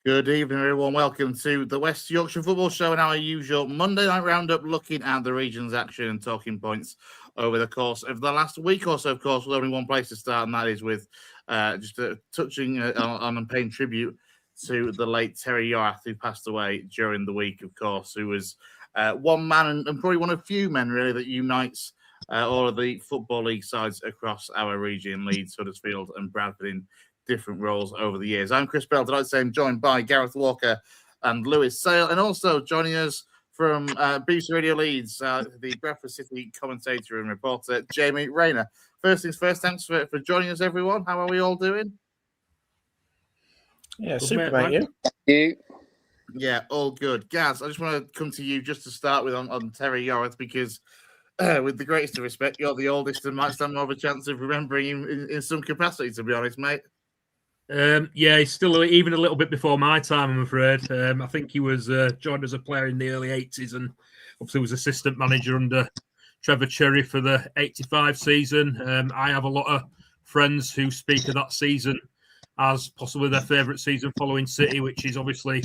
Good evening, everyone. Welcome to the West Yorkshire Football Show and our usual Monday night roundup, looking at the region's action and talking points over the course of the last week or so. Of course, with only one place to start, and that is with just touching on and paying tribute to the late Terry Yorath, who passed away during the week, of course, who was one man and probably one of few men, really, that unites all of the Football League sides across our region, Leeds, Huddersfield and Bradford, in different roles over the years. I'm Chris Bell. Tonight, I'm joined by Gareth Walker and Lewis Sale, and also joining us from BBC Radio Leeds, the Bradford City commentator and reporter, Jamie Rayner. First things first, thanks for joining us, everyone. How are we all doing? Yeah, good, super, mate. You? Thank you. Yeah, all good. Gaz, I just want to come to you just to start with on Terry Yorath, because with the greatest of respect, you're the oldest and might stand more of a chance of remembering him in some capacity, to be honest, mate. Yeah, he's still even a little bit before my time, I'm afraid. I think he was joined as a player in the early 80s and obviously was assistant manager under Trevor Cherry for the 85 season. I have a lot of friends who speak of that season as possibly their favourite season following City, which is obviously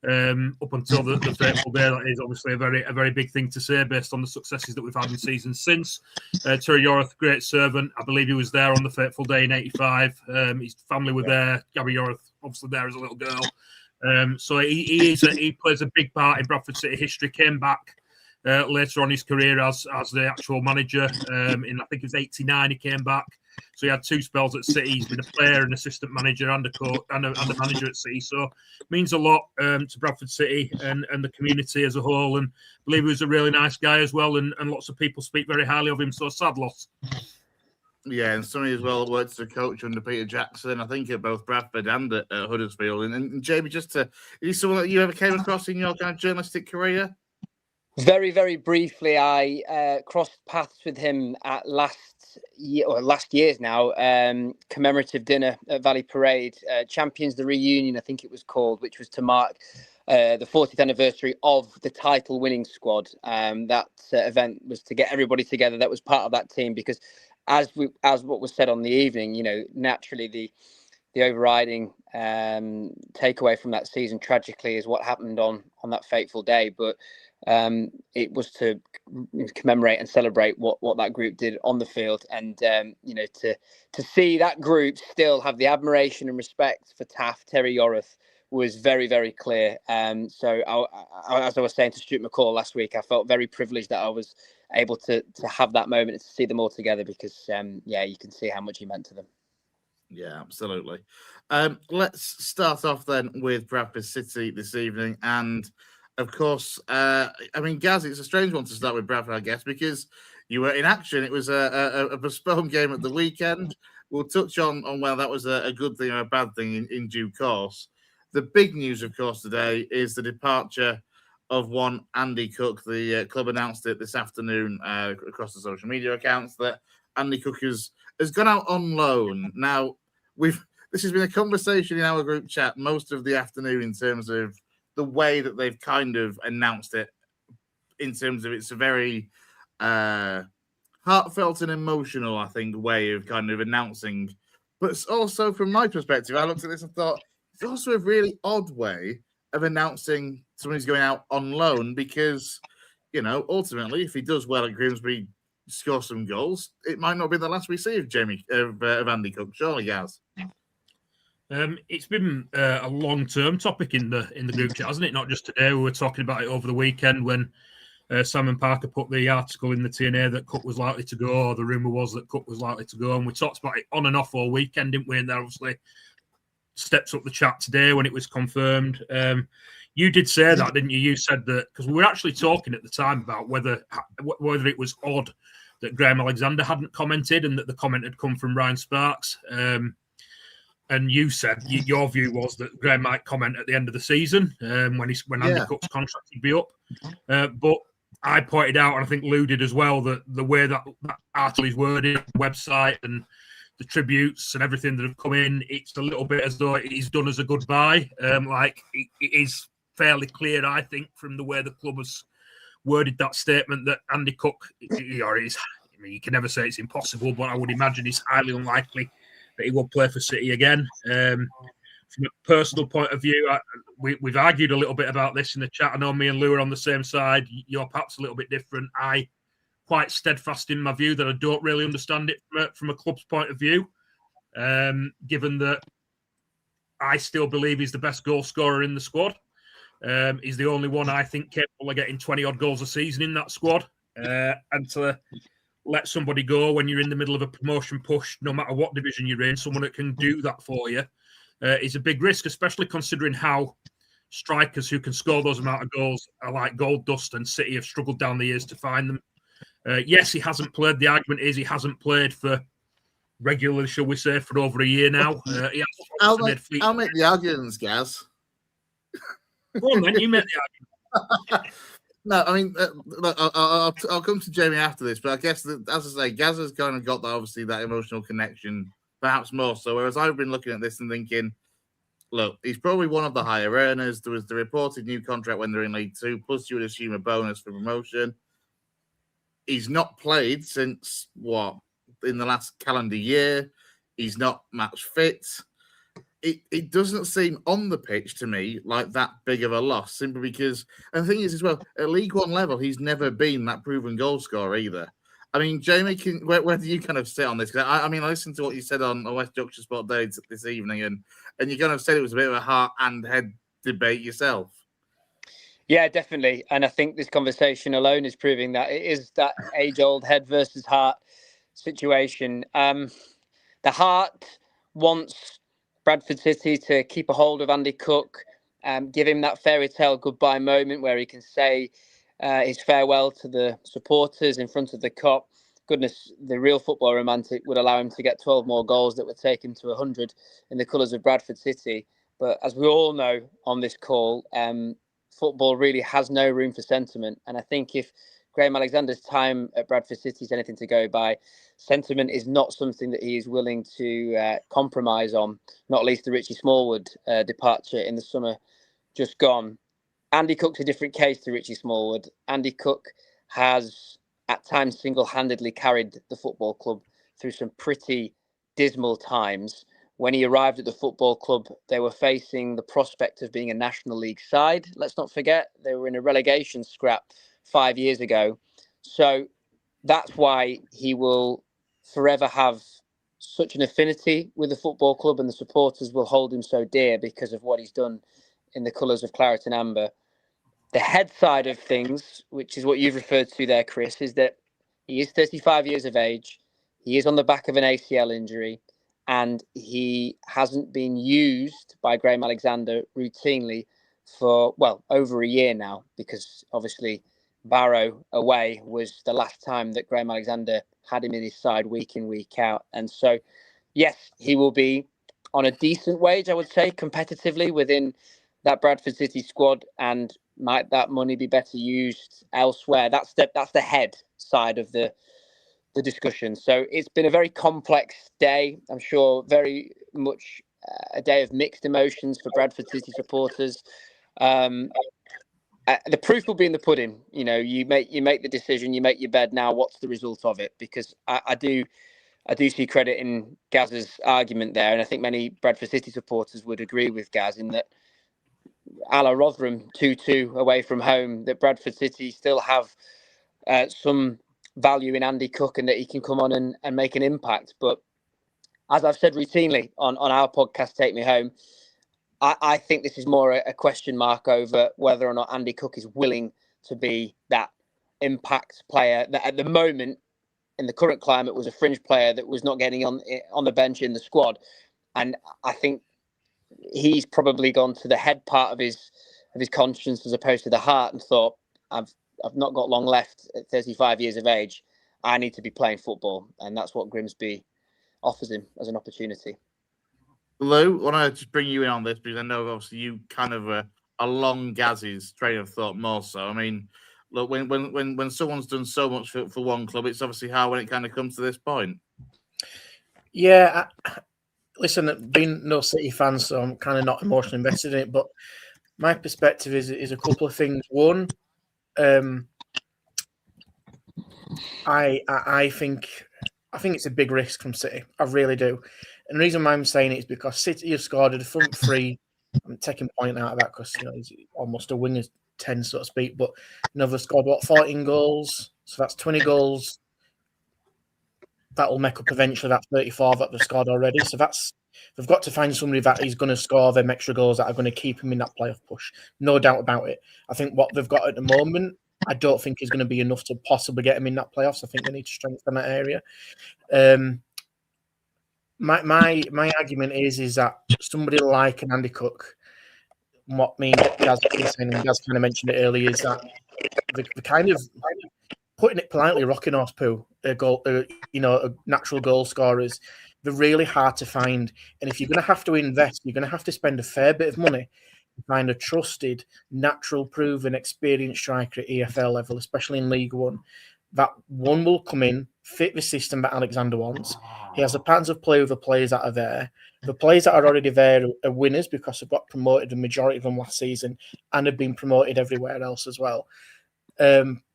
up until the fateful day. That is obviously a very big thing to say based on the successes that we've had in seasons since. Terry Yorath, great servant. I believe he was there on the fateful day in 85. His family were there. Gabby Yorath obviously there as a little girl. So he plays a big part in Bradford City history. Came back later on in his career as the actual manager. In I think it was 89 he came back. So he had two spells at City. He's been a player, an assistant manager, and a coach, and a manager at City. So it means a lot to Bradford City and the community as a whole. And I believe he was a really nice guy as well. And lots of people speak very highly of him. So sad loss. Yeah, and somebody as well worked as a coach under Peter Jackson, I think at both Bradford and at Huddersfield. And Jamie, is he someone that you ever came across in your kind of journalistic career? Very, very briefly, I crossed paths with him at last year's now commemorative dinner at Valley Parade, Champions the Reunion, I think it was called, which was to mark the 40th anniversary of the title-winning squad. That event was to get everybody together that was part of that team, because as what was said on the evening, you know, naturally the overriding takeaway from that season, tragically, is what happened on that fateful day. But it was to commemorate and celebrate what that group did on the field, and you know, to see that group still have the admiration and respect for Terry Yorath was very, very clear. So as I was saying to Stuart McCall last week, I felt very privileged that I was able to have that moment and to see them all together, because you can see how much he meant to them. Yeah, absolutely. Let's start off then with Bradford City this evening. And of course, I mean, Gaz, it's a strange one to start with Bradford, I guess, because you were in action. It was a postponed game at the weekend. We'll touch on whether that was a good thing or a bad thing in due course. The big news, of course, today is the departure of one Andy Cook. The club announced it this afternoon across the social media accounts that Andy Cook has gone out on loan. Now, this has been a conversation in our group chat most of the afternoon in terms of the way that they've kind of announced it, in terms of it's a very heartfelt and emotional, I think, way of kind of announcing. But it's also, from my perspective, I looked at this and thought, it's also a really odd way of announcing someone who's going out on loan, because, you know, ultimately, if he does well at Grimsby, score some goals, it might not be the last we see of Andy Cook, surely, Gaz. It's been a long-term topic in the group chat, hasn't it? Not just today. We were talking about it over the weekend when Simon Parker put the article in the TNA that Cook was likely to go, or the rumour was that Cook was likely to go, and we talked about it on and off all weekend, didn't we? And there obviously steps up the chat today when it was confirmed. You did say that, didn't you? You said that, because we were actually talking at the time about whether it was odd that Graham Alexander hadn't commented and that the comment had come from Ryan Sparks. And you said your view was that Graham might comment at the end of the season when Andy Cook's contract would be up. But I pointed out, and I think Lou did as well, that the way that article is worded on the website and the tributes and everything that have come in, it's a little bit as though it is done as a goodbye. Like it is fairly clear, I think, from the way the club has worded that statement, that Andy Cook, you can never say it's impossible, but I would imagine it's highly unlikely that he will play for City again. from a personal point of view, we've argued a little bit about this in the chat. I know me and Lou are on the same side. You're perhaps a little bit different. I quite steadfast in my view that I don't really understand it from a club's point of view, given that I still believe he's the best goal scorer in the squad. He's the only one I think capable of getting 20-odd goals a season in that squad. And to let somebody go when you're in the middle of a promotion push, no matter what division you're in, someone that can do that for you is a big risk, especially considering how strikers who can score those amount of goals are like gold dust, and City have struggled down the years to find them. Yes, he hasn't played. The argument is he hasn't played for regularly, shall we say, for over a year now. I'll make the arguments, Gaz. Go on, then. You make the argument. No, I mean, look, I'll come to Jamie after this, but I guess that, as I say, Gaz has kind of got that, obviously, that emotional connection, perhaps more so. Whereas I've been looking at this and thinking, look, he's probably one of the higher earners. There was the reported new contract when they're in League Two, plus you would assume a bonus for promotion. He's not played since, in the last calendar year. He's not match fit. It doesn't seem on the pitch to me like that big of a loss, simply because, and the thing is as well, at League One level, he's never been that proven goal scorer either. I mean, Jamie, where do you kind of sit on this? Because I mean, I listened to what you said on West Yorkshire Sport Day this evening, and you kind of said it was a bit of a heart and head debate yourself. Yeah, definitely. And I think this conversation alone is proving that it is that age-old head versus heart situation. The heart wants Bradford City to keep a hold of Andy Cook, give him that fairy tale goodbye moment where he can say his farewell to the supporters in front of the Kop. Goodness, the real football romantic would allow him to get 12 more goals that would take him to 100 in the colours of Bradford City. But as we all know on this call, football really has no room for sentiment. And I think if Graham Alexander's time at Bradford City is anything to go by, sentiment is not something that he is willing to compromise on, not least the Richie Smallwood departure in the summer just gone. Andy Cook's a different case to Richie Smallwood. Andy Cook has at times single-handedly carried the football club through some pretty dismal times. When he arrived at the football club, they were facing the prospect of being a National League side. Let's not forget, they were in a relegation scrap 5 years ago. So that's why he will forever have such an affinity with the football club, and the supporters will hold him so dear because of what he's done in the colours of claret and amber. The head side of things, which is what you've referred to there, Chris, is that he is 35 years of age. He is on the back of an ACL injury, and he hasn't been used by Graham Alexander routinely for, over a year now, because obviously Barrow away was the last time that Graham Alexander had him in his side week in, week out. And so, yes, he will be on a decent wage, I would say, competitively within that Bradford City squad, and might that money be better used elsewhere? That's the head side of the discussion. So it's been a very complex day. I'm sure very much a day of mixed emotions for Bradford City supporters. The proof will be in the pudding. You know, you make the decision, you make your bed. Now, what's the result of it? Because I do see credit in Gaz's argument there, and I think many Bradford City supporters would agree with Gaz in that, a la Rotherham 2-2 away from home, that Bradford City still have some value in Andy Cook, and that he can come on and make an impact. But as I've said routinely on our podcast, Take Me Home, I think this is more a question mark over whether or not Andy Cook is willing to be that impact player that at the moment, in the current climate, was a fringe player that was not getting on the bench in the squad. And I think he's probably gone to the head part of his conscience as opposed to the heart, and thought, I've not got long left at 35 years of age. I need to be playing football. And that's what Grimsby offers him as an opportunity. Lou, I want to just bring you in on this, because I know obviously you kind of along Gaz's train of thought more so. I mean, look, when someone's done so much for one club, it's obviously hard when it kind of comes to this point. Yeah, listen, being no City fan, so I'm kind of not emotionally invested in it, but my perspective is a couple of things. One, I think it's a big risk from City. I really do. And the reason why I'm saying it is because City have scored at the front three. I'm taking point out of that because he's almost a winger's 10, so to speak. But they've scored 14 goals, so that's 20 goals. That'll make up eventually that 34 that they've scored already. So they've got to find somebody that is going to score them extra goals that are going to keep him in that playoff push. No doubt about it. I think what they've got at the moment, I don't think is going to be enough to possibly get him in that playoffs. I think they need to strengthen that area. My argument is that somebody like an Andy Cook, what me and Gaz kind of mentioned it earlier, is that the kind of, putting it politely, rocking horse poo, natural goal scorers, they're really hard to find. And if you're going to have to invest, you're going to have to spend a fair bit of money to find a trusted, natural, proven, experienced striker at EFL level, especially in League One. That one will come in, fit the system that Alexander wants. He has the patterns of play with the players that are there. The players that are already there are winners because they've got promoted, the majority of them last season, and have been promoted everywhere else as well.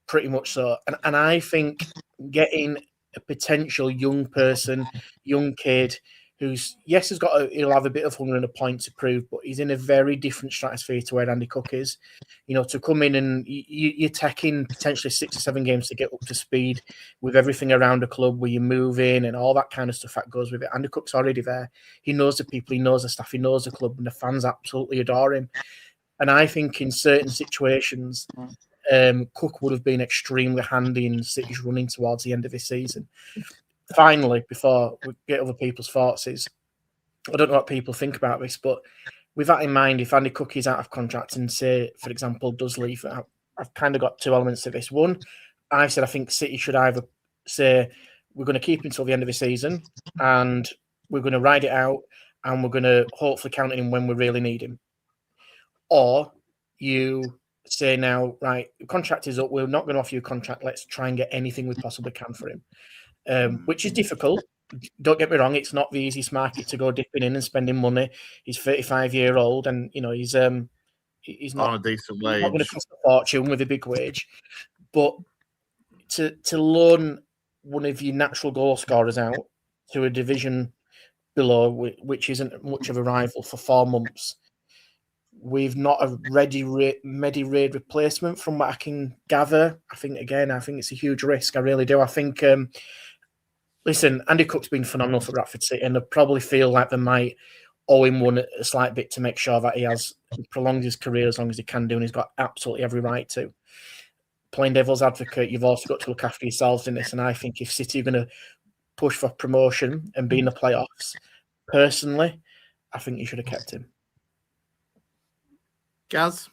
Pretty much so. And I think getting a potential young person, young kid, he'll have a bit of hunger and a point to prove, but he's in a very different stratosphere to where Andy Cook is. To come in and you're taking potentially 6 or 7 games to get up to speed with everything around the club, where you move in and all that kind of stuff that goes with it. Andy Cook's already there. He knows the people, he knows the staff, he knows the club, and the fans absolutely adore him. And I think in certain situations, Cook would have been extremely handy in City's running towards the end of this season. Finally, before we get other people's thoughts, I don't know what people think about this, but with that in mind, if Andy Cook is out of contract and, say, for example, does leave, I've kind of got 2 elements to this. One, I said I think City should either say we're going to keep him until the end of the season and we're going to ride it out and we're going to hopefully count him when we really need him. Or you say now, right, the contract is up, we're not going to offer you a contract, let's try and get anything we possibly can for him, which is difficult. Don't get me wrong, it's not the easiest market to go dipping in and spending money. He's 35-year-old and, he's not on a decent wage. Not going to cost a fortune with a big wage. But to loan one of your natural goal scorers out to a division below, which isn't much of a rival, for 4 months, we've not a ready-made replacement from what I can gather. I think it's a huge risk. I really do. I think, listen, Andy Cook's been phenomenal for Bradford City, and they probably feel like they might owe him a slight bit to make sure that he has prolonged his career as long as he can do, and he's got absolutely every right to. Playing devil's advocate, you've also got to look after yourselves in this, and I think if City are going to push for promotion and be in the playoffs, personally, I think you should have kept him. Gaz?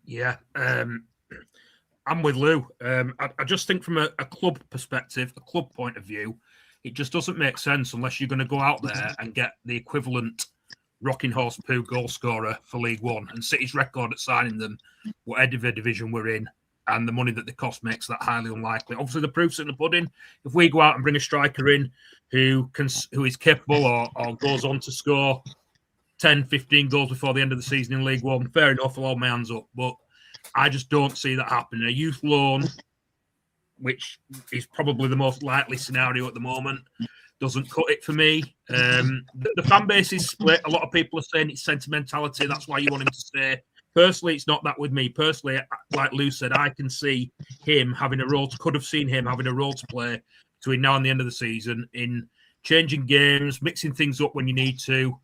Yeah, I'm with Lou. I just think from a club perspective, a club point of view, it just doesn't make sense unless you're going to go out there and get the equivalent rocking horse poo goal scorer for League One. And City's record at signing them, whatever division we're in, and the money that they cost makes that highly unlikely. Obviously, the proof's in the pudding. If we go out and bring a striker in who is capable or goes on to score 10, 15 goals before the end of the season in League One, fair enough, I'll hold my hands up. But I just don't see that happening. A youth loan, which is probably the most likely scenario at the moment, doesn't cut it for me. The fan base is split. A lot of people are saying it's sentimentality. That's why you want him to stay. Personally, it's not that with me. Personally, like Lou said, I can see him having a role. Could have seen him having a role to play between now and the end of the season in changing games, mixing things up when you need to.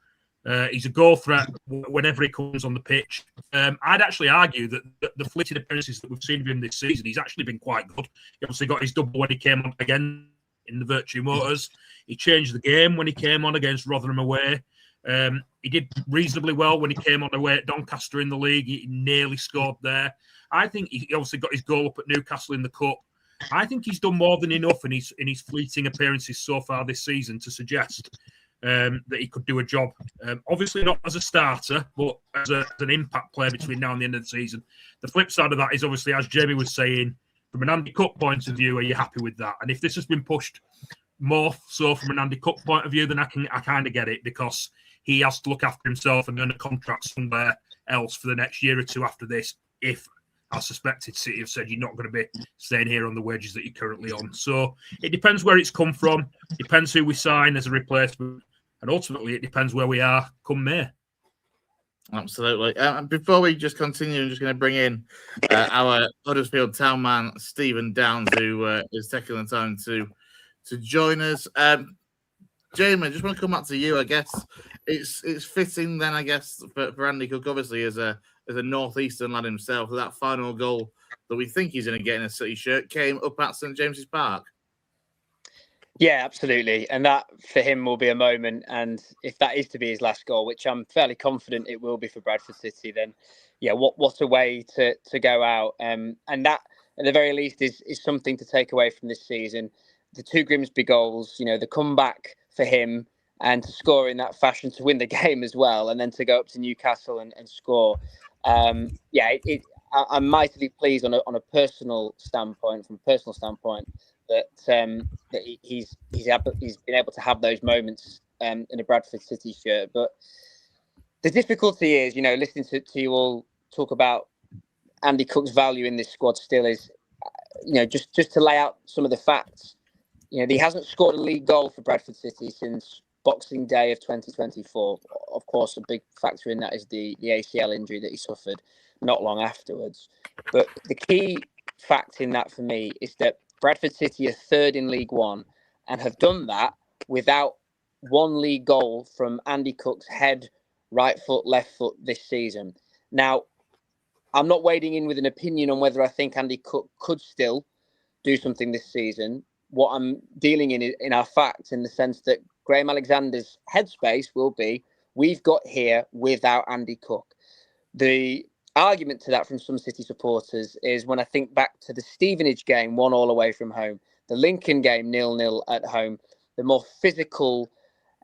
He's a goal threat whenever he comes on the pitch. I'd actually argue that the fleeting appearances that we've seen of him this season, he's actually been quite good. He obviously got his double when he came on again in the Virtue Motors. He changed the game when he came on against Rotherham away. He did reasonably well when he came on away at Doncaster in the league. He nearly scored there. I think he obviously got his goal up at Newcastle in the Cup. I think he's done more than enough in his fleeting appearances so far this season to suggest that he could do a job. Obviously not as a starter, but as an impact player between now and the end of the season. The flip side of that is obviously, as Jamie was saying, from an Andy Cook point of view, are you happy with that? And if this has been pushed more so from an Andy Cook point of view, then I kind of get it, because he has to look after himself and earn a contract somewhere else for the next year or two after this. If, I suspected, City have said you're not going to be staying here on the wages that you're currently on. So it depends where it's come from. Depends who we sign as a replacement. And ultimately, it depends where we are come May. Absolutely. And before we just continue, I'm just going to bring in our Huddersfield Town man, Stephen Downs, who is taking the time to join us. Jamie, I just want to come back to you. I guess it's fitting then, I guess, for Andy Cook, obviously, as a northeastern lad himself, that final goal that we think he's going to get in a City shirt came up at St James's Park. Yeah, absolutely. And that for him will be a moment. And if that is to be his last goal, which I'm fairly confident it will be for Bradford City, then yeah, what a way to go out. And that at the very least is something to take away from this season. The 2 Grimsby goals, the comeback for him and to score in that fashion to win the game as well. And then to go up to Newcastle and score. I'm mightily pleased on a personal standpoint, that he's been able to have those moments in a Bradford City shirt. But the difficulty is, listening to you all talk about Andy Cook's value in this squad still is, just to lay out some of the facts. He hasn't scored a league goal for Bradford City since Boxing Day of 2024. Of course, a big factor in that is the ACL injury that he suffered not long afterwards. But the key fact in that for me is that Bradford City are 3rd in League One and have done that without 1 league goal from Andy Cook's head, right foot, left foot this season. Now, I'm not wading in with an opinion on whether I think Andy Cook could still do something this season. What I'm dealing in our facts, in the sense that Graham Alexander's headspace will be, we've got here without Andy Cook. The argument to that from some City supporters is when I think back to the Stevenage game, 1-1 away from home, the Lincoln game, 0-0 at home, the more physical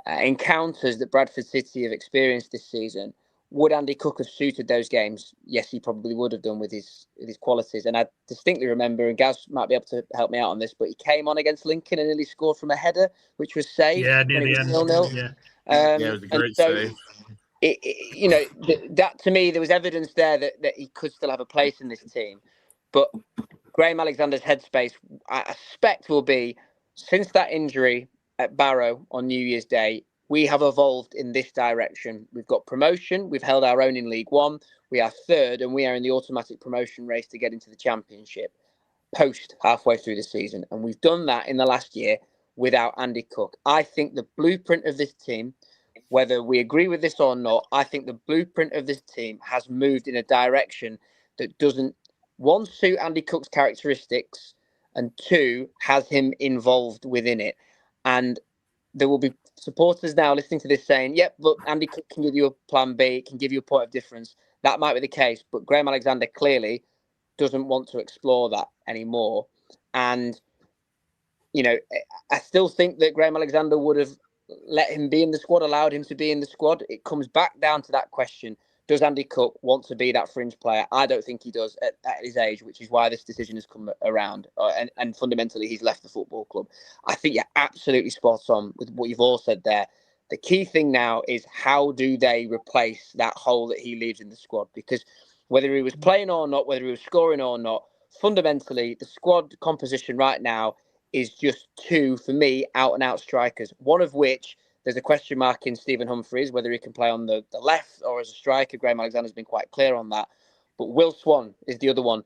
encounters that Bradford City have experienced this season. Would Andy Cook have suited those games? Yes, he probably would have done with his qualities. And I distinctly remember, and Gaz might be able to help me out on this, but he came on against Lincoln and nearly scored from a header, which was saved. Yeah, near the end. 0-0. Yeah. It was a great save. That to me, there was evidence there that he could still have a place in this team. But Graham Alexander's headspace, I suspect, will be, since that injury at Barrow on New Year's Day, we have evolved in this direction. We've got promotion. We've held our own in League One. We are 3rd, and we are in the automatic promotion race to get into the Championship post halfway through the season. And we've done that in the last year without Andy Cook. I think the blueprint of this team, whether we agree with this or not, I think the blueprint of this team has moved in a direction that doesn't, 1, suit Andy Cook's characteristics, and 2, has him involved within it. And there will be supporters now listening to this saying, yep, look, Andy Cook can give you a plan B, can give you a point of difference. That might be the case, but Graham Alexander clearly doesn't want to explore that anymore. And, I still think that Graham Alexander would have let him be in the squad, allowed him to be in the squad. It comes back down to that question. Does Andy Cook want to be that fringe player? I don't think he does at his age, which is why this decision has come around. And fundamentally, he's left the football club. I think you're absolutely spot on with what you've all said there. The key thing now is, how do they replace that hole that he leaves in the squad? Because whether he was playing or not, whether he was scoring or not, fundamentally, the squad composition right now is just 2, for me, out-and-out strikers, one of which there's a question mark in Stephen Humphreys, whether he can play on the left or as a striker. Graham Alexander's been quite clear on that. But Will Swan is the other one.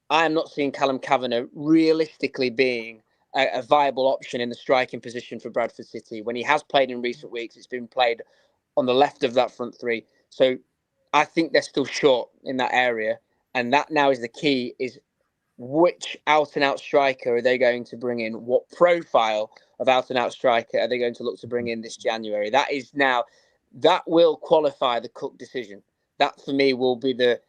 I am not seeing Callum Kavanagh realistically being a viable option in the striking position for Bradford City. When he has played in recent weeks, it's been played on the left of that front 3. So I think they're still short in that area. And that now is the key, is which out-and-out striker are they going to bring in? What profile of out-and-out striker are they going to look to bring in this January? That will qualify the Cook decision. That, for me, will be the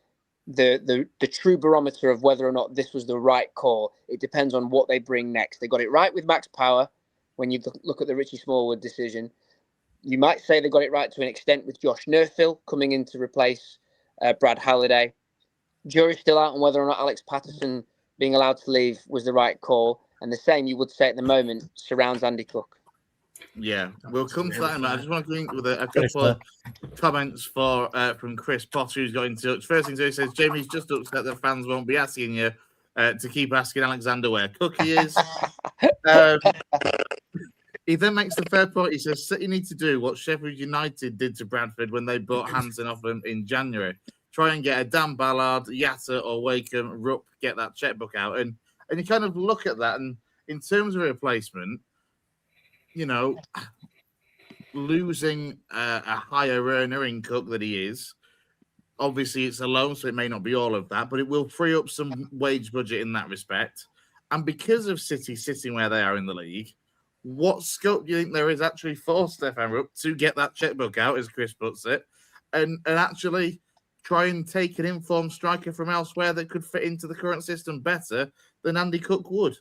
true barometer of whether or not this was the right call. It depends on what they bring next. They got it right with Max Power when you look at the Richie Smallwood decision. You might say they got it right to an extent with Josh Nerfill coming in to replace Brad Halliday. Jury's still out on whether or not Alex Patterson being allowed to leave was the right call. And the same, you would say at the moment, surrounds Andy Cook. Yeah, we'll come to that in a minute. I just want to go in with a couple of comments from Chris Potter, who's got in touch. First thing he says, Jamie's just upset that fans won't be asking you to keep asking Alexander where Cookie is. He then makes the fair point. He says City need to do what Sheffield United did to Bradford when they bought Hansen off them in January. Try and get a Dan Ballard, Yatta, or Wakeham, Rupp, get that checkbook out. And you kind of look at that, and in terms of a replacement, losing a higher earner in Cook that he is, obviously it's a loan, so it may not be all of that, but it will free up some wage budget in that respect. And because of City sitting where they are in the league, what scope do you think there is actually for Stefan Rupp to get that checkbook out, as Chris puts it, and actually try and take an informed striker from elsewhere that could fit into the current system better than Andy Cook would?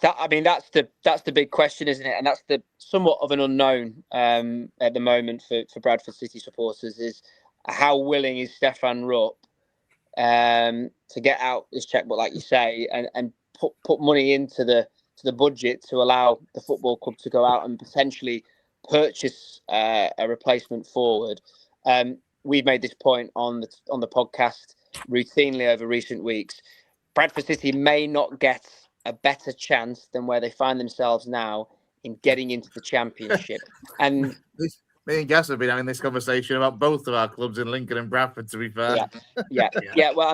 That's the big question, isn't it? And that's the somewhat of an unknown at the moment for Bradford City supporters, is how willing is Stefan Rupp to get out this checkbook, like you say, and put money into the budget to allow the football club to go out and potentially purchase a replacement forward. We've made this point on the podcast routinely over recent weeks. Bradford City may not get a better chance than where they find themselves now in getting into the Championship. And me and Gas have been having this conversation about both of our clubs in Lincoln and Bradford, to be fair. Yeah. Well,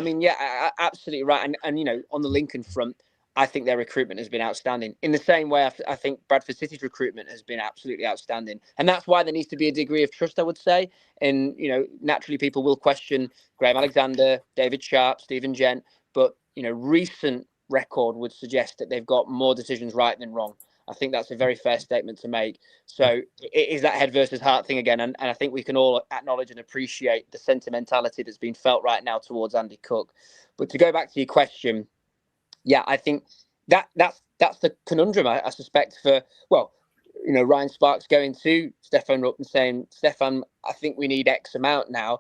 absolutely right. And on the Lincoln front, I think their recruitment has been outstanding. In the same way, I think Bradford City's recruitment has been absolutely outstanding. And that's why there needs to be a degree of trust, I would say. And, naturally people will question Graham Alexander, David Sharp, Stephen Gent, but, recent record would suggest that they've got more decisions right than wrong. I think that's a very fair statement to make. So it is that head versus heart thing again. And I think we can all acknowledge and appreciate the sentimentality that's being felt right now towards Andy Cook. But to go back to your question, yeah, I think that's the conundrum, I suspect, for, Ryan Sparks going to Stefan Rupp and saying, Stefan, I think we need X amount now.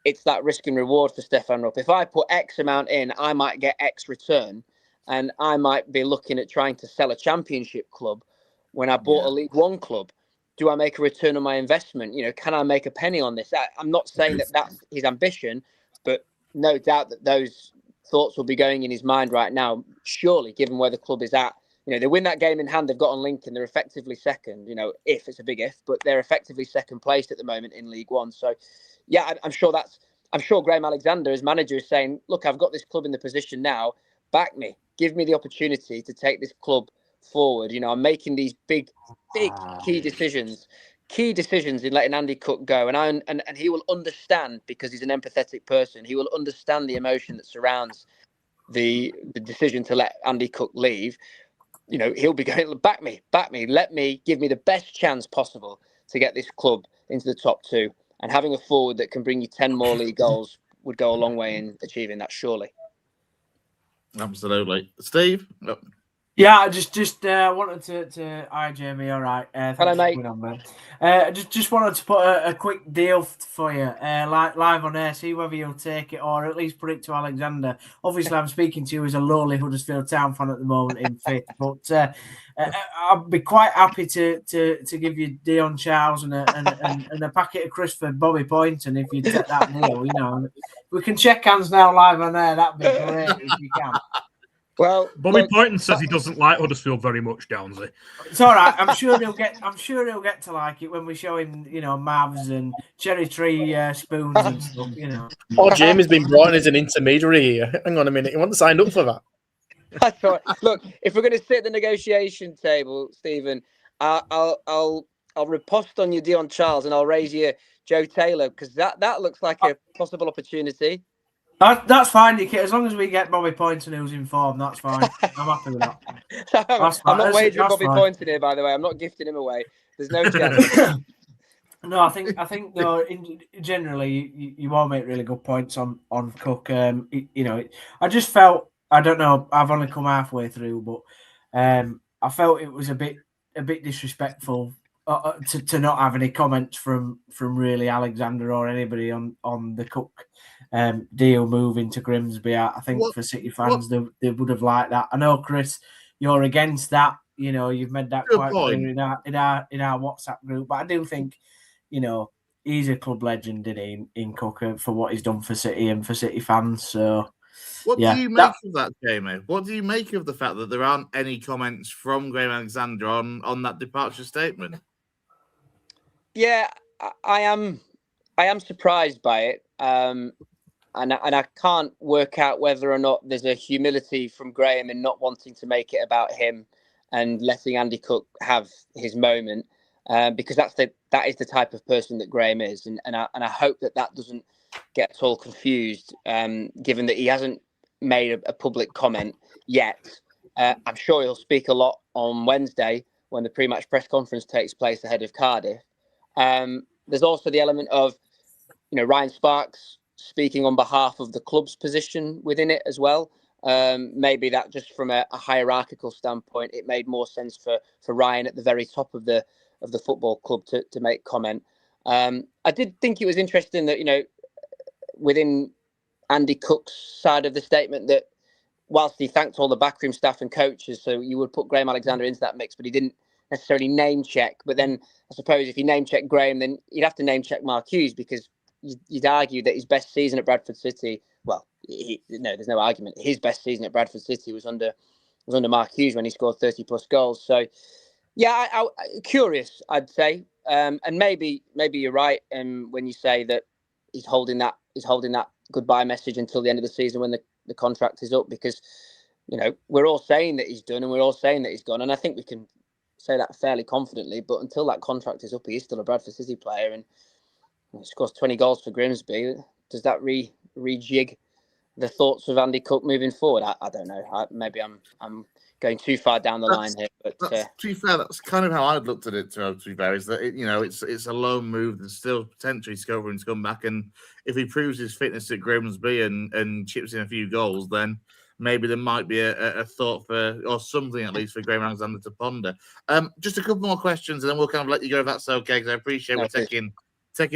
It's that risk and reward for Stefan Rupp. If I put X amount in, I might get X return. And I might be looking at trying to sell a Championship club when I bought a League One club. Do I make a return on my investment? Can I make a penny on this? I'm not saying that that's his ambition, but no doubt that those thoughts will be going in his mind right now, surely, given where the club is at. They win that game in hand, they've got on Lincoln, they're effectively second, if it's a big if, but they're effectively second placed at the moment in League One. So, yeah, I'm sure Graham Alexander, as manager, is saying, look, I've got this club in the position now, back me. Give me the opportunity to take this club forward. I'm making these big key decisions in letting Andy Cook go. And he will understand, because he's an empathetic person, he will understand the emotion that surrounds the decision to let Andy Cook leave. He'll be going, back me, give me the best chance possible to get this club into the top two. And having a forward that can bring you 10 more league goals would go a long way in achieving that, surely. Absolutely. Steve? Oh. Yeah, I just wanted to hi Jamie, all right. Hello, mate. Just wanted to put a quick deal for you, live on air, see whether you'll take it or at least put it to Alexander. Obviously, I'm speaking to you as a lowly Huddersfield Town fan at the moment in fifth, but I'd be quite happy to give you Dion Charles and a packet of crisps for Bobby Poynton if you take that deal. We can check hands now live on air. That'd be great if you can. Well, Bobby Poynton says he doesn't like Huddersfield very much, Downsy. It's all right. I'm sure he'll get to like it when we show him, Mavs and cherry tree spoons and stuff. Poor Jamie's been brought in as an intermediary here. Hang on a minute, he wasn't signed up for that. That's all right. Look, if we're going to sit at the negotiation table, Stephen, I'll riposte on you, Dion Charles, and I'll raise you Joe Taylor, because that looks like a possible opportunity. That's fine, as long as we get Bobby Poynton who's in form, that's fine. I'm happy with that. I'm not wagering Bobby Poynton here, by the way. I'm not gifting him away. There's no chance. No, I think no. Generally, you all make really good points on Cook. I just felt, I don't know. I've only come halfway through, but I felt it was a bit disrespectful to not have any comments from really Alexander or anybody on the Cook deal moving to Grimsby. I think for City fans, they would have liked that. I know, Chris, you're against that. You've made that quite clear in our WhatsApp group. But I do think, he's a club legend in Cook for what he's done for City and for City fans. So What Yeah, do you make of that, Jamie? What do you make of the fact that there aren't any comments from Graham Alexander on that departure statement? Yeah, I am surprised by it, and I can't work out whether or not there's a humility from Graham in not wanting to make it about him and letting Andy Cook have his moment, because that is the type of person that Graham is, and I hope that doesn't get us all confused, given that he hasn't made a public comment yet. I'm sure he'll speak a lot on Wednesday when the pre-match press conference takes place ahead of Cardiff. There's also the element of, Ryan Sparks speaking on behalf of the club's position within it as well. Maybe that just from a hierarchical standpoint, it made more sense for Ryan at the very top of the football club to make comment. I did think it was interesting that, within Andy Cook's side of the statement, that whilst he thanked all the backroom staff and coaches, so you would put Graham Alexander into that mix, but he didn't necessarily name check. But then I suppose if you name check Graham, then you'd have to name check Mark Hughes, because you'd argue that his best season at Bradford City, well, there's no argument. His best season at Bradford City was under Mark Hughes when he scored 30 plus goals. So yeah, I curious, I'd say, and maybe you're right when you say that he's holding that goodbye message until the end of the season when the contract is up, because we're all saying that he's done and we're all saying that he's gone, and I think we can say that fairly confidently. But until that contract is up, he is still a Bradford City player, and he scores 20 goals for Grimsby. Does that rejig the thoughts of Andy Cook moving forward? I don't know. Maybe I'm going too far down the line here. But to be fair, that's kind of how I'd looked at it. To be fair, is that it's a loan move. There's still potentially scope for him to come back, and if he proves his fitness at Grimsby and chips in a few goals, then maybe there might be a thought for, or something at least, for Graham Alexander to ponder. Just a couple more questions, and then we'll kind of let you go if that's okay, because I appreciate we're taking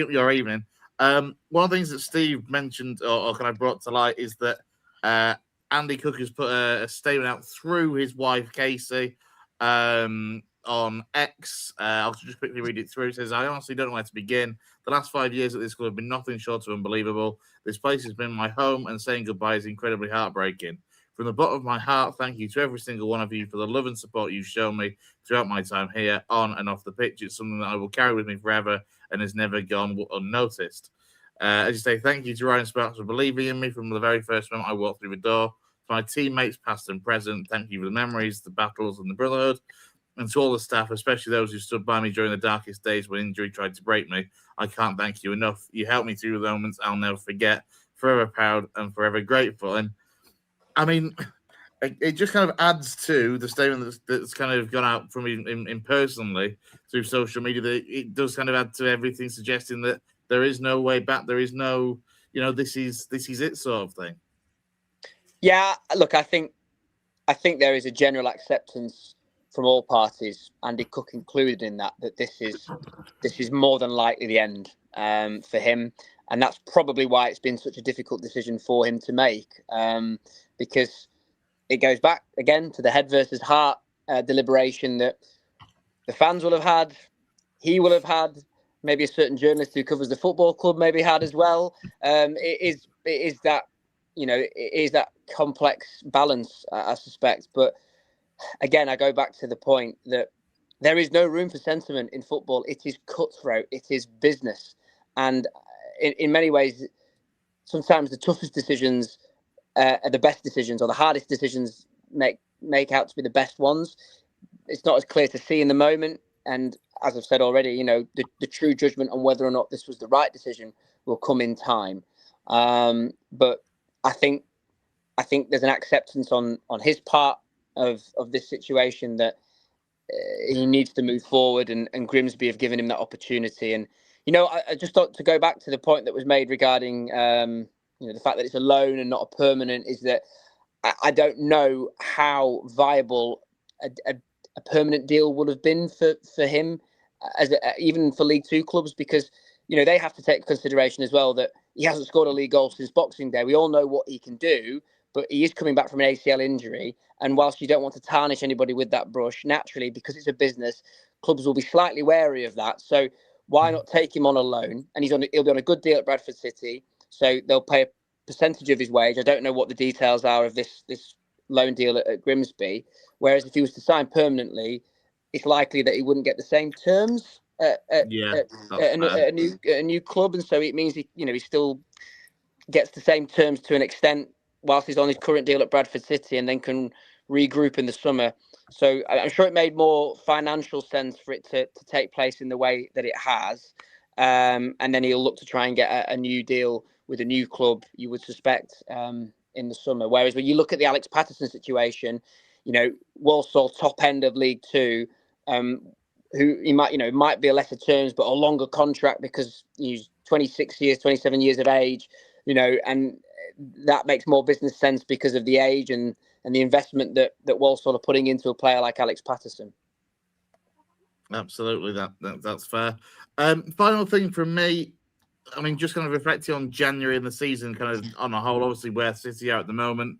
up your evening. One of the things that Steve mentioned or kind of brought to light is that Andy Cook has put a statement out through his wife, Casey, on X. I'll just quickly read it through. It says, "I honestly don't know where to begin. The last 5 years at this club have been nothing short of unbelievable. This place has been my home, and saying goodbye is incredibly heartbreaking. From the bottom of my heart, thank you to every single one of you for the love and support you've shown me throughout my time here, on and off the pitch. It's something that I will carry with me forever and has never gone unnoticed. As you say, thank you to Ryan Sparks for believing in me from the very first moment I walked through the door. To my teammates, past and present, thank you for the memories, the battles, and the brotherhood. And to all the staff, especially those who stood by me during the darkest days when injury tried to break me, I can't thank you enough. You helped me through the moments I'll never forget. Forever proud and forever grateful." And I mean, it just kind of adds to the statement that's kind of gone out from him personally through social media. That it does kind of add to everything, suggesting that there is no way back. There is no, this is it sort of thing. Yeah, look, I think there is a general acceptance from all parties, Andy Cook included in that this is more than likely the end for him, and that's probably why it's been such a difficult decision for him to make, because it goes back again to the head versus heart deliberation that the fans will have had, he will have had, maybe a certain journalist who covers the football club maybe had as well. It is that complex balance, I suspect. But again, I go back to the point that there is no room for sentiment in football. It is cutthroat. It is business. And in many ways, sometimes the toughest decisions are the best decisions, or the hardest decisions make out to be the best ones. It's not as clear to see in the moment. And as I've said already, the true judgment on whether or not this was the right decision will come in time. But I think there's an acceptance on his part of this situation that he needs to move forward, and Grimsby have given him that opportunity. And I just thought to go back to the point that was made regarding the fact that it's a loan and not a permanent, is that I don't know how viable a permanent deal would have been for him, even for League Two clubs, because they have to take consideration as well that he hasn't scored a league goal since Boxing Day. We all know what he can do, but he is coming back from an ACL injury. And whilst you don't want to tarnish anybody with that brush, naturally, because it's a business, clubs will be slightly wary of that. So why not take him on a loan? And he'll be on a good deal at Bradford City. So they'll pay percentage of his wage. I don't know what the details are of this loan deal at Grimsby. Whereas if he was to sign permanently, it's likely that he wouldn't get the same terms at a new club, and so it means he still gets the same terms to an extent whilst he's on his current deal at Bradford City, and then can regroup in the summer. So I'm sure it made more financial sense for it to take place in the way that it has, and then he'll look to try and get a new deal with a new club, you would suspect, in the summer. Whereas when you look at the Alex Patterson situation, Walsall top end of League Two, who he might be a lesser terms but a longer contract because he's 26 years, 27 years of age, and that makes more business sense because of the age and the investment that Walsall are putting into a player like Alex Patterson. Absolutely, that's fair. Final thing from me, I mean, just kind of reflecting on January and the season, kind of on a whole, obviously where City are at the moment.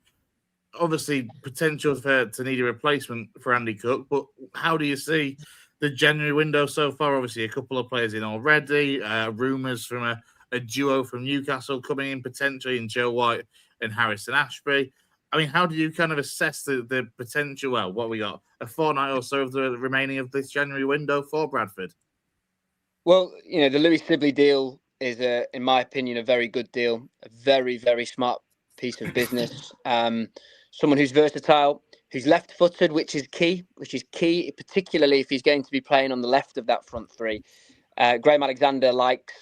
Obviously, potential to need a replacement for Andy Cook, but how do you see the January window so far? Obviously, a couple of players in already. Rumours from a duo from Newcastle coming in potentially, in Joe White and Harrison Ashby. I mean, how do you kind of assess the potential? Well, what we got, a fortnight or so of the remaining of this January window for Bradford? Well, the Louis Sibley deal is, in my opinion, a very good deal. A very, very smart piece of business. Someone who's versatile, who's left-footed, which is key, particularly if he's going to be playing on the left of that front three. Graham Alexander likes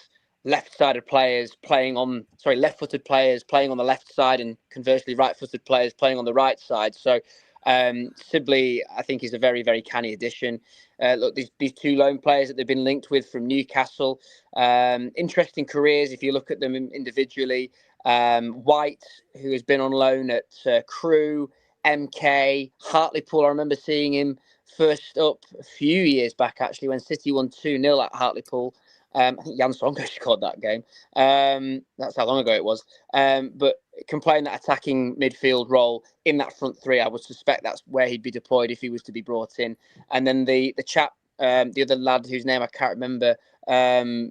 left-footed players playing on the left side, and conversely, right-footed players playing on the right side. So Sibley, I think, is a very, very canny addition. Look, these two loan players that they've been linked with from Newcastle, interesting careers if you look at them individually. White, who has been on loan at Crewe, MK, Hartlepool. I remember seeing him first up a few years back, actually, when City won 2-0 at Hartlepool. I think Jan Songo scored that game. That's how long ago it was. But can play in that attacking midfield role in that front three. I would suspect that's where he'd be deployed if he was to be brought in. And then the chap, the other lad whose name I can't remember, a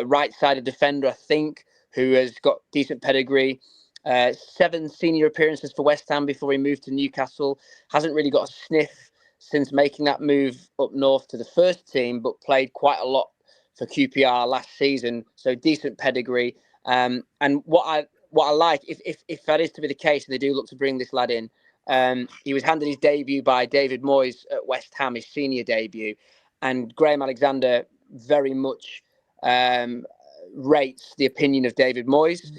right-sided defender, I think, who has got decent pedigree. 7 senior appearances for West Ham before he moved to Newcastle. Hasn't really got a sniff since making that move up north to the first team, but played quite a lot for QPR last season. So decent pedigree. And what I like, if that is to be the case, and they do look to bring this lad in, he was handed his debut by David Moyes at West Ham, his senior debut, and Graham Alexander very much rates the opinion of David Moyes,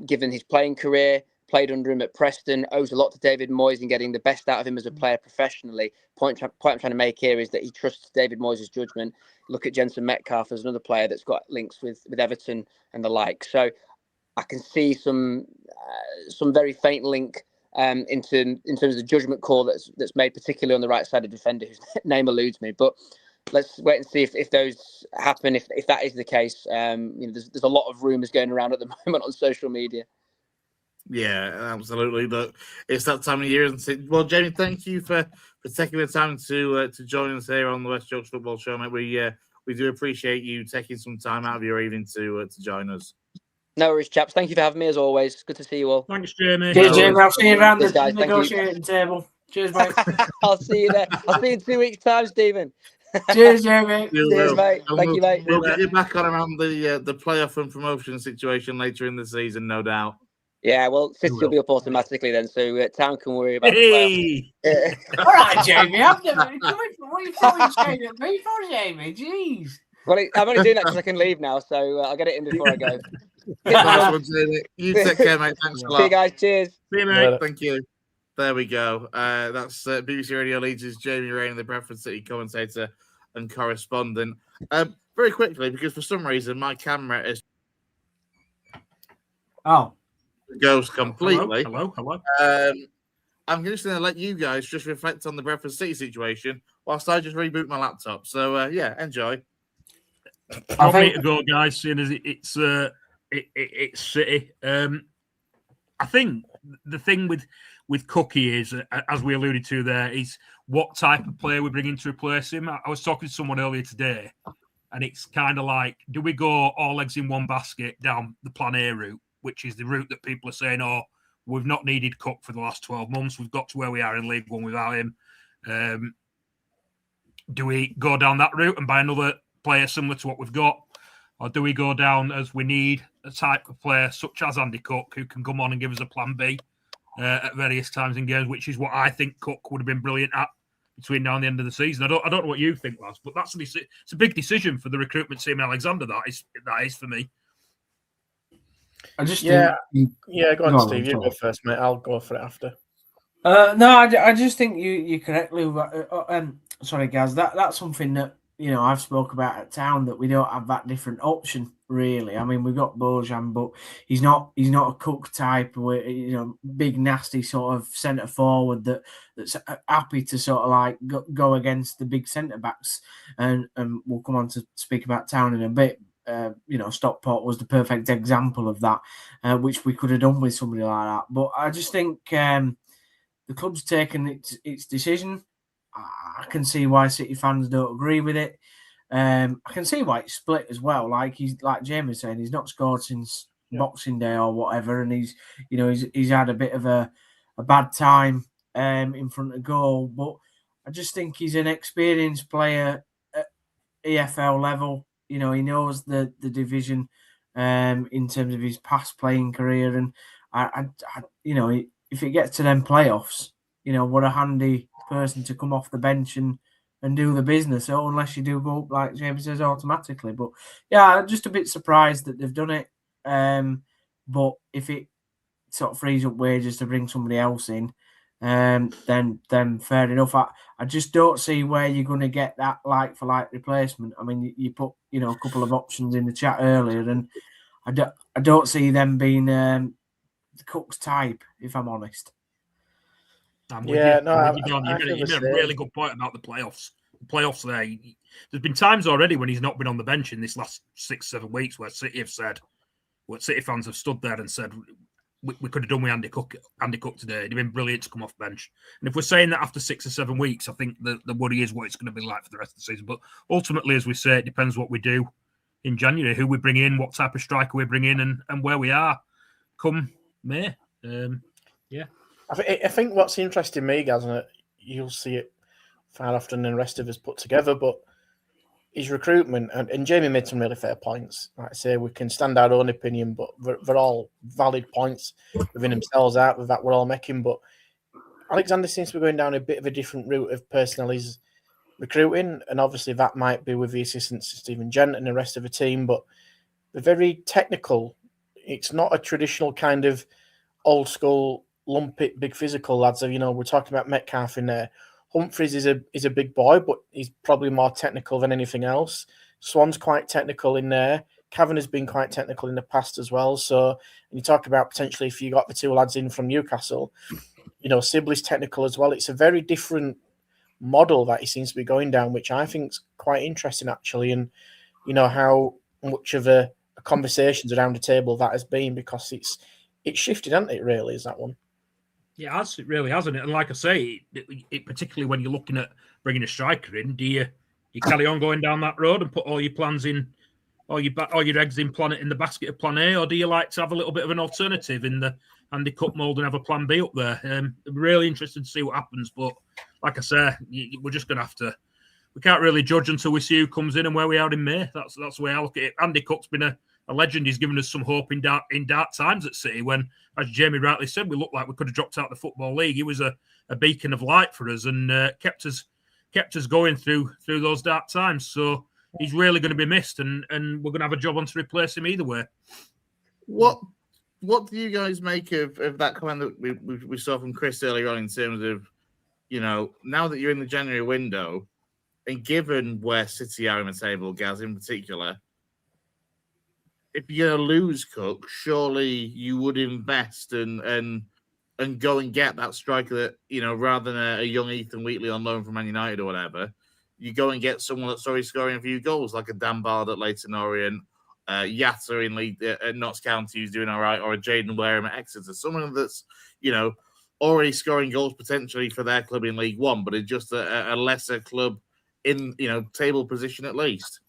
given his playing career, played under him at Preston, owes a lot to David Moyes in getting the best out of him as a player professionally. Point I'm trying to make here is that he trusts David Moyes' judgment. Look at Jensen Metcalfe as another player that's got links with Everton and the like. So I can see some very faint link in terms of the judgment call that's made, particularly on the right side of defender whose name eludes me. But let's wait and see if those happen. If that is the case, there's a lot of rumours going around at the moment on social media. Yeah, absolutely. But it's that time of year, isn't it? Well, Jamie, thank you for taking the time to join us here on the West Yorkshire Football Show, mate. We do appreciate you taking some time out of your evening to join us. No worries, chaps. Thank you for having me as always. Good to see you all. Thanks, Jamie. Cheers, Jamie. I'll see you around the Guys, negotiating table. Cheers, mate. I'll see you there. I'll see you in 2 weeks' time, Stephen. Cheers, Jamie. Cheers, mate. Thank you, mate. We'll get you back on around the playoff and promotion situation later in the season, no doubt. Yeah, well, City will be up automatically then, so Town can worry about Hey! the All right, Jamie. What are you throwing shade at me for, Jamie? Jeez. Well, I'm only doing that because I can leave now, so I'll get it in before I go. Nice one, Jamie. You take care, mate. Thanks a lot. See you guys. Cheers. See you, mate. Thank you. There we go. That's BBC Radio Leeds' Jamie Raine, the Bradford City commentator and correspondent. Very quickly, because for some reason my camera is goes completely. Hello. I'm just going to let you guys just reflect on the Bradford City situation whilst I just reboot my laptop. So yeah, enjoy. I think to go, guys, seeing as it's City. I think the thing with Cookie is, as we alluded to there, is what type of player we bring in to replace him. I was talking to someone earlier today, and it's kind of like, do we go all eggs in one basket down the plan A route which is the route that people are saying, oh, we've not needed Cook for the last 12 months. We've got to where we are in League One without him. Do we go down that route and buy another player similar to what we've got? Or do we go down as we need a type of player such as Andy Cook who can come on and give us a plan B at various times in games, which is what I think Cook would have been brilliant at between now and the end of the season. I don't know what you think, lads, but it's a big decision for the recruitment team in Alexander. That is for me. I just go on, Steve. You go first, mate. I'll go for it after. No, I just think you correctly. Sorry, guys. That's something that I've spoke about at Town, that we don't have that different option really. I mean, we've got Bojan, but he's not a Cook type, big nasty sort of centre forward that's happy to sort of like go against the big centre backs. And we'll come on to speak about Town in a bit. Stockport was the perfect example of that, which we could have done with somebody like that. But I just think the club's taken its decision. I can see why City fans don't agree with it. I can see why it's split as well. Like Jamie was saying, he's not scored since Boxing Day or whatever, and he's had a bit of a bad time in front of goal. But I just think he's an experienced player at EFL level. He knows the division in terms of his past playing career, and if it gets to them playoffs, what a handy person to come off the bench and do the business. So unless you do go up, like James says, automatically. But yeah, I'm just a bit surprised that they've done it. But if it sort of frees up wages to bring somebody else in, then fair enough. I just don't see where you're going to get that like for like replacement. I mean, you put a couple of options in the chat earlier, and I don't see them being the Cook's type, if I'm honest. You made a really good point about the playoffs. The playoffs there. There's been times already when he's not been on the bench in this last 6-7 weeks where City have said, City fans have stood there and said, we could have done with Andy Cook today. It'd have been brilliant to come off bench. And if we're saying that after 6 or 7 weeks, I think the worry is what it's going to be like for the rest of the season. But ultimately, as we say, it depends what we do in January, who we bring in, what type of striker we bring in, and where we are come May. I think what's interesting me, guys, and you'll see it far ofter than the rest of us put together, but his recruitment, and Jamie made some really fair points. Like I say, we can stand our own opinion, but they're all valid points within themselves out with that we're all making. But Alexander seems to be going down a bit of a different route of personnel he's recruiting, and obviously that might be with the assistance of Stephen Gent and the rest of the team, but they're very technical. It's not a traditional kind of old school lumpy, big physical lads. We're talking about Metcalf in there. Humphries is a big boy, but he's probably more technical than anything else. Swan's quite technical in there. Cavan has been quite technical in the past as well. So when you talk about potentially if you got the two lads in from Newcastle, Sibley's technical as well. It's a very different model that he seems to be going down, which I think is quite interesting actually. And how much of a conversations around the table that has been, because it's shifted, hasn't it? Really, is that one? Yeah, it really hasn't it? And like I say, it particularly when you're looking at bringing a striker in, do you carry on going down that road and put all your plans in, all your eggs in the basket of plan A, or do you like to have a little bit of an alternative in the Andy Cook mould and have a plan B up there? I'm really interested to see what happens, but like I say, we're just going to have to. We can't really judge until we see who comes in and where we are in May. That's the way I look at it. Andy Cook's been a legend. He's given us some hope in dark times at City when, as Jamie rightly said, we looked like we could have dropped out of the Football League. He was a beacon of light for us and kept us going through those dark times. So he's really going to be missed, and we're going to have a job on to replace him either way. What do you guys make of that comment that we saw from Chris earlier on in terms of, now that you're in the January window, and given where City are in the table, Gaz in particular, if you're going to lose Cook, surely you would invest and go and get that striker that, rather than a young Ethan Wheatley on loan from Man United or whatever, you go and get someone that's already scoring a few goals, like a Dan Bard at Leyton Orient, Yatta in at Notts County who's doing all right, or a Jaden Wareham at Exeter, someone that's, already scoring goals potentially for their club in League One, but it's just a lesser club in, table position at least.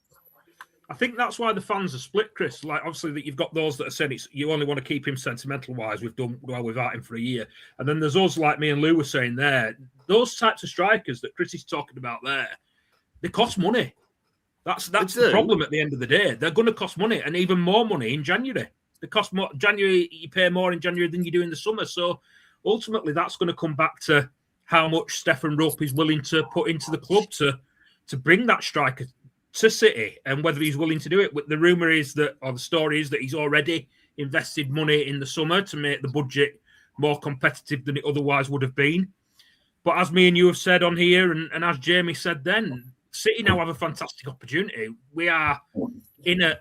I think that's why the fans are split, Chris. Like, obviously, that you've got those that are saying you only want to keep him sentimental-wise. We've done well without him for a year. And then there's us like me and Lou were saying there. Those types of strikers that Chris is talking about there, they cost money. That's the problem at the end of the day. They're going to cost money, and even more money in January. They cost more. January, you pay more in January than you do in the summer. So ultimately, that's going to come back to how much Stefan Rupp is willing to put into the club to bring that striker to City, and whether he's willing to do it. The rumour is that, or the story is that he's already invested money in the summer to make the budget more competitive than it otherwise would have been. But as me and you have said on here, and as Jamie said then, City now have a fantastic opportunity. We are in a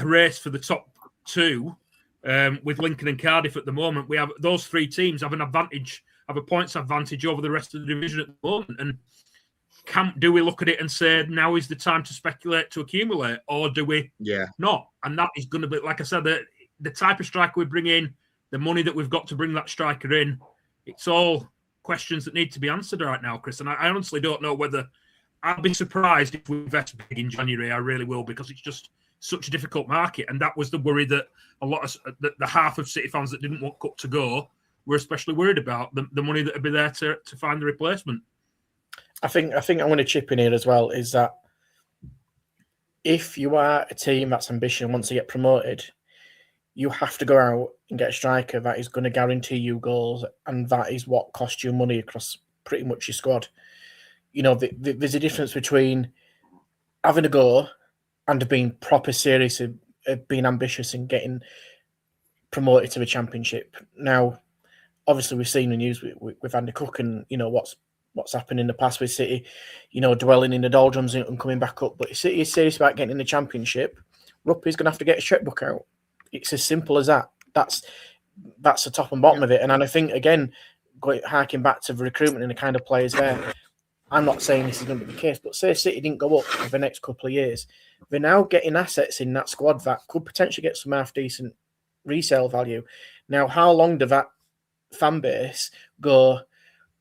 race for the top two with Lincoln and Cardiff at the moment. We have those three teams have a points advantage over the rest of the division at the moment. And do we look at it and say now is the time to speculate to accumulate, or do we not? And that is going to be, like I said, the type of striker we bring in, the money that we've got to bring that striker in. It's all questions that need to be answered right now, Chris. And I honestly don't know whether I'll be surprised if we invest big in January. I really will, because it's just such a difficult market. And that was the worry that a lot of the half of City fans that didn't want Cook to go were especially worried about, the money that would be there to find the replacement. I think I'm going to chip in here as well, is that if you are a team that's ambitious and wants to get promoted, you have to go out and get a striker that is going to guarantee you goals, and that is what costs you money across pretty much your squad. You know, there's a difference between having a go and being proper serious of being ambitious and getting promoted to the Championship. Now, obviously, we've seen the news with Andy Cook and, you know, what's happened in the past with City, you know, dwelling in the doldrums and coming back up. But if City is serious about getting in the Championship, Rupp is going to have to get his checkbook out. It's as simple as that. That's the top and bottom of it. And I think, again, harking back to the recruitment and the kind of players there, I'm not saying this is going to be the case, but say City didn't go up for the next couple of years, they're now getting assets in that squad that could potentially get some half-decent resale value. Now, how long did that fan base go,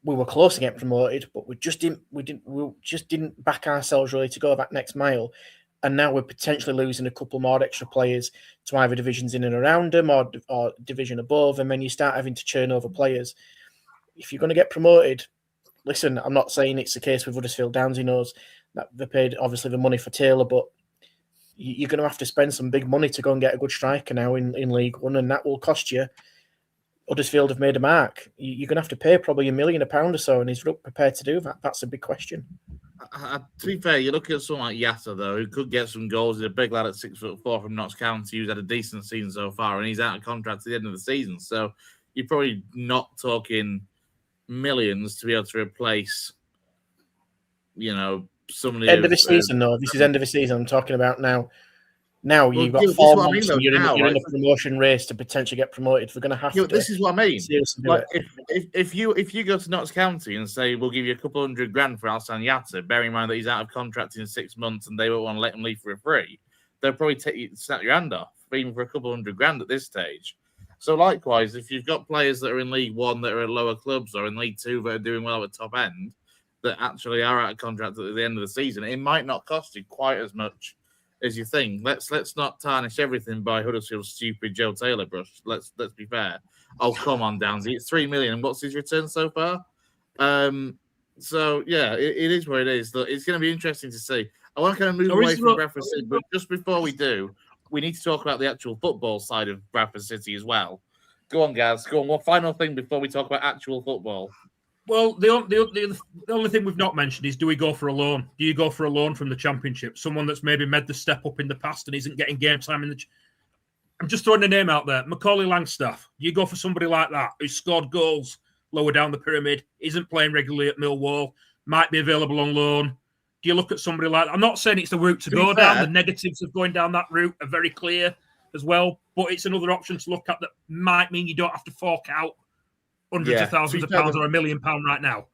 we were close to getting promoted, but we just didn't back ourselves really to go that next mile. And now we're potentially losing a couple more extra players to either divisions in and around them or division above, and then you start having to churn over players. If you're going to get promoted, listen, I'm not saying it's the case with Huddersfield Downs. He knows that they paid, obviously, the money for Taylor, but you're going to have to spend some big money to go and get a good striker now in League One, and that will cost you. Huddersfield have made a mark. You're going to have to pay probably £1 million or so, and he's prepared to do that. That's a big question. To be fair, you look at someone like Yatta, though, who could get some goals. He's a big lad at 6'4" from Notts County, who's had a decent season so far, and he's out of contract at the end of the season. So you're probably not talking millions to be able to replace, you know, somebody. End of the season, though. This is end of the season I'm talking about now. Now you've got 4 months and you're in a promotion race to potentially get promoted. We're going to have to. This is what I mean. Like, if you go to Notts County and say we'll give you a couple $100,000 for Alsan Yatta, bearing in mind that he's out of contract in 6 months and they won't want to let him leave for a free, they'll probably snap your hand off, even for a couple $100,000 at this stage. So likewise, if you've got players that are in League One that are at lower clubs or in League Two that are doing well at top end that actually are out of contract at the end of the season, it might not cost you quite as much as you think. Let's not tarnish everything by Huddersfield's stupid Joe Taylor brush. Let's be fair. Oh, come on, Downsy. It's $3 million. What's his return so far? So yeah, it is what it is. It's going to be interesting to see. I want to kind of move away from Bradford City, but just before we do, we need to talk about the actual football side of Bradford City as well. Go on, guys. Go on. One final thing before we talk about actual football. Well, the only thing we've not mentioned is, do we go for a loan? Do you go for a loan from the Championship? Someone that's maybe made the step up in the past and isn't getting game time in the... I'm just throwing a name out there. Macaulay Langstaff. Do you go for somebody like that who scored goals lower down the pyramid, isn't playing regularly at Millwall, might be available on loan? Do you look at somebody like that? I'm not saying it's the route to go down. The negatives of going down that route are very clear as well, but it's another option to look at that might mean you don't have to fork out hundreds of thousands of pounds or £1 million right now.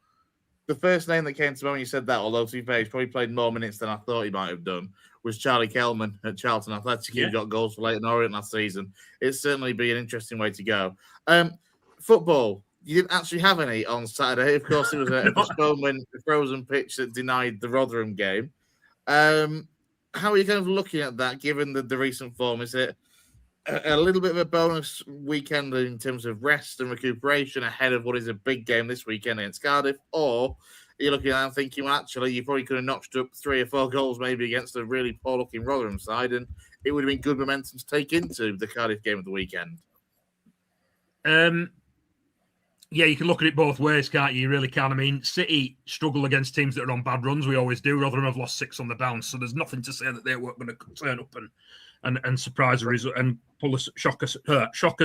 The first name that came to me when you said that, although to be fair, he's probably played more minutes than I thought he might have done, was Charlie Kelman at Charlton Athletic. He got goals for Leyton Orient last season. It'd certainly be an interesting way to go. Football, you didn't actually have any on Saturday. Of course, it was a postponement, a frozen pitch that denied the Rotherham game. how are you kind of looking at that, given the recent form? Is it a little bit of a bonus weekend in terms of rest and recuperation ahead of what is a big game this weekend against Cardiff? Or are you looking at it and thinking, well, actually, you probably could have notched up 3 or 4 goals maybe against a really poor-looking Rotherham side, and it would have been good momentum to take into the Cardiff game of the weekend? Yeah, you can look at it both ways, can't you? You really can. I mean, City struggle against teams that are on bad runs. We always do. Rotherham have lost 6 on the bounce, so there's nothing to say that they weren't going to turn up and surprise us and pull us shockers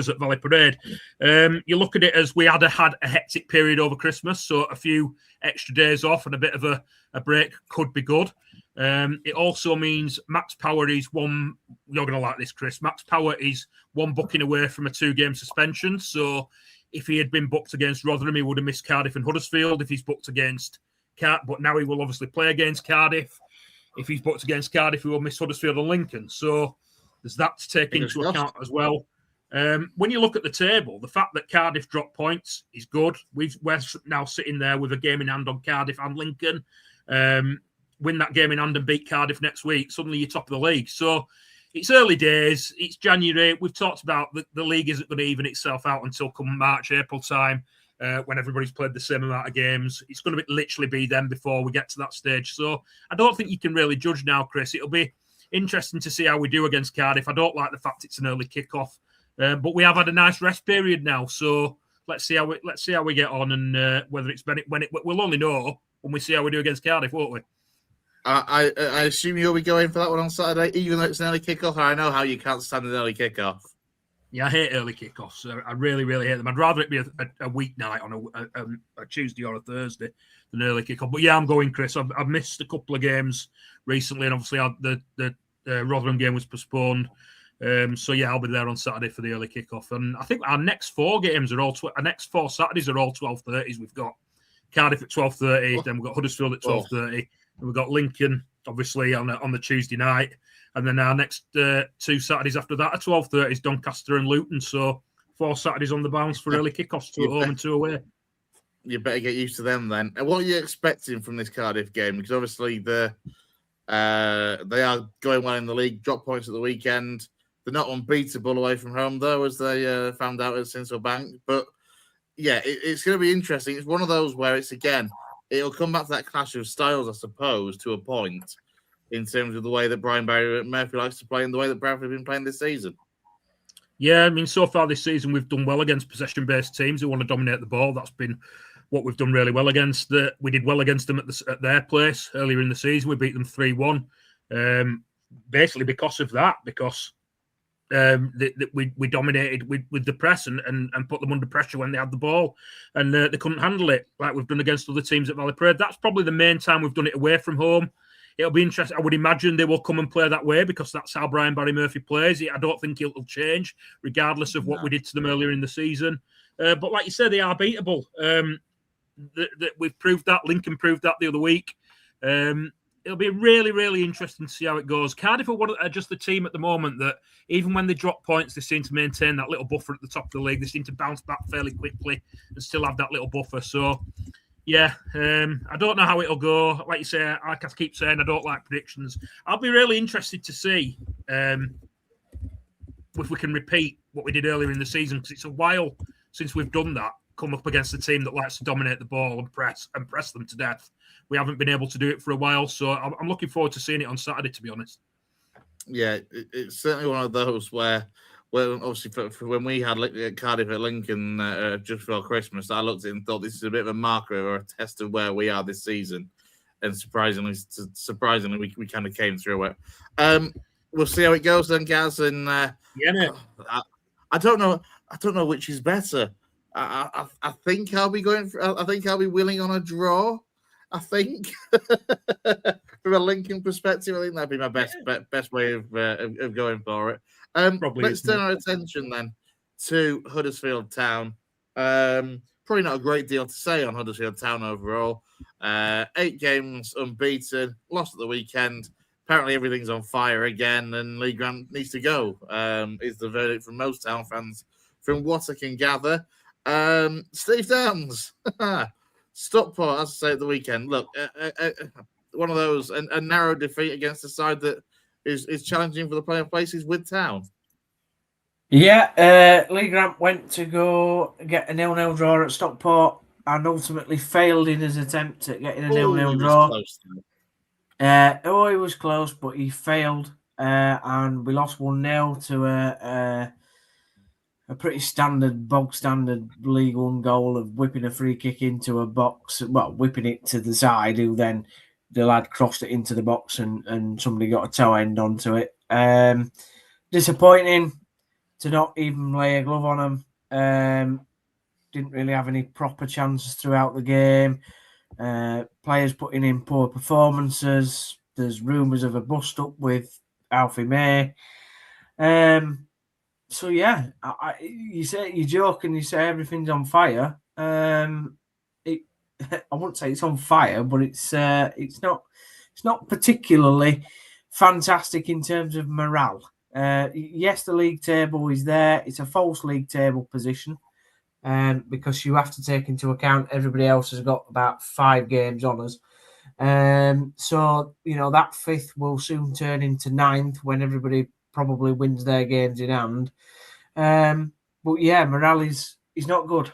at Valley Parade. You look at it as we had a hectic period over Christmas, so a few extra days off and a bit of a break could be good. It also means Max Power is one. You're going to like this, Chris. Max Power is 1 booking away from a 2-game suspension. So if he had been booked against Rotherham, he would have missed Cardiff and Huddersfield. If he's booked against but now he will obviously play against Cardiff. If he's booked against Cardiff, he will miss Huddersfield and Lincoln. So there's that to take into account as well. When you look at the table, the fact that Cardiff dropped points is good. We're now sitting there with a game in hand on Cardiff and Lincoln. Win that game in hand and beat Cardiff next week, suddenly you're top of the league. So it's early days. It's January. We've talked about the league isn't going to even itself out until come March, April time, when everybody's played the same amount of games. It's going to literally be then before we get to that stage. So I don't think you can really judge now, Chris. It'll be interesting to see how we do against Cardiff. I don't like the fact it's an early kickoff, but we have had a nice rest period now. So let's see how we get on, and whether it's we'll only know when we see how we do against Cardiff, won't we? I assume you'll be going for that one on Saturday, even though it's an early kickoff. I know how you can't stand an early kickoff. Yeah, I hate early kickoffs. I really, really hate them. I'd rather it be a weeknight on a Tuesday or a Thursday than early kickoff. But yeah, I'm going, Chris. I've missed a couple of games recently, and obviously the Rotherham game was postponed. So yeah, I'll be there on Saturday for the early kickoff. And I think our next 4 games are all our next 4 Saturdays are all 12:30s. We've got Cardiff at 12:30, then we've got Huddersfield at 12:30. And we've got Lincoln, obviously, on the Tuesday night. And then our next 2 Saturdays after that are 12:30s, Doncaster and Luton. So 4 Saturdays on the bounce for early kickoffs, 2 at home and 2 away. You better get used to them then. And what are you expecting from this Cardiff game? Because obviously they are going well in the league, drop points at the weekend. They're not unbeatable away from home, though, as they found out at Sinsel Bank. But yeah, it's going to be interesting. It's one of those where it'll come back to that clash of styles, I suppose, to a point, in terms of the way that Brian Barry Murphy likes to play and the way that Bradford have been playing this season. Yeah, I mean, so far this season, we've done well against possession-based teams who want to dominate the ball. That's been what we've done really well against. We did well against them at their place earlier in the season. We beat them 3-1, basically because of that, because we dominated with the press and put them under pressure when they had the ball, and they couldn't handle it like we've done against other teams at Valley Parade. That's probably the main time we've done it away from home. It'll be interesting. I would imagine they will come and play that way because that's how Brian Barry Murphy plays. I don't think it'll change regardless of what we did to them earlier in the season. But like you said, they are beatable. We've proved that. Lincoln proved that the other week. It'll be really, really interesting to see how it goes. Cardiff are just the team at the moment that even when they drop points, they seem to maintain that little buffer at the top of the league. They seem to bounce back fairly quickly and still have that little buffer. So, yeah, I don't know how it'll go. Like you say, like I keep saying, I don't like predictions. I'll be really interested to see if we can repeat what we did earlier in the season, because it's a while since we've done that, come up against a team that likes to dominate the ball and press them to death. We haven't been able to do it for a while, so I'm looking forward to seeing it on Saturday, to be honest. Yeah, it's certainly one of those where obviously for when we had Cardiff at Lincoln just before Christmas, I looked at it and thought this is a bit of a marker or a test of where we are this season. And surprisingly, we kind of came through it. We'll see how it goes then, Gaz. And yeah, I don't know which is better. I think I'll be willing on a draw. I think from a Lincoln perspective, I think that'd be my best way of going for it. Let's turn our attention then to Huddersfield Town. Probably not a great deal to say on Huddersfield Town overall. 8 games unbeaten, lost at the weekend. Apparently everything's on fire again, and Lee Grant needs to go. Is the verdict from most Town fans, from what I can gather. Steve Downs. Stockport, as I say, at the weekend. Look, one of those, a narrow defeat against a side that is challenging for the playoff places with Town. Yeah, Lee Grant went to go get a 0-0 draw at Stockport and ultimately failed in his attempt at getting a 0-0 draw. He was close, but he failed, and we lost 1-0 to a pretty standard, bog standard League One goal of whipping a free kick into a box. Well, whipping it to the side, who then the lad crossed it into the box, and somebody got a toe end onto it. Disappointing to not even lay a glove on him. Didn't really have any proper chances throughout the game. Players putting in poor performances. There's rumours of a bust up with Alfie May. So yeah, you say you joke and you say everything's on fire. I wouldn't say it's on fire, but it's not particularly fantastic in terms of morale. Yes, the league table is there. It's a false league table position. Because you have to take into account everybody else has got about 5 games on us. So, that 5th will soon turn into 9th when everybody probably wins their games in hand. But yeah, morale is not good.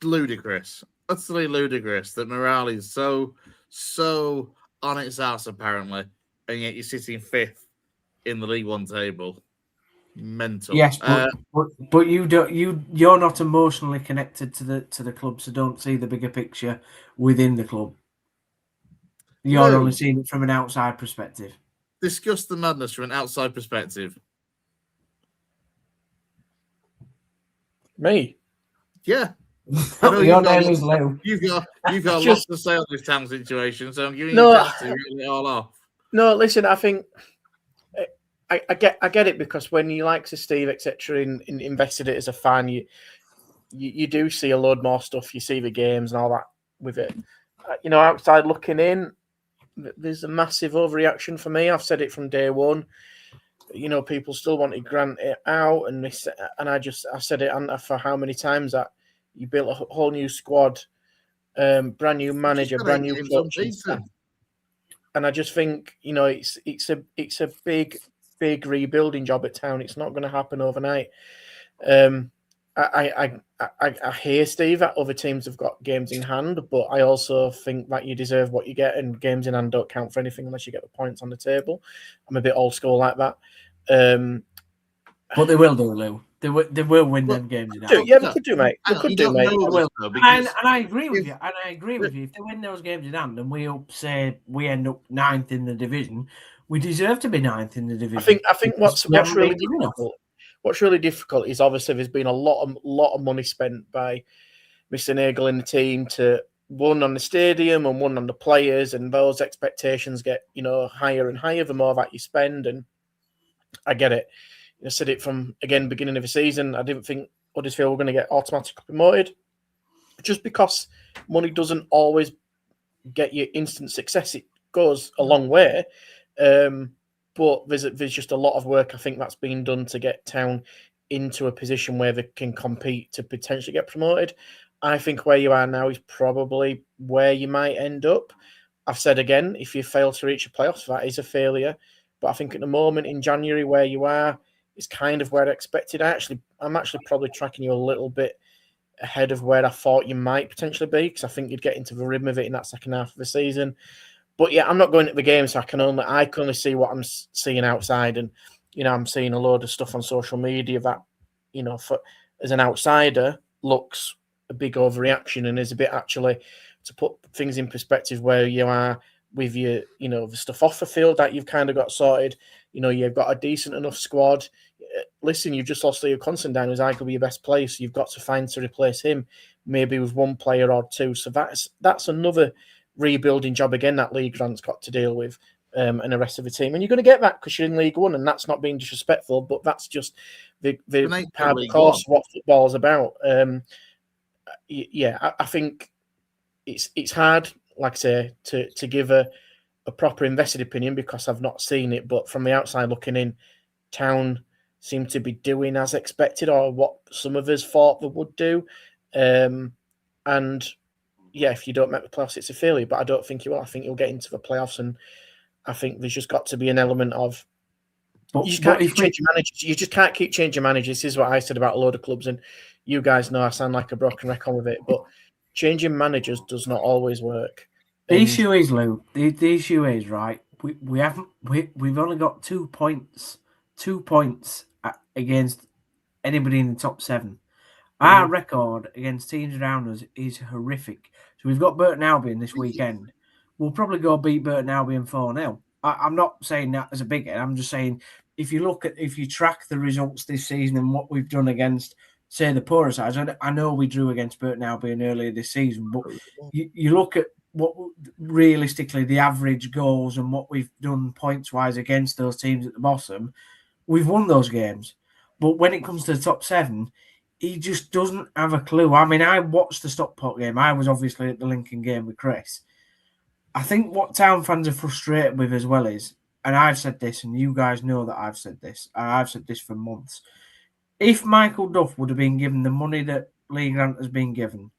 Ludicrous. Utterly ludicrous that morale is so on its ass, apparently, and yet you're sitting 5th in the League One table. Mental. Yes, but you're not emotionally connected to the club, so don't see the bigger picture within the club. You're only seeing it from an outside perspective. Discuss the madness from an outside perspective. Me? Yeah. Your name is Lou. You've got lots to say on this Town situation, so I'm giving you a chance to get it all off. No, listen, I think I get it, because when you like to Steve, etc., invested it as a fan, you do see a load more stuff. You see the games and all that with it. Outside looking in, there's a massive overreaction for me. I've said it from day one. People still wanted Grant out, and I said it for how many times that you built a whole new squad, brand new manager, brand new coaching staff. And I just think it's a big rebuilding job at Town. It's not going to happen overnight. I hear, Steve, that other teams have got games in hand, but I also think that you deserve what you get, and games in hand don't count for anything unless you get the points on the table. I'm a bit old school like that. But they will do, Lou. They will win them games in hand. Yeah, they could do, mate. They could do, mate. And I agree with you. And I agree with you. If they win those games in hand, and we end up 9th in the division, we deserve to be 9th in the division. I think what's really difficult is, obviously there's been a lot of money spent by Mr. Nagel and the team to one on the stadium and one on the players, and those expectations get higher and higher the more that you spend. And I get it. I said it from beginning of the season. I didn't think Huddersfield were going to get automatically promoted, just because money doesn't always get you instant success. It goes a long way. But there's just a lot of work, I think, that's been done to get Town into a position where they can compete to potentially get promoted. I think where you are now is probably where you might end up. I've said again, if you fail to reach a playoffs, that is a failure. But I think at the moment in January where you are is kind of where I expected. I'm actually probably tracking you a little bit ahead of where I thought you might potentially be, because I think you'd get into the rhythm of it in that second half of the season. But yeah, I'm not going to the game, so I can only see what I'm seeing outside, and I'm seeing a load of stuff on social media that as an outsider looks a big overreaction, and is a bit, actually, to put things in perspective, where you are with your the stuff off the field that you've kind of got sorted. You've got a decent enough squad. Listen, you've just lost Leo Constantine, who's arguably your best player, so you've got to find to replace him, maybe with one player or two. So that's another rebuilding job again that Lee Grant's got to deal with, and the rest of the team. And you're going to get that because you're in League One, and that's not being disrespectful, but that's just the part of the course what football's about. I think it's hard, like I say, to give a proper invested opinion because I've not seen it, but from the outside looking in, Town seem to be doing as expected, or what some of us thought they would do. And yeah, if you don't make the playoffs, it's a failure, but I don't think you will. I think you'll get into the playoffs, and I think there's just got to be an element of But you just can't keep changing managers. You just can't keep changing managers. This is what I said about a load of clubs, and you guys know I sound like a broken record with it. But changing managers does not always work. The issue is, Lou. The issue is, right. We've only got 2 points. 2 points against anybody in the top 7. Our record against teams around us is horrific. So we've got Burton Albion this weekend. We'll probably go beat Burton Albion 4-0. I'm not saying that as a big head. I'm just saying if you track the results this season and what we've done against, say, the poorer sides. I know we drew against Burton Albion earlier this season, but you look at what realistically the average goals and what we've done points wise against those teams at the bottom, we've won those games. But when it comes to the top 7, he just doesn't have a clue. I mean, I watched the Stockport game. I was obviously at the Lincoln game with Chris. I think what Town fans are frustrated with as well is, and I've said this, and you guys know that I've said this, and I've said this for months. If Michael Duff would have been given the money that Lee Grant has been given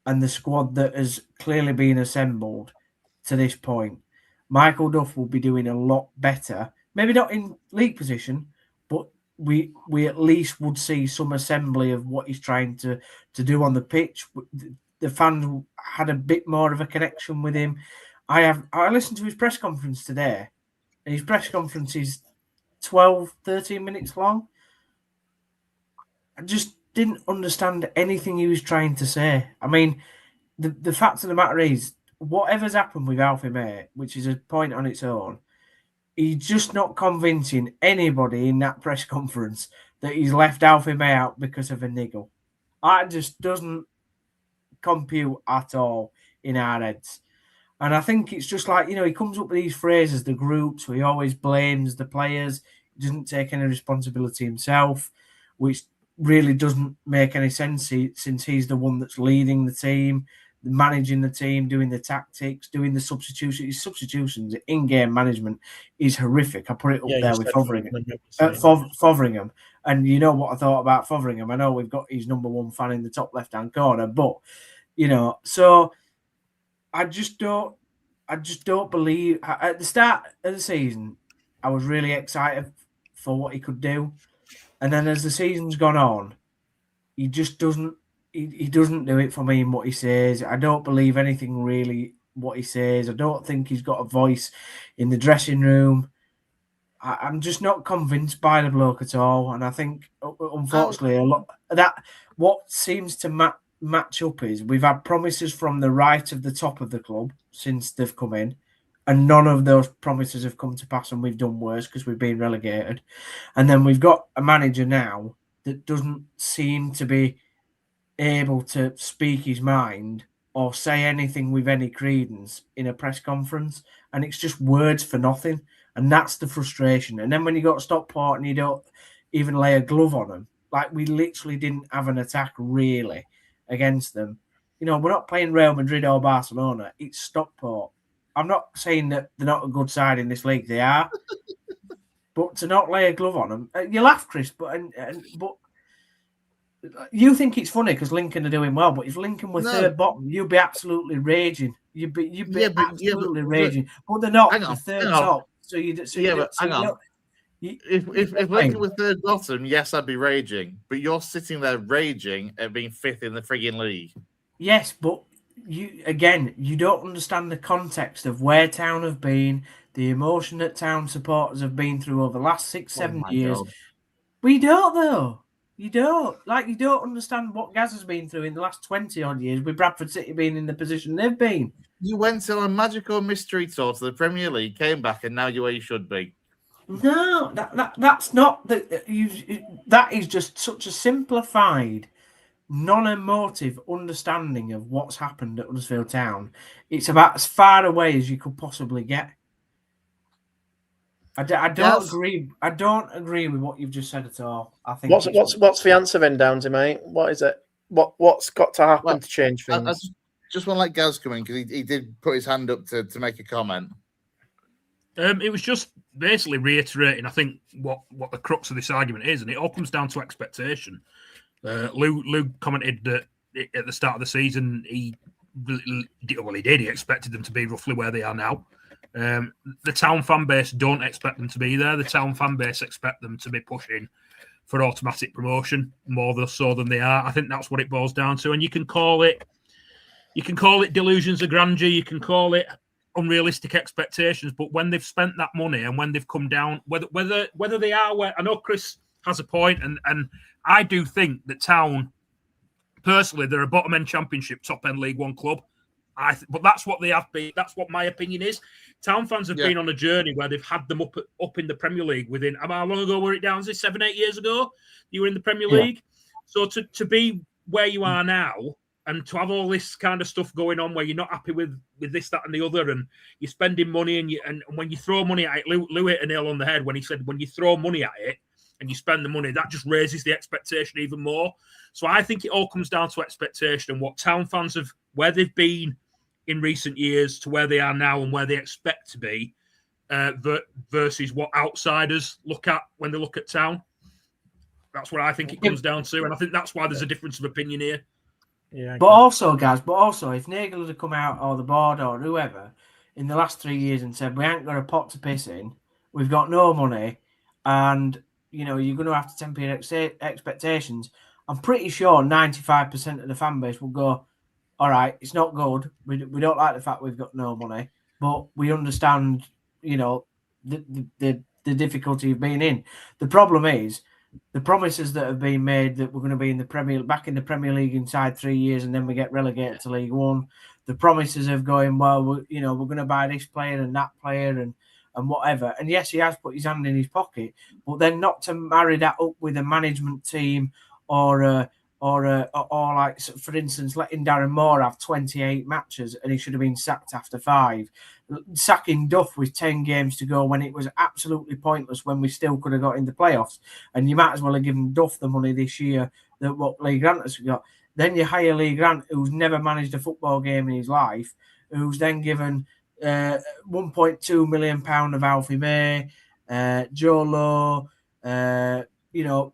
and the squad that has clearly been assembled to this point, Michael Duff will be doing a lot better. Maybe not in league position, but we at least would see some assembly of what he's trying to do on the pitch. The fans had a bit more of a connection with him. I listened to his press conference today, and his press conference is 12, 13 minutes long. I just didn't understand anything he was trying to say. I mean, the fact of the matter is, whatever's happened with Alfie May, which is a point on its own, he's just not convincing anybody in that press conference that he's left Alfie May out because of a niggle. That just doesn't compute at all in our heads. And I think it's just like, he comes up with these phrases, the groups, where he always blames the players, he doesn't take any responsibility himself, which really doesn't make any sense since he's the one that's leading the team, managing the team, doing the tactics, doing the substitutions. His substitutions, in-game management is horrific. I put it up there with Fotheringham. And you know what I thought about Fotheringham. I know we've got his number 1 fan in the top left-hand corner, but, so I just don't believe. At the start of the season, I was really excited for what he could do. And then as the season's gone on, he just doesn't. He doesn't do it for me in what he says. I don't believe anything really what he says. I don't think he's got a voice in the dressing room. I'm just not convinced by the bloke at all. And I think, unfortunately, a lot that what seems to match up is we've had promises from the right of the top of the club since they've come in, and none of those promises have come to pass, and we've done worse because we've been relegated. And then we've got a manager now that doesn't seem to be able to speak his mind or say anything with any credence in a press conference, and it's just words for nothing, and that's the frustration. And then when you got Stockport and you don't even lay a glove on them, like we literally didn't have an attack really against them. We're not playing Real Madrid or Barcelona, it's Stockport. I'm not saying that they're not a good side in this league, they are, but to not lay a glove on them, you laugh, Chris, but you think it's funny because Lincoln are doing well, but if Lincoln were third bottom, you'd be absolutely raging. You'd be absolutely raging. But they're not. They're third top. If Lincoln were third bottom, yes, I'd be raging. But you're sitting there raging at being 5th in the frigging league. Yes, but you don't understand the context of where Town have been, the emotion that Town supporters have been through over the last 6-7 years. God. We don't, though. You don't understand what Gaz has been through in the last 20 odd years with Bradford City being in the position they've been. You went on a magical mystery tour to the Premier League, came back, and now you're where you should be. No, that's not that is just such a simplified, non-emotive understanding of what's happened at Huddersfield Town. It's about as far away as you could possibly get. I don't agree. I don't agree with what you've just said at all. I think what's the answer then, Downsy, mate? What is it? What's got to happen to change things? I just want to let Gaz come in because he did put his hand up to make a comment. It was just basically reiterating, I think, what the crux of this argument is, and it all comes down to expectation. Lou commented that at the start of the season, he did. He expected them to be roughly where they are now. The Town fan base don't expect them to be there. The Town fan base expect them to be pushing for automatic promotion more so than they are. I think that's what it boils down to. And you can call it delusions of grandeur. You can call it unrealistic expectations. But when they've spent that money and when they've come down, whether they are where, I know Chris has a point, and I do think that Town, personally, they're a bottom end Championship, top end League One club. But that's what they have been. That's what my opinion is. Town fans have been on a journey where they've had them up in the Premier League within. How long ago were it down? 7-8 years ago? You were in the Premier League. So to be where you are now and to have all this kind of stuff going on where you're not happy with this, that, and the other, and you're spending money and when you throw money at it, Lou hit a nail on the head when he said when you throw money at it and you spend the money, that just raises the expectation even more. So I think it all comes down to expectation and what Town fans have, where they've been in recent years to where they are now and where they expect to be versus what outsiders look at when they look at Town. That's what I think it comes down to. And I think that's why there's a difference of opinion here. Yeah. But also, if Nagel had come out or the board or whoever in the last 3 years and said, we ain't got a pot to piss in, we've got no money, and, you're going to have to temper your expectations, I'm pretty sure 95% of the fan base will go, all right, it's not good. We don't like the fact we've got no money, but we understand, the difficulty of being in. The problem is the promises that have been made that we're going to be back in the Premier League inside 3 years, and then we get relegated to League One. The promises of going, well, we're going to buy this player and that player and whatever. And yes, he has put his hand in his pocket, but then not to marry that up with a management team or like, for instance, letting Darren Moore have 28 matches and he should have been sacked after 5. Sacking Duff with 10 games to go when it was absolutely pointless when we still could have got in the playoffs. And you might as well have given Duff the money this year that what Lee Grant has got. Then you hire Lee Grant, who's never managed a football game in his life, who's then given £1.2 million of Alfie May, Joe Lowe,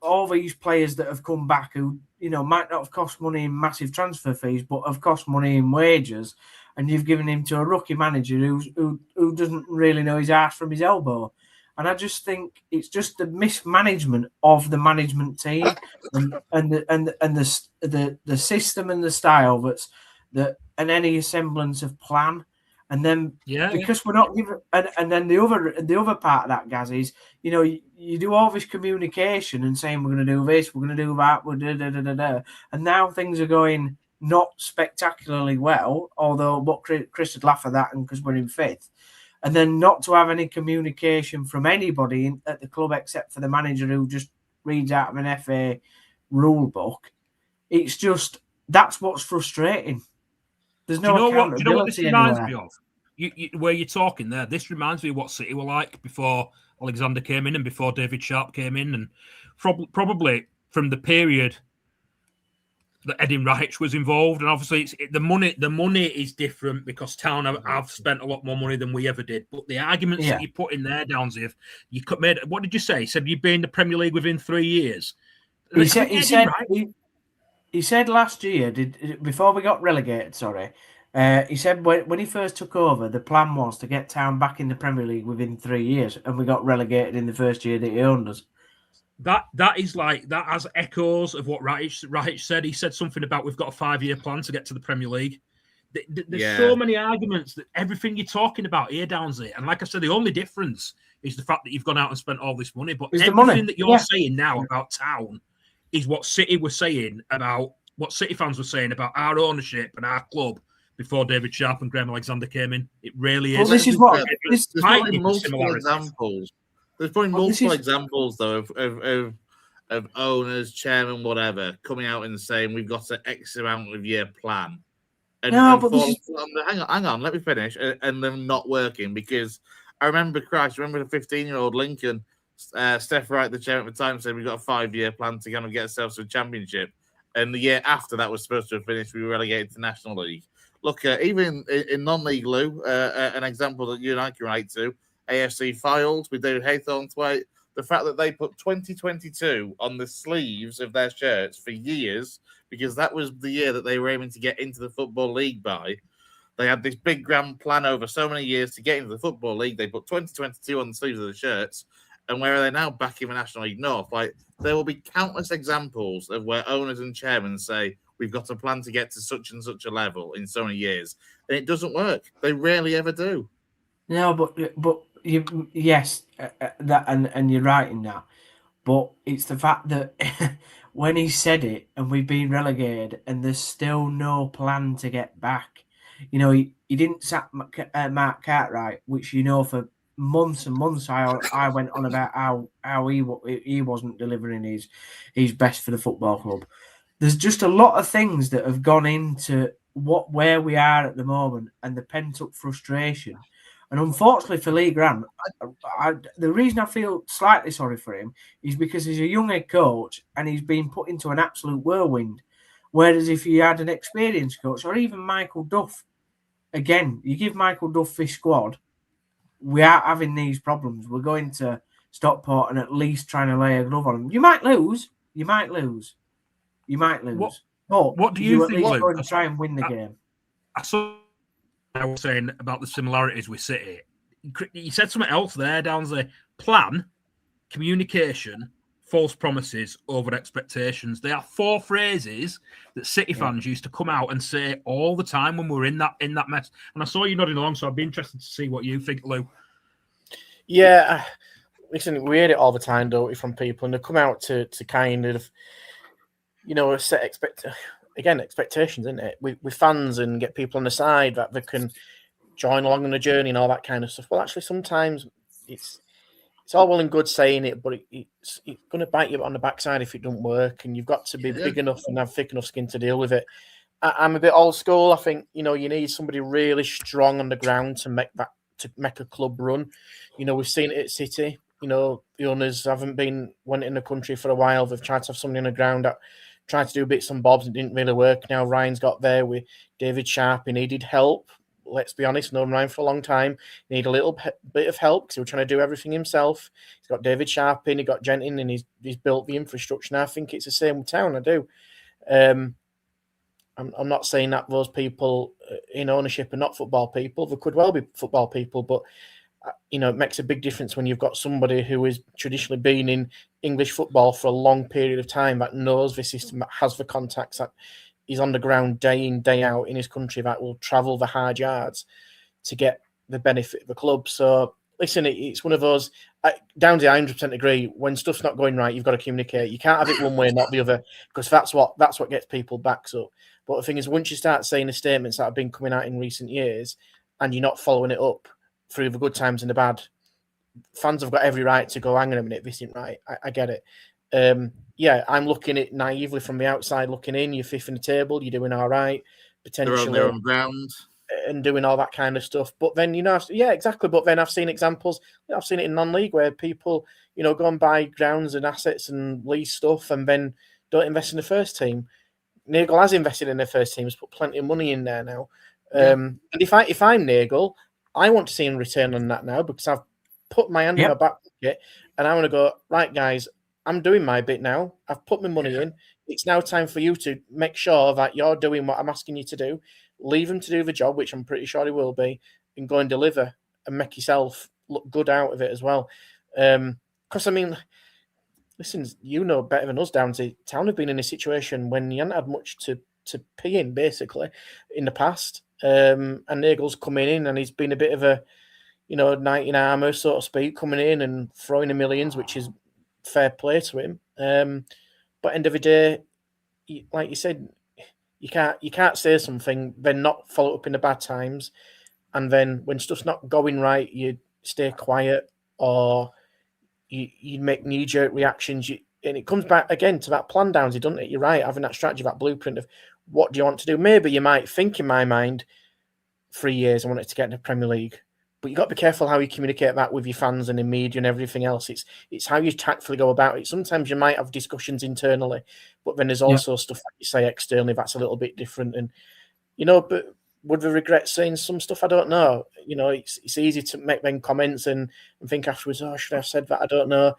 all these players that have come back who, might not have cost money in massive transfer fees, but have cost money in wages. And you've given him to a rookie manager who doesn't really know his arse from his elbow. And I just think it's just the mismanagement of the management team and the system and the style and any semblance of plan. And then because we're not given, and then the other part of that, Gaz, is you do all this communication and saying we're going to do this, we're going to do that, and now things are going not spectacularly well. Although what Chris would laugh at that, and because we're in 5th, and then not to have any communication from anybody at the club except for the manager who just reads out of an FA rule book. It's just that's what's frustrating. There's no accountability. Do you know what this reminds me of? Where you're talking there, this reminds me of what City were like before Alexander came in and before David Sharp came in, and probably from the period that Eddie Reich was involved. And obviously, the money is different because Town have spent a lot more money than we ever did. But the arguments that you put in there, Downsy, you made. What did you say? He said you'd be in the Premier League within 3 years. He said last year, before we got relegated, he said when he first took over, the plan was to get Town back in the Premier League within 3 years, and we got relegated in the first year that he owned us. That has echoes of what Reich said. He said something about we've got a 5-year plan to get to the Premier League. There's so many arguments that everything you're talking about here, Downsy, and like I said, the only difference is the fact that you've gone out and spent all this money. But everything that you're saying now about Town is what City was saying about what City fans were saying about our ownership and our club before David Sharp and Graham Alexander came in. It really is. Well, this is what there's probably multiple examples. There's probably multiple examples though of owners, chairman, whatever, coming out and saying we've got an X amount of year plan. And, hang on, let me finish. And them not working because I remember the 15-year-old Lincoln. Steph Wright, the chairman at the time, said we've got a 5-year plan to kind of get ourselves to a championship. And the year after that was supposed to have finished, we were relegated to National League. Look, even in non-league, Lou, an example that you and I can relate to, AFC Files with David Haythornthwaite, the fact that they put 2022 on the sleeves of their shirts for years, because that was the year that they were aiming to get into the Football League by. They had this big grand plan over so many years to get into the Football League. They put 2022 on the sleeves of the shirts. And where are they now? Back in the National League North. Like, there will be countless examples of where owners and chairmen say, we've got a plan to get to such and such a level in so many years. And it doesn't work. They rarely ever do. No, but yes, that and you're right in that. But it's the fact that when he said it and we've been relegated and there's still no plan to get back. You know, he didn't sack Mark Cartwright, which, you know, for months and months I went on about how he wasn't delivering his best for the football club. There's just a lot of things that have gone into where we are at the moment and the pent-up frustration. And unfortunately for Lee Grant, the reason I feel slightly sorry for him is because he's a young head coach and he's been put into an absolute whirlwind. Whereas if you had an experienced coach or even Michael Duff, again, you give Michael Duff this squad, we are having these problems. We're going to Stockport and at least trying to lay a glove on them. You might lose. What do you think, Luke? Going to try and win the game. I was saying about the similarities with City. You said something else there, Downsy. Plan, communication, false promises, over expectations. They are four phrases that City fans used to come out and say all the time when we were in that mess. And I saw you nodding along, so I'd be interested to see what you think, Lou. Yeah, listen, we hear it all the time, don't we, from people, and they come out to kind of, you know, set expectations, isn't it? With fans and get people on the side that they can join along on the journey and all that kind of stuff. Well, actually, sometimes it's all well and good saying it, but it's going to bite you on the backside if it doesn't work, and you've got to be big enough and have thick enough skin to deal with it. I'm a bit old school. I think, you know, you need somebody really strong on the ground to make a club run. You know, we've seen it at City. You know, the owners went in the country for a while. They've tried to have somebody on the ground that tried to do bits and bobs and didn't really work. Now Ryan's got there with David Sharp. He needed help. Let's be honest, known Ryan for a long time. He needed a little bit of help because he was trying to do everything himself. He's got David Sharp in, he got Gent in, and he's built the infrastructure. And I think it's the same with Town. I do. I'm not saying that those people in ownership are not football people. They could well be football people, but you know, it makes a big difference when you've got somebody who has traditionally been in English football for a long period of time, that knows the system, that has the contacts, that is on the ground day in, day out in his country, that will travel the hard yards to get the benefit of the club. So, listen, it's one of those, Downsy, I 100% agree. When stuff's not going right, you've got to communicate. You can't have it one way, not the other, because that's what gets people backs up. But the thing is, once you start saying the statements that have been coming out in recent years and you're not following it up through the good times and the bad, fans have got every right to go, hang on a minute, this isn't right. I get it. I'm looking at it naively from the outside looking in. You're fifth in the table, you're doing all right, potentially They're on ground and doing all that kind of stuff. But then, you know, yeah, exactly. But then I've seen examples. I've seen it in non-league where people, you know, go and buy grounds and assets and lease stuff and then don't invest in the first team. Nagel has invested in the first team, has put plenty of money in there now. And if I'm Nagel, I want to see him return on that now because I've put my hand in my back pocket and I want to go, right, guys, I'm doing my bit now. I've put my money in. It's now time for you to make sure that you're doing what I'm asking you to do. Leave him to do the job, which I'm pretty sure he will be, and go and deliver and make yourself look good out of it as well. Because, I mean, listen, you know better than us, Downsy. Town have been in a situation when you haven't had much to pay in, basically, in the past. And Nagel's coming in and he's been a bit of a, you know, knight in armour, so to speak, coming in and throwing the millions, which is fair play to him. But end of the day, like you said, you can't say something, then not follow up in the bad times, and then when stuff's not going right, you stay quiet or you make knee-jerk reactions. And it comes back again to that plan, Downsy, doesn't it? You're right, having that strategy, that blueprint of what do you want to do. Maybe you might think in my mind, 3 years I wanted to get into the Premier League. But you've got to be careful how you communicate that with your fans and the media and everything else. It's how you tactfully go about it. Sometimes you might have discussions internally, but then there's also stuff that you say externally that's a little bit different. And, you know, but would we regret saying some stuff? I don't know. You know, it's easy to make them comments and think afterwards, oh, should I have said that? I don't know.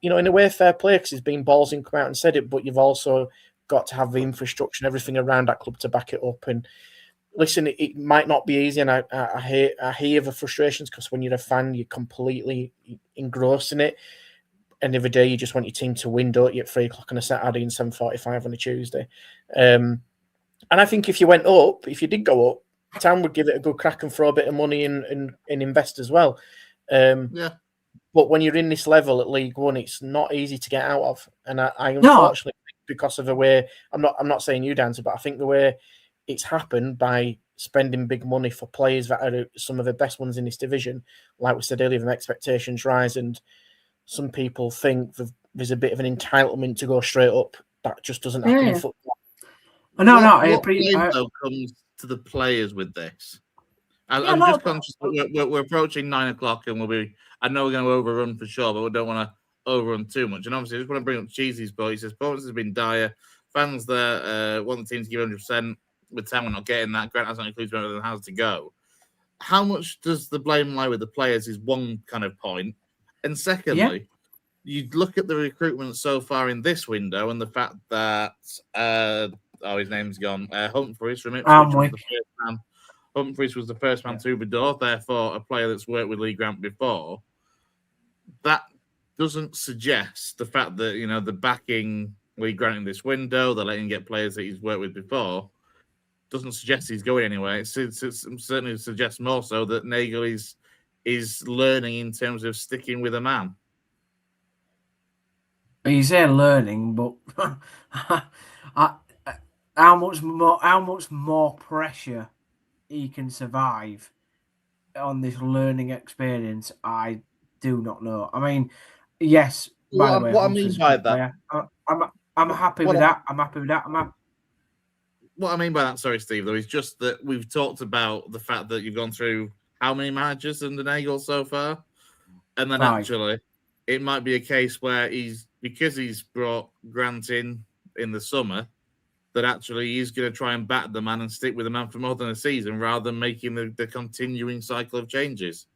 You know, in a way, fair play because he's been balls and come out and said it, but you've also got to have the infrastructure and everything around that club to back it up. And listen, it might not be easy, and I hear the frustrations because when you're a fan, you're completely engrossed in it. And every day you just want your team to win, don't you? At 3 o'clock on a Saturday and 7:45 on a Tuesday. And I think if you did go up, Town would give it a good crack and throw a bit of money and invest as well. Yeah. But when you're in this level at League One, it's not easy to get out of. And I unfortunately, because of the way, I'm not saying you, Dancer, but I think the way it's happened by spending big money for players that are some of the best ones in this division, like we said earlier, the expectations rise, and some people think there's a bit of an entitlement to go straight up. That just doesn't happen in football. What blame, though, comes to the players with this? I'm just conscious that we're approaching 9 o'clock, and I know we're going to overrun for sure, but we don't want to overrun too much. And obviously, I just want to bring up Cheesy's point. He says performance has been dire. Fans there want the team to give 100%. With Town, we're not getting that. Grant hasn't included better than has to go. How much does the blame lie with the players? Is one kind of point, and secondly, you look at the recruitment so far in this window, and the fact that his name's gone. Humphreys from Ipswich Humphreys was the first man through the door. Therefore, a player that's worked with Lee Grant before. That doesn't suggest the fact that the backing Lee Grant in this window, they're letting him get players that he's worked with before. Doesn't suggest he's going anywhere. It certainly suggests more so that Nagel is learning in terms of sticking with a man. He's there learning, but how much more pressure he can survive on this learning experience, I do not know. I mean, yes. By the way, what I mean by that, I'm happy with that. I'm happy with that. What I mean by that, sorry, Steve, though, is just that we've talked about the fact that you've gone through how many managers under Nagel so far, and then actually it might be a case where because he's brought Grant in the summer, that actually he's going to try and back the man and stick with the man for more than a season rather than making the continuing cycle of changes.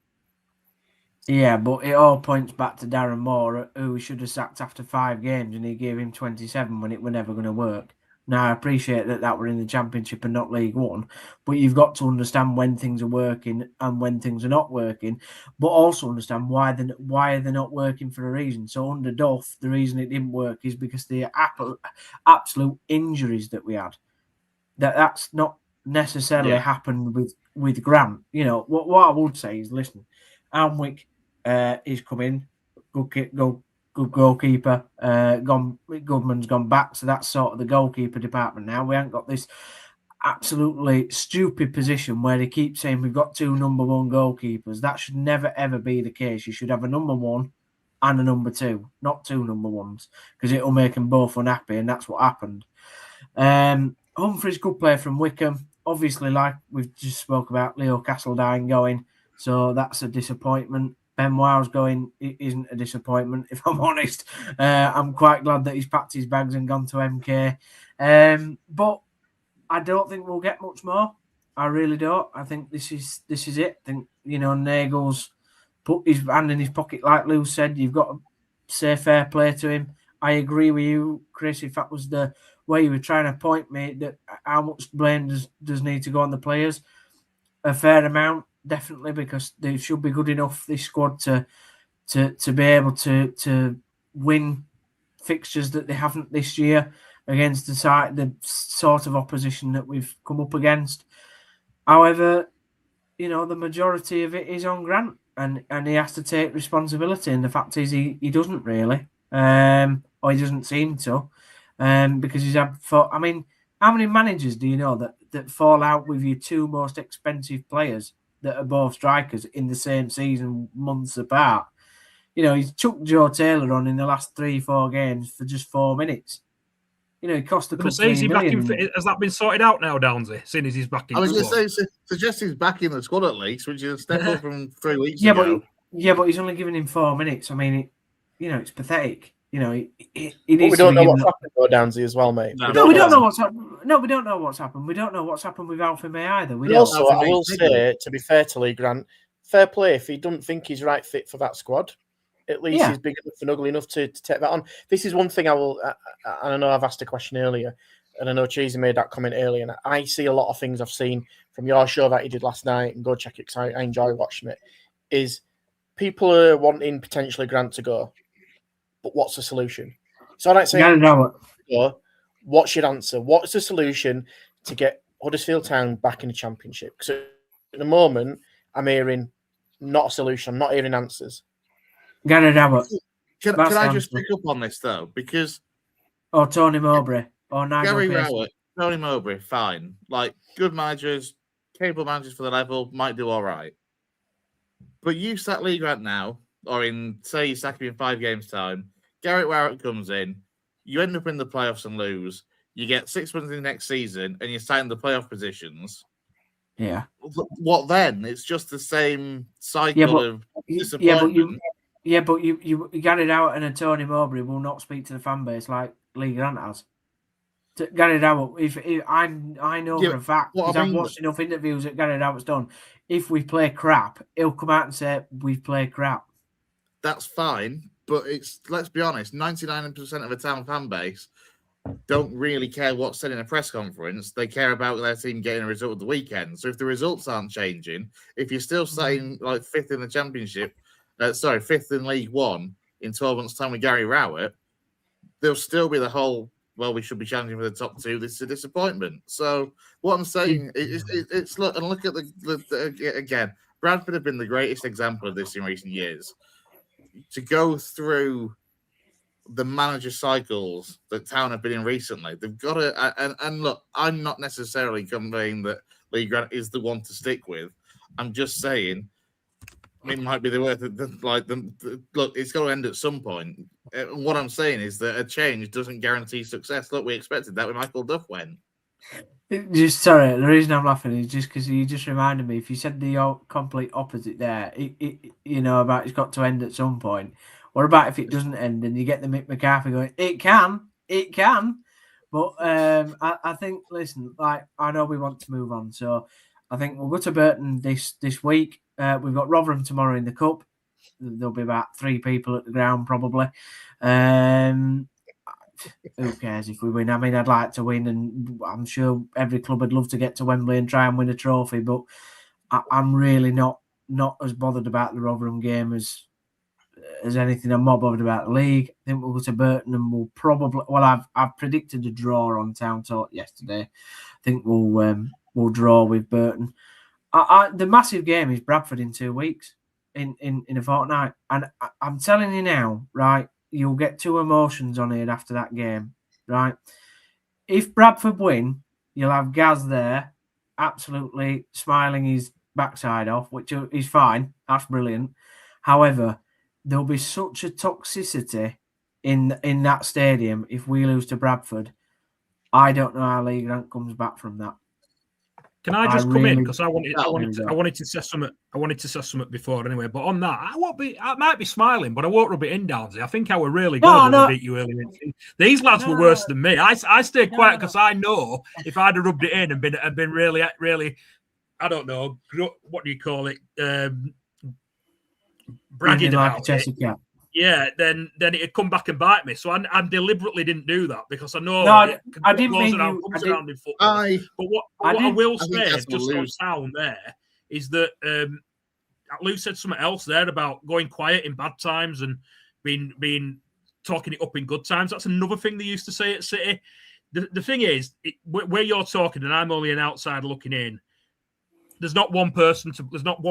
Yeah, but it all points back to Darren Moore, who we should have sacked after 5 games, and he gave him 27 when it were never going to work. Now, I appreciate that we're in the Championship and not League One, but you've got to understand when things are working and when things are not working, but also understand why they're not working for a reason. So under Duff, the reason it didn't work is because the absolute injuries that we had. That's not necessarily happened with Grant. What I would say is, listen, Alnwick is coming, good goalkeeper. Goodman's gone back, so that's sort of the goalkeeper department now. We haven't got this absolutely stupid position where they keep saying we've got 2 number 1 goalkeepers. That should never ever be the case. You should have a number 1 and a number 2, not 2 number 1s, because it'll make them both unhappy, and that's what happened. Humphreys, good player from Wickham. Obviously, like we've just spoke about, Leo Castledine going, so that's a disappointment. Ben Wow's going isn't a disappointment, if I'm honest. I'm quite glad that he's packed his bags and gone to MK. But I don't think we'll get much more. I really don't. I think this is it. I think, Nagel's put his hand in his pocket, like Lou said. You've got to say fair play to him. I agree with you, Chris, if that was the way you were trying to point me, that how much blame does need to go on the players. A fair amount. Definitely, because they should be good enough, this squad, to be able to win fixtures that they haven't this year against the sort of opposition that we've come up against. However, the majority of it is on Grant, and he has to take responsibility. And the fact is, he doesn't really, or he doesn't seem to, because he's had. I mean, how many managers do you know that fall out with your 2 most expensive players that are both strikers in the same season, months apart? He's chucked Joe Taylor on in the last 3-4 games for just 4 minutes. He cost a couple of million. Has that been sorted out now, Downsy, seeing as he's back in the squad? I was going to say, suggest he's back in the squad at least, which is a step up from 3 weeks ago. But he's only given him 4 minutes. I mean, it's pathetic. We don't know what's happened though, Downsy, as well, mate. We don't know what's happened. No, we don't know what's happened. We don't know what's happened with Alfie May either. Also, I will say, to be fair to Lee Grant, fair play. If he doesn't think he's right fit for that squad, at least he's big enough and ugly enough to take that on. This is one thing I will. I know I've asked a question earlier. and I know Cheesy made that comment earlier, and I see a lot of things I've seen from your show that you did last night, and go check it because I enjoy watching it, is people are wanting potentially Grant to go, but what's the solution? So I'm not saying, what's your answer? What's the solution to get Huddersfield Town back in the Championship? Because at the moment, I'm hearing not a solution. I'm not hearing answers. Gary Rowett. Can I just pick up on this, though? Because... Or Tony Mowbray. Or Nigel Gary Pearson. Rowett, Tony Mowbray, fine. Like, good managers, capable managers for the level, might do all right. But you sack Lee Grant now, or say you sack him in 5 games' time, Garrett Rowett comes in, you end up in the playoffs and lose, you get 6 months in the next season, and you're starting the playoff positions. Yeah. What then? It's just the same cycle of disappointment. But you Gary Rowett and Tony Mowbray will not speak to the fan base like Lee Grant has. Gary Rowett, if I know for a fact, because I've watched enough interviews that Gary Rowett's done, if we play crap, he'll come out and say, we've played crap. That's fine, but let's be honest, 99% of the Town fan base don't really care what's said in a press conference. They care about their team getting a result of the weekend. So if the results aren't changing, if you're still saying like 5th in the Championship, 5th in League One in 12 months' time with Gary Rowett, there'll still be the whole, well, we should be challenging for the top 2. This is a disappointment. So what I'm saying it's look at the again, Bradford have been the greatest example of this in recent years. To go through the manager cycles that Town have been in recently, they've got to. And look, I'm not necessarily conveying that Lee Grant is the one to stick with. I'm just saying it might be the worth of look. It's got to end at some point. What I'm saying is that a change doesn't guarantee success. Look, we expected that when Michael Duff went. Sorry, the reason I'm laughing is just because you just reminded me. If you said the complete opposite there, about it's got to end at some point. What about if it doesn't end and you get the Mick McCarthy going? It can. But I think, listen, like I know we want to move on, so I think we'll go to Burton this week. We've got Rotherham tomorrow in the Cup. There'll be about 3 people at the ground probably. Who cares if we win? I mean, I'd like to win, and I'm sure every club would love to get to Wembley and try and win a trophy. But I'm really not as bothered about the Rotherham game as anything. I'm more bothered about the league. I think we'll go to Burton, and we'll probably. Well, I've predicted a draw on Town Talk yesterday. I think we'll draw with Burton. The massive game is Bradford in 2 weeks, in a fortnight, and I'm telling you now, right. You'll get 2 emotions on here after that game, right? If Bradford win, you'll have Gaz there, absolutely smiling his backside off, which is fine. That's brilliant. However, there'll be such a toxicity in that stadium if we lose to Bradford. I don't know how Lee Grant comes back from that. Can I just come in because I wanted to say something. I wanted to say something before anyway. But on that, I might be smiling, but I won't rub it in, Downsy. I think I were really good when we beat you earlier. These lads were worse than me. I stayed quiet because I know if I'd have rubbed it in and been really, really, I don't know, what do you call it, bragging about it. Yeah, then it'd come back and bite me. So I deliberately didn't do that because I know I didn't mean you. Around in football. But what I will say, just on Town there, is that Lou said something else there about going quiet in bad times and being talking it up in good times. That's another thing they used to say at City. The thing is, where you're talking and I'm only an outsider looking in, there's not one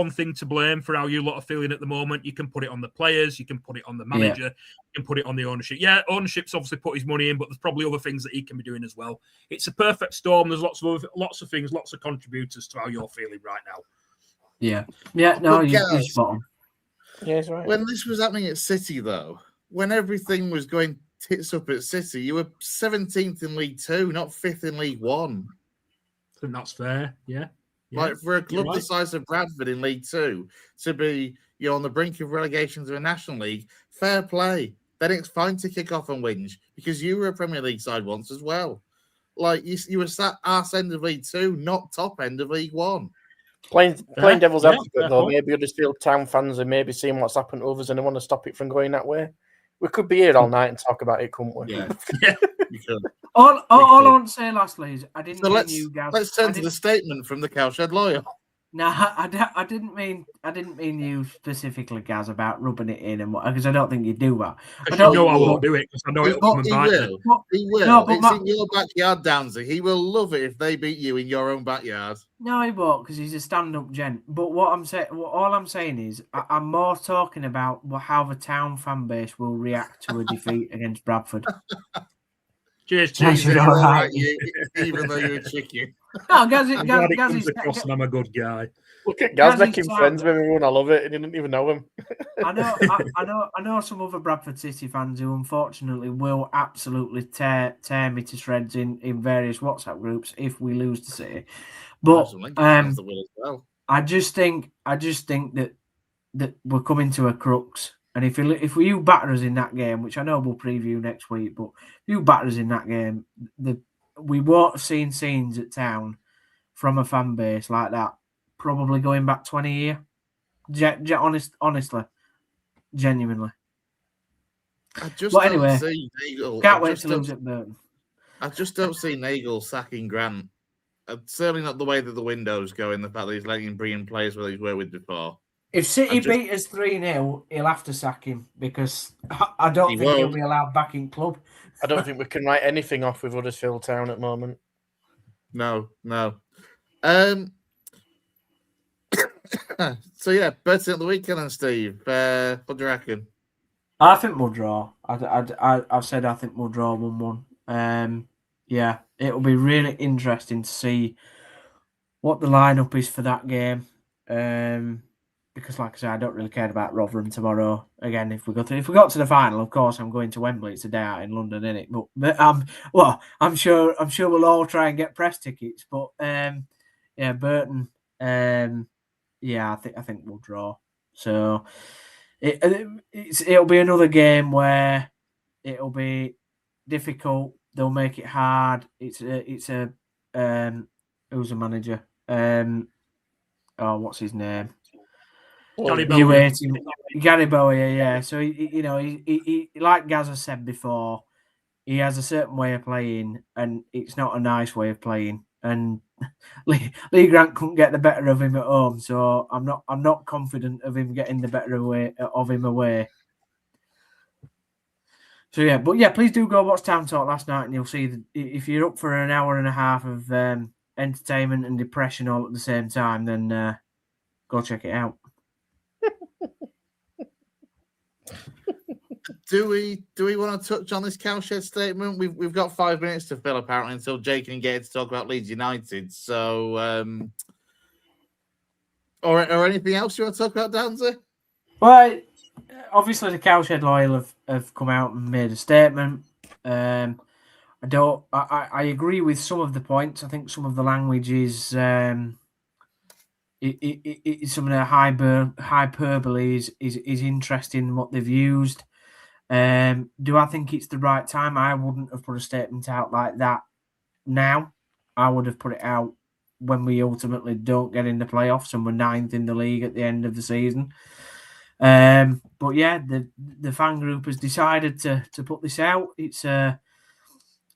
thing to blame for how you lot are feeling at the moment. You can put it on the players, you can put it on the manager, you can put it on the ownership. Yeah, ownership's obviously put his money in, but there's probably other things that he can be doing as well. It's a perfect storm. There's lots of things, lots of contributors to how you're feeling right now. Yeah. No, you're spot on. Yeah, that's right. When this was happening at City, though, when everything was going tits up at City, you were 17th in League Two, not 5th in League One. I think that's fair. Yeah. Like for a club the size of Bradford in League Two to be, on the brink of relegation to a National League, fair play. Then it's fine to kick off and whinge because you were a Premier League side once as well. Like you were sat arse end of League Two, not top end of League One. Playing devil's advocate though, maybe Huddersfield Town fans are maybe seeing what's happened to others and they want to stop it from going that way. We could be here all night and talk about it, couldn't we? Yeah, you could. All I want to say lastly is I didn't So mean you, Gaz. let's turn to the statement from the Cowshed Loyal. No, I didn't mean you specifically, Gaz, about rubbing it in and what, because I don't think you do that. I Because don't I won't do it because I know it'll come and He bite me. will. He will. No, but It's in your backyard, Downsy. He will love it if they beat you in your own backyard. No, he won't because he's a stand-up gent. But all I'm saying is, I'm more talking about how the Town fan base will react to a defeat against Bradford. Cheers, Cheers, Jesus. you're all right. Even though you're a chicken. No, Gaz, I'm glad it Gaz comes is. across and I'm a good guy. Look at Gaz Gaz making is friends sound. with everyone. I love it. And he didn't even know him. I know some other Bradford City fans who unfortunately will absolutely tear me to shreds in various WhatsApp groups if we lose to City. But I just think that we're coming to a crux. And if you batter us in that game, which I know we'll preview next week, but if you batter us in that game, we won't have seen scenes at Town from a fan base like that probably going back 20 years. Honestly, genuinely. I just But don't anyway, see Nagel. Can't wait to lose at Burton. I just don't see Nagel sacking Grant. Certainly not the way that the window's going. The fact that he's letting him bring in players where he's worked with before. If City beat us 3-0, he'll have to sack him because I don't think he'll be allowed back in club. I don't think we can write anything off with Huddersfield Town at the moment. No. So yeah, Burton at the weekend, and Steve, what do you reckon? I think we'll draw. I've said I think we'll draw 1-1. Yeah, it'll be really interesting to see what the lineup is for that game. Because, like I said, I don't really care about Rotherham tomorrow. Again, if we got to the final, of course, I'm going to Wembley. It's a day out in London, isn't it? But I'm sure we'll all try and get press tickets. But yeah, Burton. Yeah, I think we'll draw. So it'll be another game where it'll be difficult. They'll make it hard. It's a who's the manager? What's his name? Gary Bowyer, yeah. So he like Gaza said before, he has a certain way of playing, and it's not a nice way of playing. And Lee Grant couldn't get the better of him at home, so I'm not confident of him getting the better of him away. So yeah, but yeah, please do go watch Town Talk last night, and you'll see that if you're up for an hour and a half of entertainment and depression all at the same time, then go check it out. Do we want to touch on this Cowshed statement? We've got 5 minutes to fill apparently until Jake can get to talk about Leeds United. So, or anything else you want to talk about, Downsy? Well, obviously the Cowshed Loyal have come out and made a statement. I agree with some of the points. I think some of the language is some of the hyperbole is interesting what they've used. Do I think it's the right time? I wouldn't have put a statement out like that now. I would have put it out when we ultimately don't get in the playoffs and we're 9th in the league at the end of the season. But yeah, the fan group has decided to put this out. It's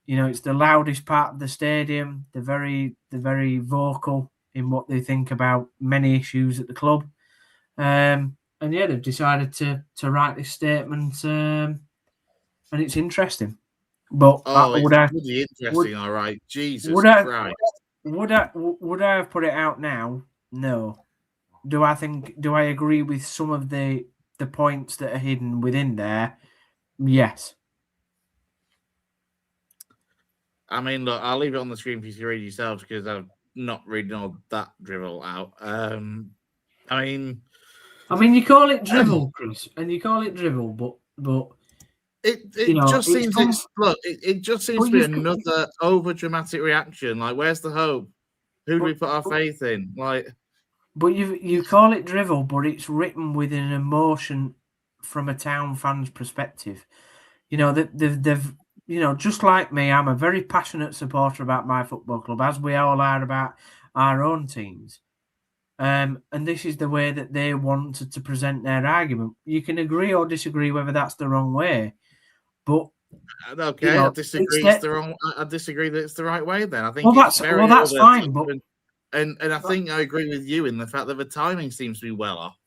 it's the loudest part of the stadium. They're very vocal in what they think about many issues at the club. And yeah, they've decided to write this statement, and it's interesting. But really interesting. All right, Jesus Christ. Would I have put it out now? No. Do I agree with some of the points that are hidden within there? Yes. I mean, look, I'll leave it on the screen for you to read yourselves because I'm not reading all that drivel out. I mean, you call it drivel, Chris, and you call it drivel, but it just seems it just seems to be another over dramatic reaction. Like, where's the hope? Who do we put our faith in? Like, but you call it drivel, but it's written with an emotion from a Town fan's perspective. They've just like me, I'm a very passionate supporter about my football club, as we all are about our own teams. And this is the way that they wanted to present their argument. You can agree or disagree whether that's the wrong way, but Okay, You know, I disagree. it's It's the wrong. I disagree that it's the right way. Then I think Well, it's very that's over the fine, top, but and I think I agree with you in the fact that the timing seems to be well off.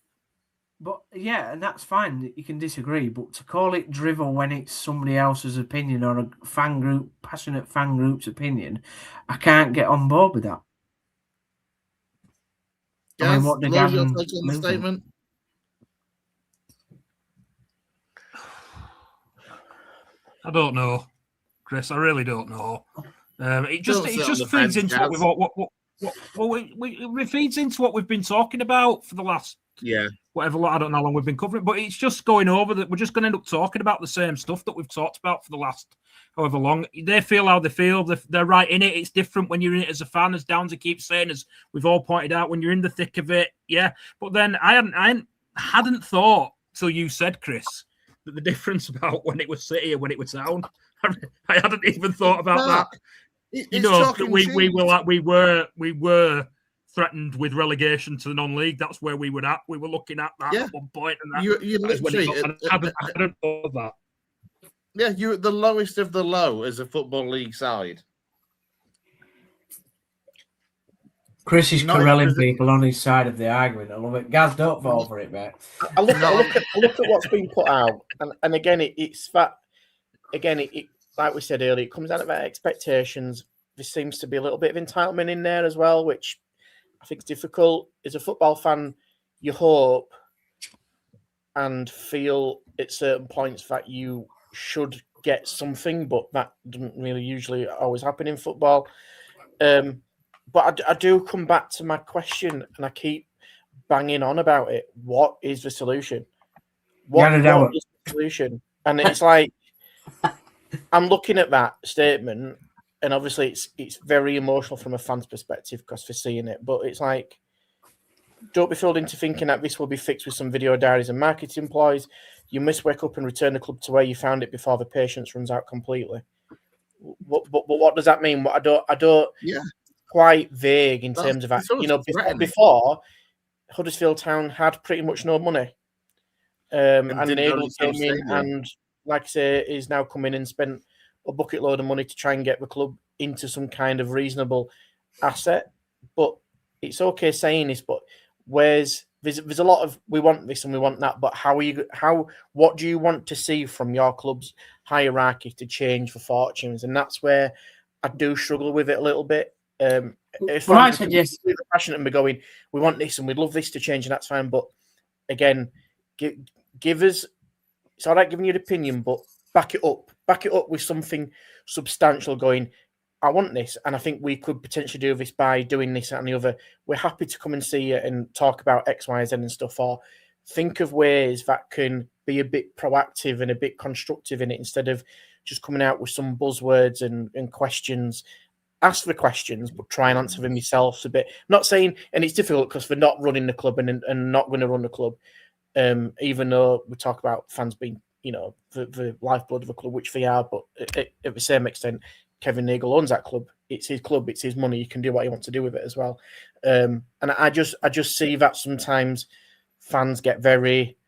But yeah, and that's fine that you can disagree, but to call it drivel when it's somebody else's opinion or a fan group, passionate fan group's opinion, I can't get on board with that. I mean, what did Lloyd, your Gavin take on the Luton? statement? I don't know, Chris. I really don't know. It Don't sit on just the feeds fence, into Gaz. it feeds into what we've been talking about for the last whatever. I don't know how long we've been covering, but it's just going over that. We're just going to end up talking about the same stuff that we've talked about for the last however long. They feel how they feel. They're right in it. It's different when you're in it as a fan, as Downsy keeps saying, as we've all pointed out. When you're in the thick of it, yeah. But then I hadn't thought till you said, Chris, that the difference about when it was City and when it was Town. I hadn't even thought about that. You know, that we were threatened with relegation to the non-league. That's where we were at. We were looking at that at one point, and you literally I hadn't thought of that. Yeah, you're at the lowest of the low as a football league side. Chris is corralling people on his side of the argument. I love it. Gaz, don't fall for it, mate. I look at what's been put out, and again, it's that. Again, it like we said earlier, it comes out of our expectations. There seems to be a little bit of entitlement in there as well, which I think is difficult. As a football fan, you hope and feel at certain points that you should get something, but that doesn't really usually always happen in football. But I do come back to my question, and I keep banging on about it. What is the solution? What is the solution? And it's like, I'm looking at that statement, and obviously it's very emotional from a fan's perspective because for seeing it. But it's like, don't be fooled into thinking that this will be fixed with some video diaries and marketing ploys. You must wake up and return the club to where you found it before the patience runs out completely. But what does that mean? I don't. Yeah. Quite vague in terms of that. You know, before Huddersfield Town had pretty much no money, and Nagel came in and, like I say, is now come in and spent a bucket load of money to try and get the club into some kind of reasonable asset. But it's okay saying this, but there's a lot of we want this and we want that, but what do you want to see from your club's hierarchy to change for fortunes? And that's where I do struggle with it a little bit. If I said yes, we're passionate and we're going, we want this and we'd love this to change, and that's fine. But again, give us. It's all right giving you an opinion, but back it up with something substantial. Going, I want this, and I think we could potentially do this by doing this and the other. We're happy to come and see you and talk about X, Y, Z and stuff, or think of ways that can be a bit proactive and a bit constructive in it instead of just coming out with some buzzwords and questions. Ask the questions, but try and answer them yourselves a bit. Not saying, and it's difficult because we're not running the club and not going to run the club, even though we talk about fans being, you know, the lifeblood of a club, which they are, but at the same extent, Kevin Nagel owns that club. It's his club, it's his money. He can do what he wants to do with it as well. And I just see that sometimes fans get very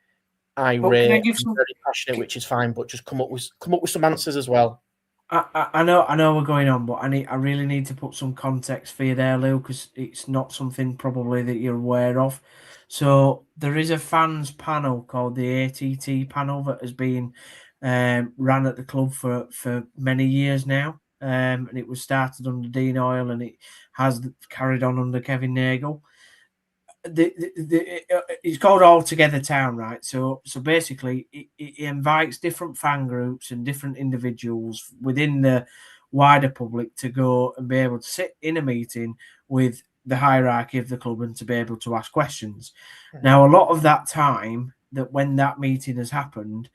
irate and very passionate, which is fine, but just come up with some answers as well. I know we're going on, but I really need to put some context for you there, Lou, because it's not something probably that you're aware of. So there is a fans panel called the ATT panel that has been ran at the club for many years now, and it was started under Dean Oil and it has carried on under Kevin Nagel. It's called All Together Town, right? So basically, it invites different fan groups and different individuals within the wider public to go and be able to sit in a meeting with the hierarchy of the club and to be able to ask questions. Now, a lot of that time that when that meeting has happened,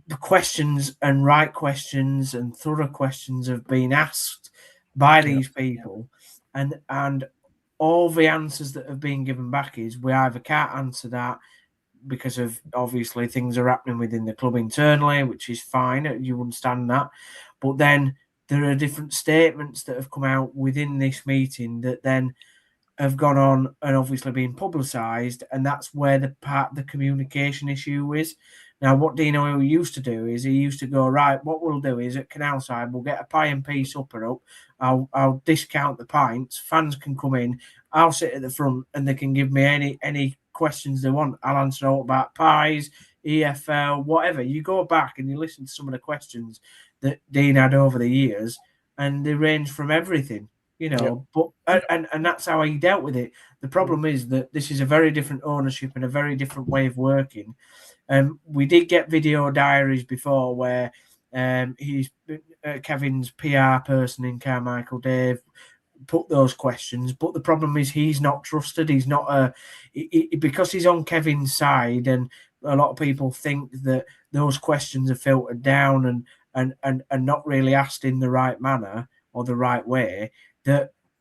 the questions and right questions and thorough questions have been asked by these people, and all the answers that have been given back is we either can't answer that because of obviously things are happening within the club internally, which is fine, you understand that. But then there are different statements that have come out within this meeting that then have gone on and obviously been publicised, and that's where the communication issue is. Now, what Dean Oil used to do is he used to go, right, what we'll do is at Canal Side, we'll get a pie and pea supper up. I'll discount the pints. Fans can come in. I'll sit at the front and they can give me any questions they want. I'll answer all about pies, EFL, whatever. You go back and you listen to some of the questions that Dean had over the years, and they range from everything, you know. But and that's how he dealt with it. The problem is that this is a very different ownership and a very different way of working. We did get video diaries before where he's Kevin's PR person in Carmichael, Dave, put those questions, but the problem is he's not trusted. He's not because he's on Kevin's side, and a lot of people think that those questions are filtered down and not really asked in the right manner or the right way.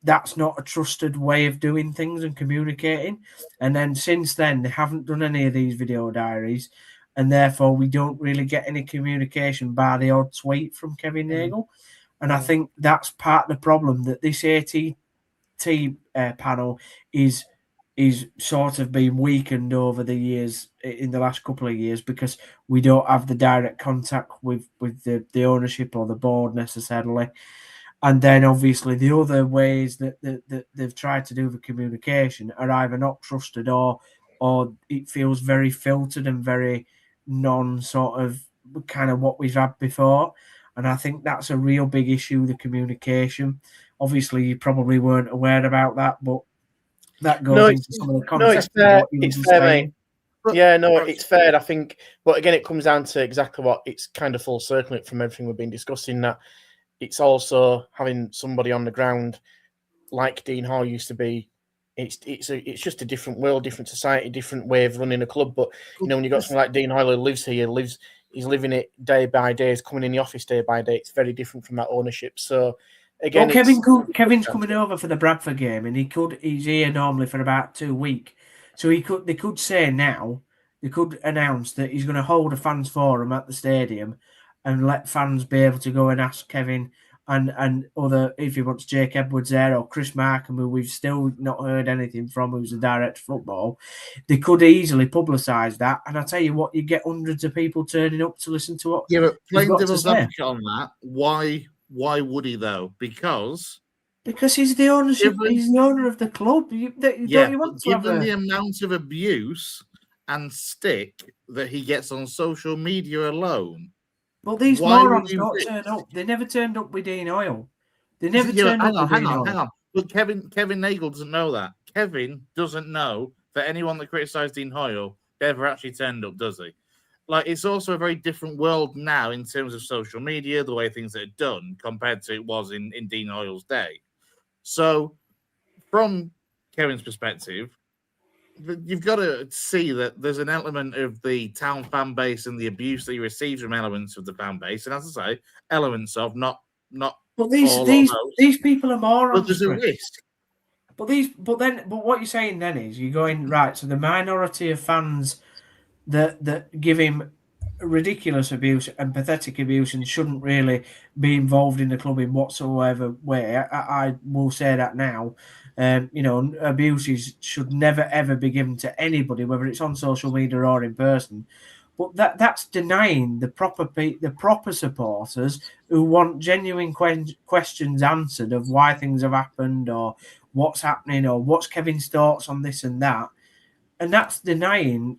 That's not a trusted way of doing things and communicating. And then since then, they haven't done any of these video diaries, and therefore we don't really get any communication by the odd tweet from Kevin Nagle. And I think that's part of the problem, that this ATT panel is sort of been weakened over the years, in the last couple of years, because we don't have the direct contact with the ownership or the board necessarily. And then obviously the other ways that they've tried to do the communication are either not trusted or it feels very filtered and very non-sort of kind of what we've had before. And I think that's a real big issue, the communication. Obviously, you probably weren't aware about that, but that goes into some of the context. It's fair, mate. Yeah, no, it's fair. I think, but again, it comes down to exactly what it's kind of full circling from everything we've been discussing, that it's also having somebody on the ground like Dean Hall used to be. It's just a different world, different society, different way of running a club. But you know, when you got something like Dean Hall who lives here, he's living it day by day, he's coming in the office day by day. It's very different from that ownership. So again, Kevin's coming over for the Bradford game, and he's here normally for about 2 weeks. So they could say now, they could announce that he's going to hold a fans forum at the stadium and let fans be able to go and ask Kevin and other, if he wants Jake Edwards there or Chris Markham, who we've still not heard anything from, who's the director of football. They could easily publicise that, and I tell you what, you get hundreds of people turning up to listen to what. Yeah, but playing devil's advocate on that, why would he though? Because he's the ownership. He's the owner of the club. Given the amount of abuse and stick that he gets on social media alone. Well, these morons don't turn up. They never turned up with Dean Oil. They never turned up with Dean Oil. Hang on. But Kevin Nagle doesn't know that. Kevin doesn't know that anyone that criticised Dean Hoyle ever actually turned up, does he? Like, it's also a very different world now in terms of social media, the way things are done, compared to it was in Dean Hoyle's day. So, from Kevin's perspective, you've got to see that there's an element of the town fan base and the abuse that he receives from elements of the fan base, and as I say, elements of not. But these people are morons. But there's a risk. But what you're saying then is you're going right. So the minority of fans that give him ridiculous abuse and pathetic abuse and shouldn't really be involved in the club in whatsoever way. I will say that now. Abuses should never ever be given to anybody, whether it's on social media or in person. But that's denying the proper supporters who want genuine questions answered of why things have happened or what's happening or what's Kevin's thoughts on this and that. And that's denying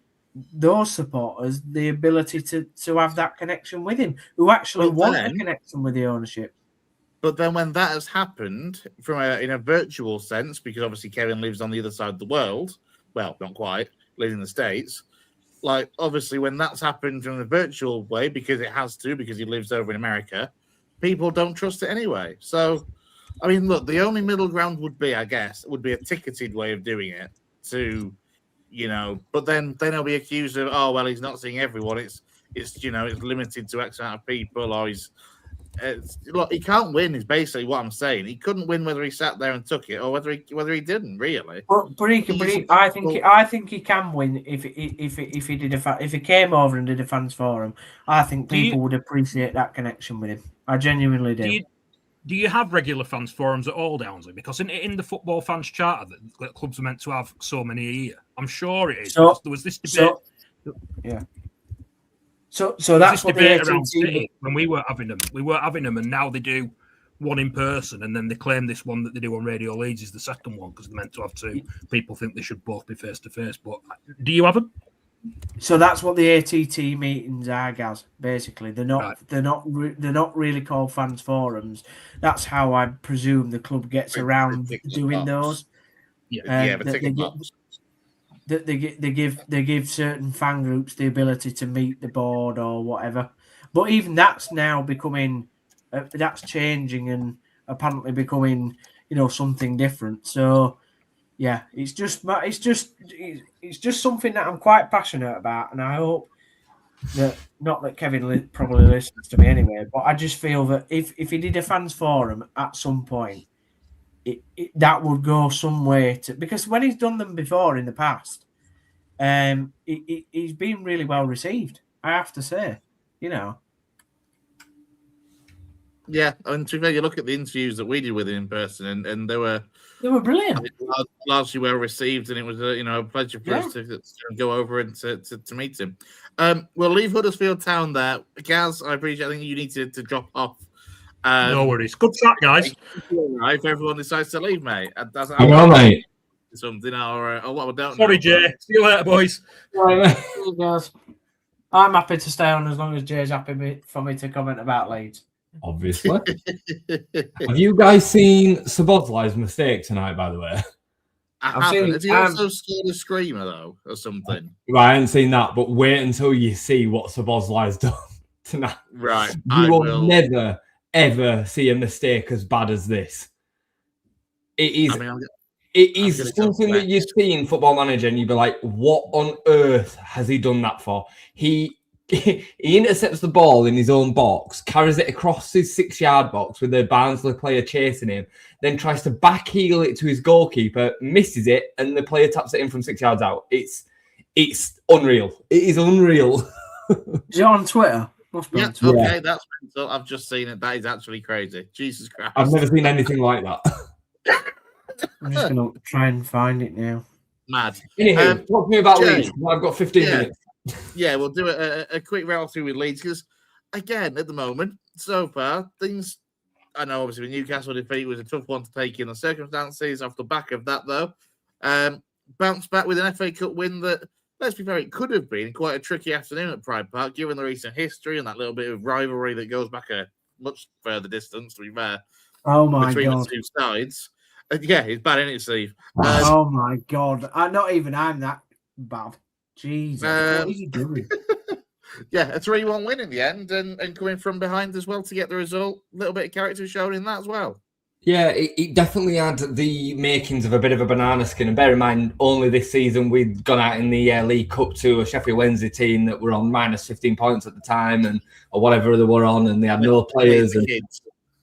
those supporters the ability to have that connection with him, who actually want a connection with the ownership. But then when that has happened in a virtual sense, because obviously Kevin lives on the other side of the world, well, not quite, lives in the States, like obviously when that's happened in a virtual way, because it has to, because he lives over in America, people don't trust it anyway. So, I mean, look, the only middle ground would be a ticketed way of doing it but then he'll be accused of, oh, well, he's not seeing everyone. It's limited to X amount of people, or look, he can't win is basically what I'm saying. He couldn't win whether he sat there and took it or whether he didn't really. I think he can win if he came over and did a fans forum. I think people would appreciate that connection with him. I genuinely do. Do you have regular fans forums at all, Downsley? Because in the football fans charter that clubs are meant to have so many a year, I'm sure it is. There was this debate. So that's what the debate around ATT. City when we weren't having them. We weren't having them, and now they do one in person, and then they claim this one that they do on Radio Leeds is the second one because they're meant to have two. People think they should both be face to face. But do you have them? So that's what the ATT meetings are, Gaz. Basically, they're not Right. they're not really called fans forums. That's how I presume the club gets around doing those. Yeah, but They give certain fan groups the ability to meet the board or whatever. But even that's now becoming that's changing and apparently becoming something different. So yeah, it's just something that I'm quite passionate about, and I hope that not that Kevin probably listens to me anyway, but I just feel that if he did a fans forum at some point, that would go some way to, because when he's done them before in the past, he's been really well received. I have to say, Yeah, and to be fair, you look at the interviews that we did with him in person, and they were brilliant, largely well received, and it was a pleasure for us to go over and to meet him. We'll leave Huddersfield Town there. Gaz, I appreciate. I think you need to drop off. No worries. Good chat, guys. Right, if everyone decides to leave, mate. Hang on, mate. Something or what we don't. Sorry, know, Jay. See you later, boys. I'm happy to stay on as long as Jay's happy for me to comment about Leeds. Obviously. Have you guys seen Sabozlai's mistake tonight, by the way? I haven't. Has he also scored a screamer, though, or something? Right, I haven't seen that, but wait until you see what Sabozlai's done tonight. Right. You will never, ever see a mistake as bad as this. It is. It is something that you see in Football Manager, and you'd be like, "What on earth has he done that for?" He intercepts the ball in his own box, carries it across his 6-yard box with the Barnsley player chasing him, then tries to backheel it to his goalkeeper, misses it, and the player taps it in from 6 yards out. It's unreal. It is unreal. Is it on Twitter? Yeah, okay, that's mental. I've just seen it. That is actually crazy. Jesus Christ. I've never seen anything like that. I'm just going to try and find it now. Mad. Anywho, talk to me about Jay, Leeds. I've got 15 minutes. Yeah, we'll do a quick rattle through with Leeds because, again, at the moment, so far, things. I know, obviously, the Newcastle defeat was a tough one to take in the circumstances. Off the back of that, though, bounced back with an FA Cup win that, let's be fair, it could have been quite a tricky afternoon at Pride Park, given the recent history and that little bit of rivalry that goes back a much further distance, to be fair. Oh my between God. the two sides. Yeah, it's bad, isn't it, Steve? Oh my God. Not even I'm that bad. Jesus. What is he doing? Yeah, a 3-1 win in the end and coming from behind as well to get the result. A little bit of character shown in that as well. Yeah, it definitely had the makings of a bit of a banana skin. And bear in mind, only this season we'd gone out in the League Cup to a Sheffield Wednesday team that were on minus 15 points at the time or whatever they were on, and they had no players. And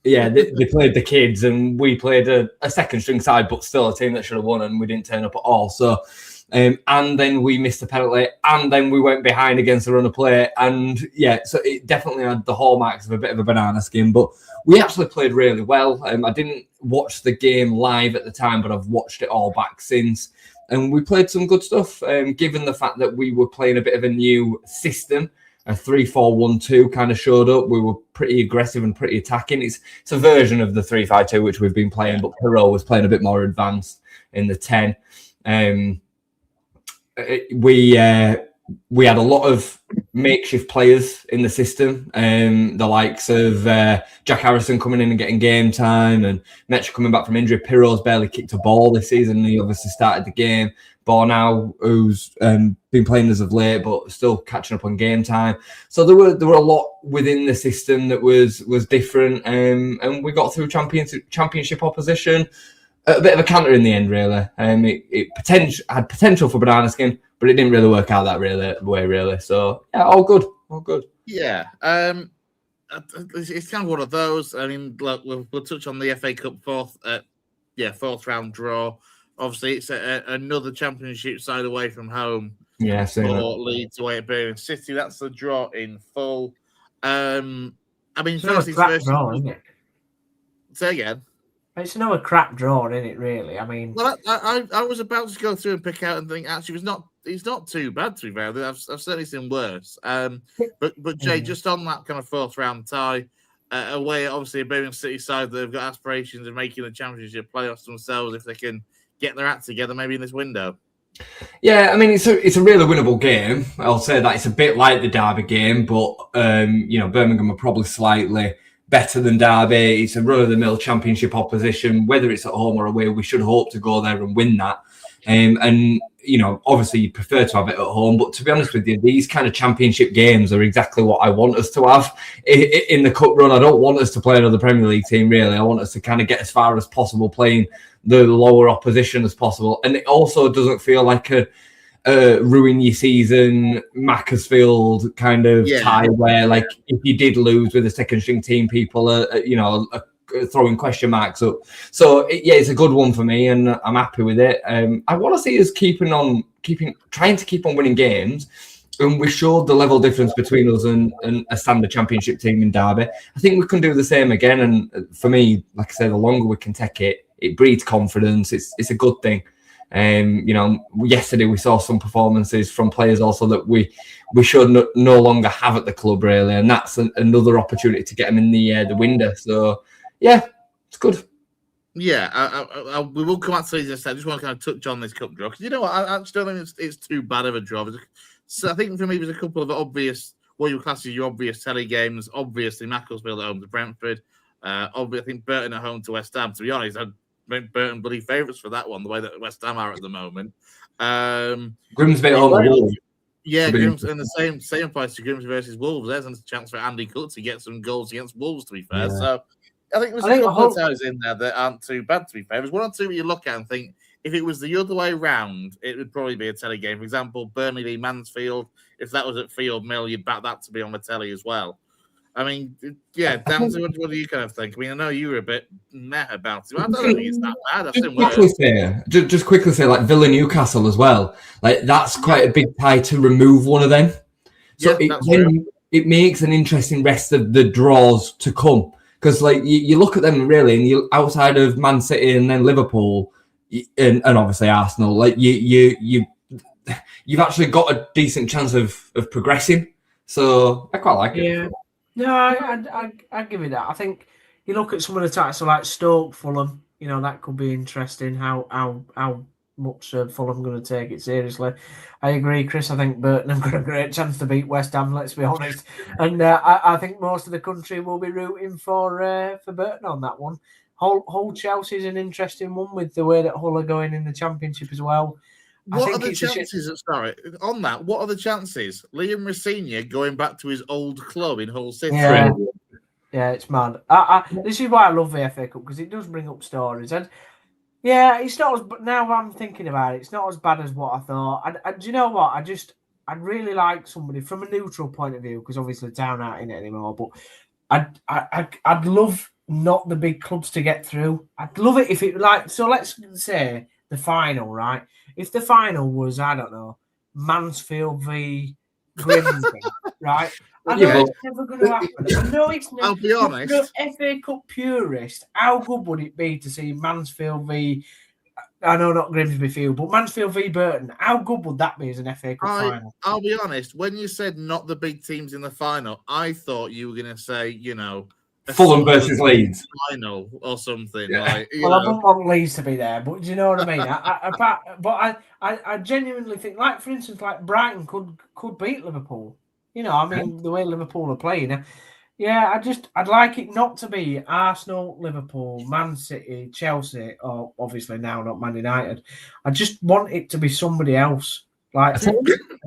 yeah, they played the kids, and we played a second-string side, but still a team that should have won, and we didn't turn up at all. So, and then we missed a penalty, and then we went behind against the run of play, and yeah, so it definitely had the hallmarks of a bit of a banana skin, but we actually played really well. I didn't watch the game live at the time, but I've watched it all back since, and we played some good stuff, given the fact that we were playing a bit of a new system. A 3-4-1-2 kind of showed up. We were pretty aggressive and pretty attacking. It's a version of the 3-5-2 which we've been playing, but Perot was playing a bit more advanced in the 10. We had a lot of makeshift players in the system, the likes of Jack Harrison coming in and getting game time, and Metch coming back from injury. Pirot's barely kicked a ball this season. He obviously started the game. Bornau, who's been playing as of late, but still catching up on game time. So there were a lot within the system that was different, and we got through championship opposition. A bit of a counter in the end, really. It had potential for banana skin, but it didn't really work out that way, really. So yeah, all good. Yeah, it's kind of one of those. I mean, look, we'll touch on the FA Cup fourth round draw. Obviously, it's another championship side away from home. Yeah, for Leeds away at Birmingham City. That's the draw in full. I mean, It's first, draw, isn't it? Say again. It's another crap draw, isn't it? Really, I mean. Well, I was about to go through and pick out and think actually he's not too bad, to be fair. I've certainly seen worse. But Jay, just on that kind of fourth round tie, away obviously a Birmingham City side, they've got aspirations of making the Championship playoffs themselves if they can get their act together, maybe in this window. Yeah, I mean it's a really winnable game. I'll say that it's a bit like the Derby game, but Birmingham are probably slightly better than Derby. It's a run-of-the-mill Championship opposition. Whether it's at home or away, we should hope to go there and win that. And obviously you prefer to have it at home, but to be honest with you, these kind of Championship games are exactly what I want us to have in the cup run. I don't want us to play another Premier League team, really. I want us to kind of get as far as possible playing the lower opposition as possible. And it also doesn't feel like a ruin your season Macclesfield kind of tie where, like, if you did lose with a second string team, people are throwing question marks up. So it's a good one for me, and I'm happy with it. I want to see us trying to keep on winning games, and we showed the level difference between us and a standard Championship team in Derby. I think we can do the same again, and for me, like I say, the longer we can take it, it breeds confidence. It's a good thing. Yesterday we saw some performances from players also that we should no longer have at the club, really, and that's another opportunity to get them in the window. So yeah, it's good. Yeah, we will come back to this. I just want to kind of touch on this cup draw because you know what, I just don't think it's too bad of a draw. So I think for me, there's a couple of obvious, what you class as your obvious telly games. Obviously, Macclesfield at home to Brentford. Obviously, I think Burton at home to West Ham. To be honest, I'd make Burton bloody favourites for that one, the way that West Ham are at the moment. Grimsby at home to Wolves. Yeah, Grimsby in the same place to Grimsby versus Wolves. There's a chance for Andy Cook to get some goals against Wolves, to be fair. Yeah. So I think there's a couple of ties in there that aren't too bad, to be fair. There's one or two that you look at and think, if it was the other way round, it would probably be a telly game. For example, Burnley v Mansfield. If that was at Field Mill, you'd back that to be on the telly as well. I mean, yeah, Dan, what do you kind of think? I mean, I know you were a bit meh about it. I don't think it's that bad. Just quickly say, like Villa Newcastle as well. Like that's quite a big tie to remove one of them. So it makes an interesting rest of the draws to come. Because like you look at them really, and you outside of Man City and then Liverpool and obviously Arsenal, like you've actually got a decent chance of progressing. So I quite like it. Yeah. No, I give it that. I think you look at some of the types, so like Stoke, Fulham. That could be interesting. How much Fulham going to take it seriously? I agree, Chris. I think Burton have got a great chance to beat West Ham. Let's be honest. And I think most of the country will be rooting for Burton on that one. Hull Chelsea is an interesting one with the way that Hull are going in the Championship as well. What are the chances? Sorry, on that. What are the chances? Liam Rosenior going back to his old club in Hull City. Yeah, it's mad. This is why I love the FA Cup, because it does bring up stories. And yeah, it's not as. But now I'm thinking about it, it's not as bad as what I thought. And do you know what? I'd really like somebody from a neutral point of view, because obviously Town aren't in it anymore. But I'd love not the big clubs to get through. I'd love it if it so. Let's say the final, right? If the final was, I don't know, Mansfield v Grimsby, right? I know it's never going to happen. I know it's never. I'll be honest. FA Cup purist, how good would it be to see Mansfield v? I know not Grimsby Field, but Mansfield v Burton. How good would that be as an FA Cup final? I'll be honest. When you said not the big teams in the final, I thought you were going to say, Fulham versus Leeds final or something. Yeah. Like, I wouldn't want Leeds to be there, but do you know what I mean? I genuinely think, like for instance, like Brighton could beat Liverpool. The way Liverpool are playing. Yeah, I'd like it not to be Arsenal, Liverpool, Man City, Chelsea, or obviously now not Man United. I just want it to be somebody else. Like,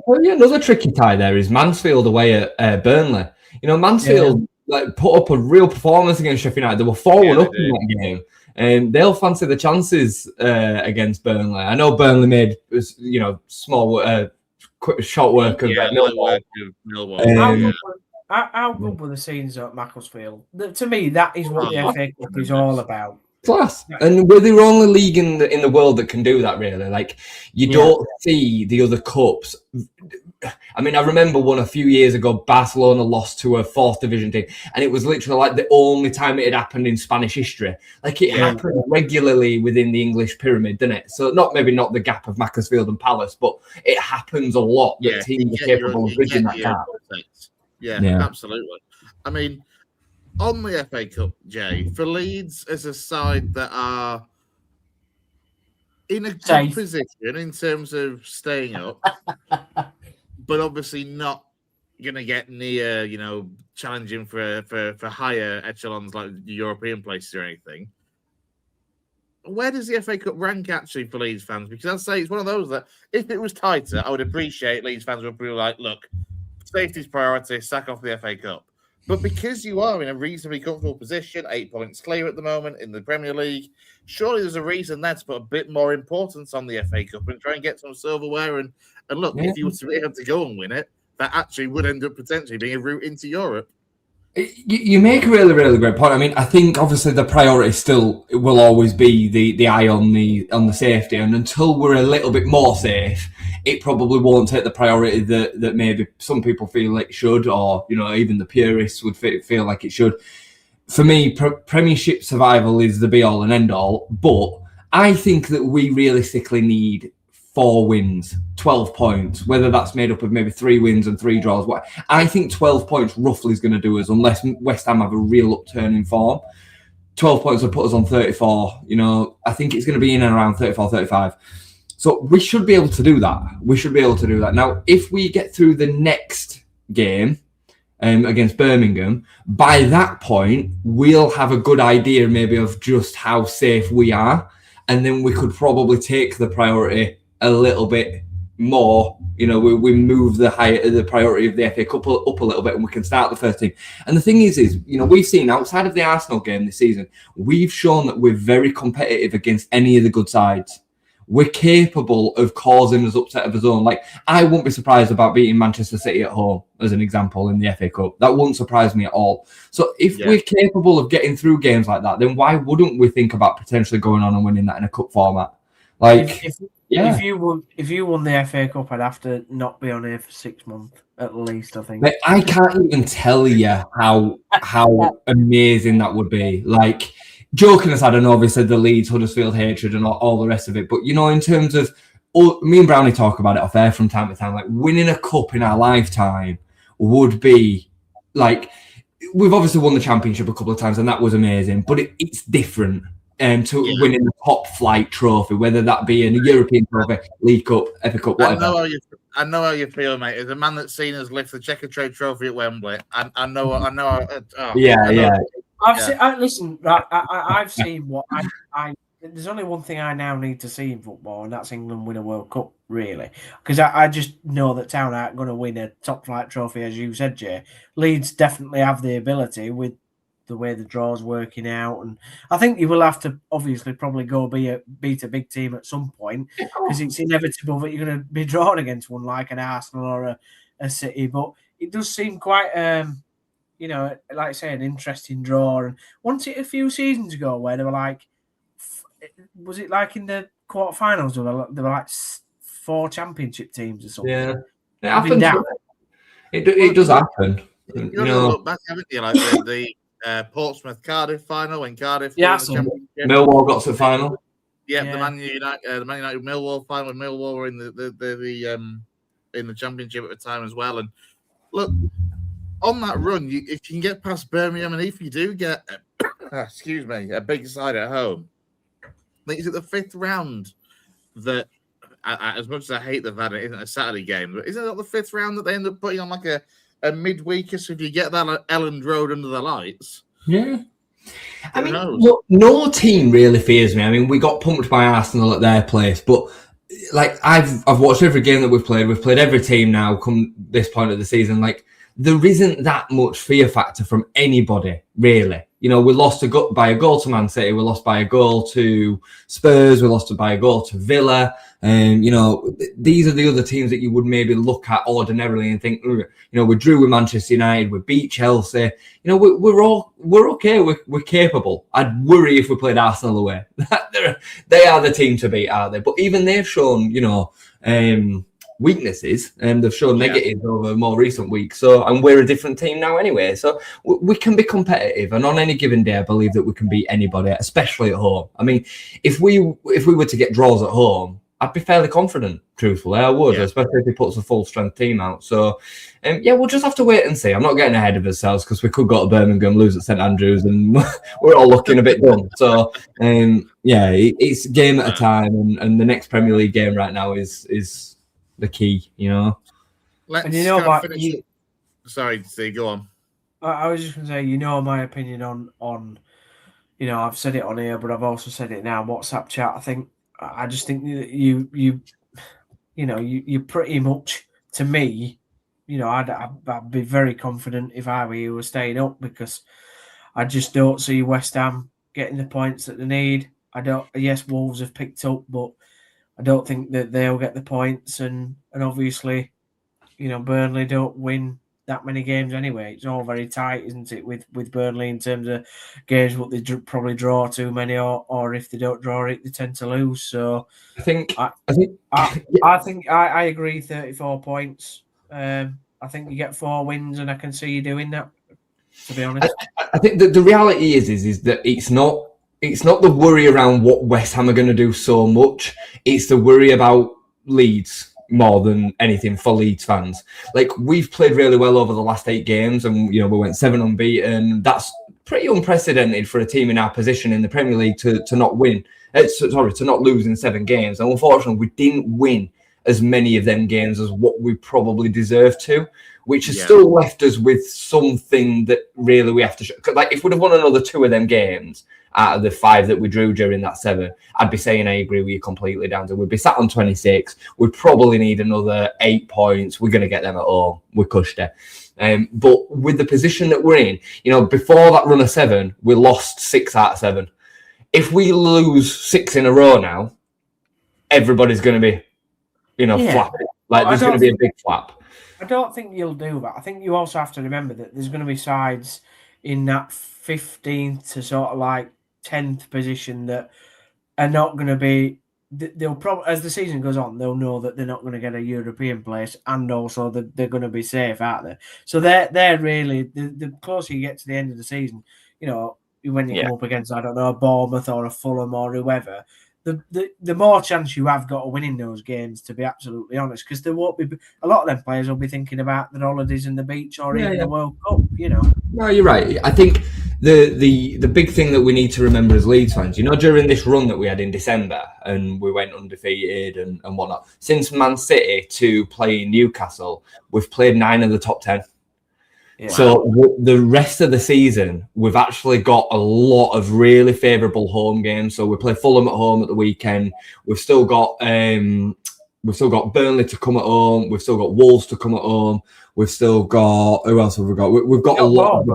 another tricky tie there is Mansfield away at Burnley. Mansfield. Yeah. Like put up a real performance against Sheffield United. They were 4-1 up in that game, and they'll fancy the chances against Burnley. I know Burnley made small, quick shot work of Millwall. How good were the scenes at Macclesfield? To me, that is what the FA Cup is all about. Class. And we're the only league in the world that can do that, really. Like, you don't see the other cups. I mean, I remember one a few years ago, Barcelona lost to a 4th division team, and it was literally like the only time it had happened in Spanish history. Like, it happened regularly within the English pyramid, didn't it? So maybe not the gap of Macclesfield and Palace, but it happens a lot that teams are capable of bridging that gap. Yeah, absolutely. I mean, on the FA Cup, Jay, for Leeds as a side that are in a good position in terms of staying up, but obviously not going to get near, challenging for higher echelons like European places or anything. Where does the FA Cup rank actually for Leeds fans? Because I'd say it's one of those that if it was tighter, I would appreciate Leeds fans would be like, look, safety's priority, sack off the FA Cup. But because you are in a reasonably comfortable position, 8 points clear at the moment in the Premier League, surely there's a reason there to put a bit more importance on the FA Cup and try and get some silverware. And look, if you were to be able to go and win it, that actually would end up potentially being a route into Europe. You make a really, really great point. I mean, I think obviously the priority still will always be the eye on the safety, and until we're a little bit more safe, it probably won't take the priority that maybe some people feel it should, or even the purists would feel like it should. For me, Premiership survival is the be all and end all, but I think that we realistically need 4 wins, 12 points, whether that's made up of maybe 3 wins and 3 draws. I think 12 points roughly is going to do us, unless West Ham have a real upturn in form. 12 points will put us on 34. I think it's going to be in and around 34, 35. So we should be able to do that. Now, if we get through the next game against Birmingham, by that point, we'll have a good idea maybe of just how safe we are. And then we could probably take the priority a little bit more. We move the priority of the FA Cup up a little bit, and we can start the first team. And the thing is we've seen outside of the Arsenal game this season, we've shown that we're very competitive against any of the good sides. We're capable of causing us upset of a zone. Like, I wouldn't be surprised about beating Manchester City at home, as an example, in the FA Cup. That wouldn't surprise me at all. So if we're capable of getting through games like that, then why wouldn't we think about potentially going on and winning that in a cup format? Like, if you won the FA Cup, I'd have to not be on here for 6 months at least, I think. But I can't even tell you how amazing that would be. Like, joking aside, I know obviously the Leeds, Huddersfield hatred and all the rest of it, but in terms of, me and Brownie talk about it off air from time to time, like winning a cup in our lifetime would be like, we've obviously won the Championship a couple of times and that was amazing, but it's different to winning the top flight trophy, whether that be in a European trophy, League Cup, FA Cup, whatever. I know how you feel, mate. As a man that's seen us lift the Checkatrade Trophy at Wembley, I know. I've seen what I. There's only one thing I now need to see in football, and that's England win a World Cup, really. Because I just know that Town aren't going to win a top flight trophy, as you said, Jay. Leeds definitely have the ability with the way the draw's working out, and I think you will have to obviously probably go beat a big team at some point, because it's inevitable that you're going to be drawn against one like an Arsenal or a City. But it does seem quite, like I say, an interesting draw. And once it a few seasons ago where they were like, was it like in the quarterfinals where there were like 4 championship teams or something? Yeah, it happens. It does happen. Look back, haven't you? Like the Portsmouth Cardiff final when Cardiff Millwall got to the final. Yeah, the Man United Millwall final when Millwall were in the Championship at the time as well. And look, on that run, if you can get past Birmingham, and if you do get a big side at home, I think it's at the 5th round that, as much as I hate the fact it isn't a Saturday game, but isn't it the 5th round that they end up putting on like a midweeker? So if you get that at Elland Road under the lights, I mean, no team really fears me. I mean, we got pumped by Arsenal at their place, but like I've watched every game that we've played. We've played every team now. Come this point of the season, like there isn't that much fear factor from anybody really. We lost by a goal to Man City. We lost by a goal to Spurs. We lost by a goal to Villa. These are the other teams that you would maybe look at ordinarily and think, we drew with Manchester United, we beat Chelsea. We're okay, we're capable. I'd worry if we played Arsenal away. They are the team to beat, are they? But even they've shown, weaknesses, and they've shown negatives over more recent weeks. So, and we're a different team now anyway. So we can be competitive, and on any given day, I believe that we can beat anybody, especially at home. I mean, if we were to get draws at home, I'd be fairly confident, truthfully. I would, especially if he puts a full strength team out. So, we'll just have to wait and see. I'm not getting ahead of ourselves because we could go to Birmingham, lose at St Andrews, and we're all looking a bit dumb. So, it's game at a time, and the next Premier League game right now is the key, Let's and you know what? Sorry, Steve, go on. I was just going to say, my opinion on, I've said it on here, but I've also said it now. WhatsApp chat. I just think that you pretty much, to me, I'd be very confident if I were you were staying up, because I just don't see West Ham getting the points that they need. Yes, Wolves have picked up, but I don't think that they'll get the points, and obviously, Burnley don't win that many games anyway. It's all very tight, isn't it, with Burnley in terms of games, but they probably draw too many, or if they don't draw it, they tend to lose. So I agree. 34 points. I think you get 4 wins, and I can see you doing that. To be honest, I think that the reality is that it's not the worry around what West Ham are going to do so much. It's the worry about Leeds more than anything for Leeds fans. Like, we've played really well over the last 8 games, and we went 7 unbeaten. That's pretty unprecedented for a team in our position in the Premier League to not win. To not lose in 7 games. And unfortunately, we didn't win as many of them games as what we probably deserved to, which has still left us with something that really we have to show. Like, if we'd have won another 2 of them games out of the 5 that we drew during that 7, I'd be saying I agree with you completely, Dan. We'd be sat on 26. We'd probably need another 8 points. We're going to get them at home. We're cushed it. But with the position that we're in, before that run of 7, we lost 6 out of 7. If we lose 6 in a row now, everybody's going to be, flapping. Like, there's going to be a big flap. I don't think you'll do that. I think you also have to remember that there's going to be sides in that 15th to sort of like 10th position that are not going to be. They'll probably, as the season goes on, they'll know that they're not going to get a European place, and also that they're going to be safe, aren't they? So they're really the closer you get to the end of the season, when you come up against, I don't know, a Bournemouth or a Fulham or whoever, the more chance you have got of winning those games, to be absolutely honest, because there won't be a lot of them players will be thinking about their holidays in the beach or even the World Cup. No, you're right. I think the big thing that we need to remember as Leeds fans, during this run that we had in December and we went undefeated and whatnot, since Man City to playing Newcastle, we've played 9 of the top 10. Yeah. So the rest of the season, we've actually got a lot of really favourable home games. So we play Fulham at home at the weekend. We've still got Burnley to come at home. We've still got Wolves to come at home. We've still got, who else have we got? We've got a lot.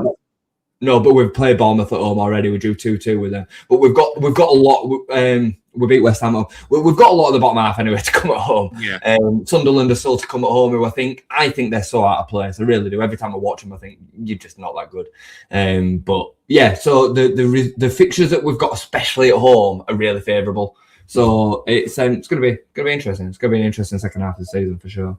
No, but we've played Bournemouth at home already. We drew 2-2 with them. But we've got a lot. We beat West Ham. We've got a lot of the bottom half anyway to come at home. Yeah. Sunderland are still to come at home, who I think they're so out of place. I really do. Every time I watch them, I think you're just not that good. But yeah, so the fixtures that we've got, especially at home, are really favourable. So it's going to be interesting. It's going to be an interesting second half of the season for sure.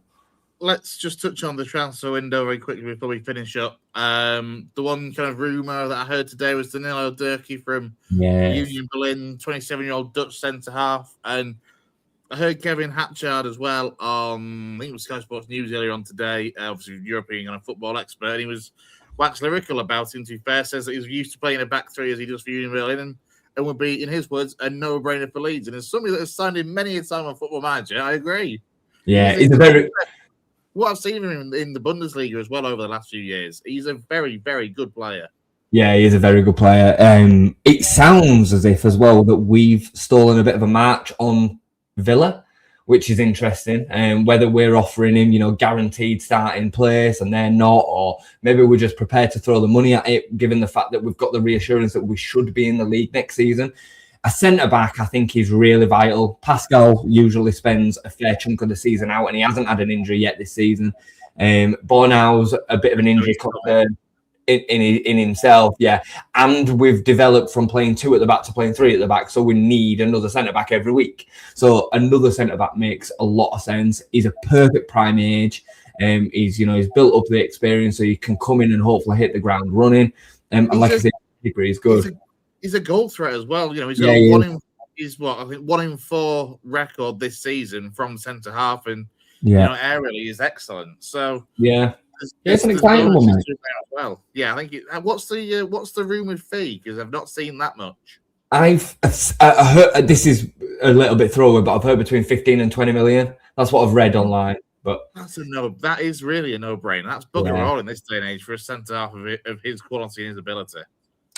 Let's just touch on the transfer window very quickly before we finish up. The one kind of rumour that I heard today was Danilo Durkee from Union Berlin, 27-year-old Dutch centre-half. And I heard Kevin Hatchard as well on, I think it was Sky Sports News earlier on today, obviously European kind of football expert, and he was wax lyrical about him, to be fair. Says that he's used to playing a back 3 as he does for Union Berlin, and would be, in his words, a no-brainer for Leeds. And as somebody that has signed him many a time on Football Manager, I agree. Yeah, he's a very... What I've seen him in the Bundesliga as well over the last few years, he's a very, very good player. Yeah, he is a very good player. It sounds as if, as well, that we've stolen a bit of a march on Villa, which is interesting. Whether we're offering him, guaranteed starting place and they're not, or maybe we're just prepared to throw the money at it, given the fact that we've got the reassurance that we should be in the league next season. A centre-back, I think, is really vital. Pascal usually spends a fair chunk of the season out, and he hasn't had an injury yet this season. Bornau's a bit of an injury concern in himself, yeah. And we've developed from playing 2 at the back to playing 3 at the back, so we need another centre-back every week. So another centre-back makes a lot of sense. He's a perfect prime age. He's built up the experience, so he can come in and hopefully hit the ground running. And like I said, he's good. He's a goal threat as well. He's got I think 1 in 4 record this season from centre half, and aerially is excellent. So it's an exciting one, mate. Well, I think. What's the rumoured fee? Because I've not seen that much. I've heard, this is a little bit throwaway, but I've heard between 15 and 20 million. That's what I've read online. But that is really a no-brainer. That's bugger all in this day and age for a centre half of his quality and his ability.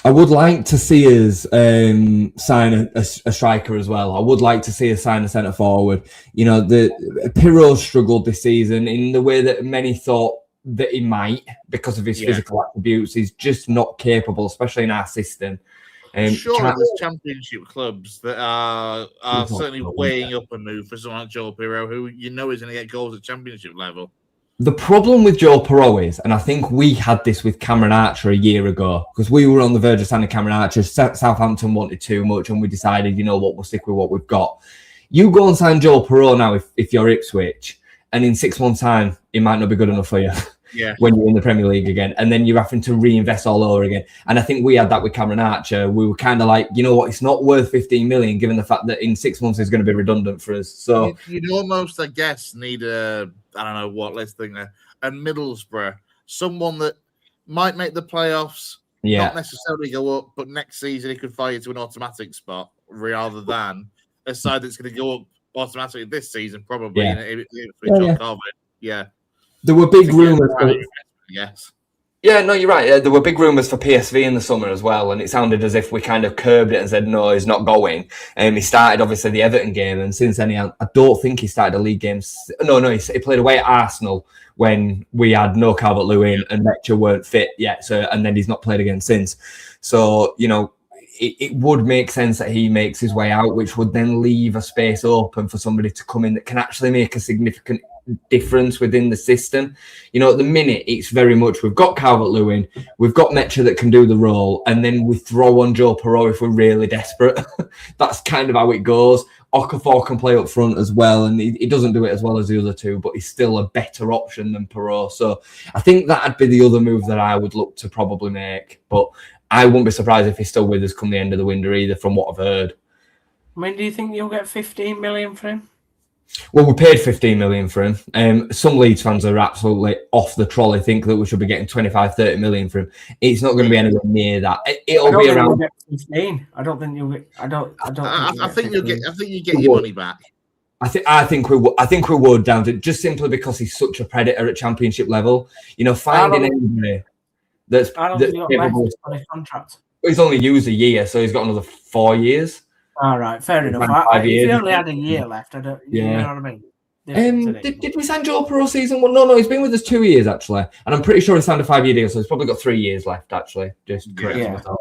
I would like to see us sign a striker as well. I would like to see us sign a centre forward. The Pirro struggled this season in the way that many thought that he might because of his physical attributes. He's just not capable, especially in our system. Sure, there's championship clubs that are certainly weighing up a move for someone like Joel Pirro, who is going to get goals at championship level. The problem with Joel Pirro is, and I think we had this with Cameron Archer a year ago, because we were on the verge of signing Cameron Archer. Southampton wanted too much, and we decided, we'll stick with what we've got. You go and sign Joel Pirro now if you're Ipswich, and in 6 months' time, it might not be good enough for you. Yeah. When you're in the Premier League again, and then you're having to reinvest all over again. And I think we had that with Cameron Archer. We were kind of like, it's not worth 15 million, given the fact that in 6 months it's going to be redundant for us. So you'd almost, I guess, need a Middlesbrough, someone that might make the playoffs, not necessarily go up, but next season he could fire to an automatic spot rather than a side that's going to go up automatically this season, probably. There were big rumours. Yes. Yeah, no, you're right. There were big rumours for PSV in the summer as well, and it sounded as if we kind of curbed it and said, no, he's not going. He started, obviously, the Everton game, and since then, I don't think he started a league game. No, he played away at Arsenal when we had no Calvert-Lewin and Lecture weren't fit yet, and then he's not played again since. So, it would make sense that he makes his way out, which would then leave a space open for somebody to come in that can actually make a significant difference within the system. At the minute, it's very much we've got Calvert-Lewin, we've got Metcha that can do the role, and then we throw on Joe Pirro if we're really desperate. That's kind of how it goes. Okafor can play up front as well, and he doesn't do it as well as the other two, but he's still a better option than Pirro. So I think that'd be the other move that I would look to probably make. But I wouldn't be surprised if he's still with us come the end of the window either, from what I've heard. Do you think you'll get 15 million for him? Well, we paid 15 million for him. Some Leeds fans are absolutely off the trolley, think that we should be getting 25, 30 million for him. It's not going to be anywhere near that. It'll be around 15. I don't think you'll get. I think you get your money back. I think we would down to just simply because he's such a predator at championship level. Finding anybody that's capable. On his contract. He's only used a year, so he's got another 4 years. All right, fair enough. If he only had a year left, you know what I mean? Did we sign Joe Pirro season one? No, he's been with us 2 years actually, and I'm pretty sure he signed a 5-year deal, so he's probably got 3 years left actually. Just correct myself.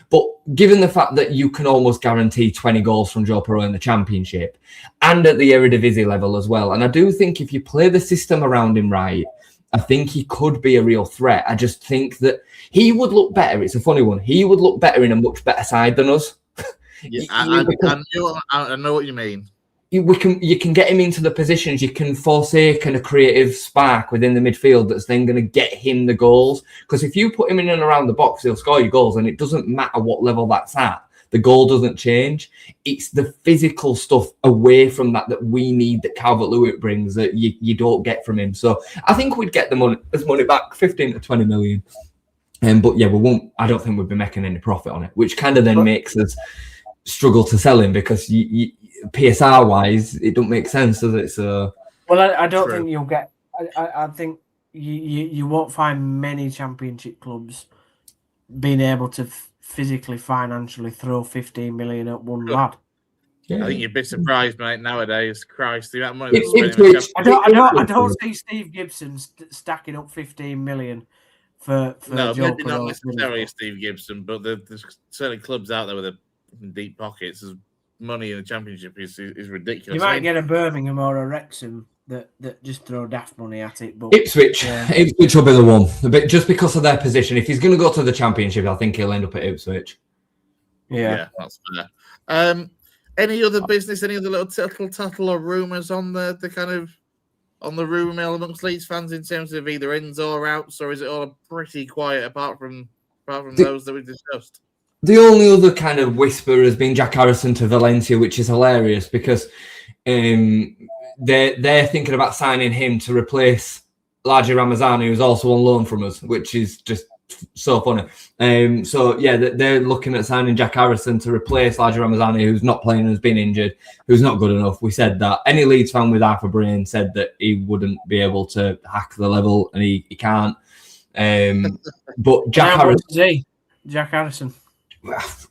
But given the fact that you can almost guarantee 20 goals from Joe Pirro in the Championship and at the Eredivisie level as well, and I do think if you play the system around him right, I think he could be a real threat. I just think that he would look better. It's a funny one. He would look better in a much better side than us. Yeah, I know what you mean. You can get him into the positions. You can forsake a creative spark within the midfield that's then going to get him the goals. Because if you put him in and around the box, he'll score you goals, and it doesn't matter what level that's at. The goal doesn't change. It's the physical stuff away from that we need, that Calvert-Lewin brings, that you don't get from him. So I think we'd get his money back, 15 to 20 million. But yeah, we won't. I don't think we'd be making any profit on it, which kind of then makes us struggle to sell him, because PSR wise it don't make sense, does it? So I don't think you'll get. I think you won't find many championship clubs being able to physically, financially throw 15 million at one lad. Yeah. I think you'd be surprised, mate. Nowadays, Christ, the amount of money. I don't see Steve Gibson stacking up 15 million for no, Joe maybe not necessarily Steve Gibson, but there's certainly clubs out there with deep pockets. His money in the Championship is ridiculous. You might get a Birmingham or a Wrexham that just throw daft money at it. But Ipswich will be the one. Just because of their position. If he's going to go to the Championship, I think he'll end up at Ipswich. Yeah, that's fair. Any other business? Any other little tattle or rumours on the kind of on the rumour mill amongst Leeds fans in terms of either ins or outs, or is it all pretty quiet apart from those that we discussed? The only other kind of whisper has been Jack Harrison to Valencia, which is hilarious because they're thinking about signing him to replace Laji Ramazani, who's also on loan from us, which is just so funny. They're looking at signing Jack Harrison to replace Laji Ramazani, who's not playing, who's been injured, who's not good enough. We said that any Leeds fan with half a brain said that he wouldn't be able to hack the level, and he can't. But Jack Harrison.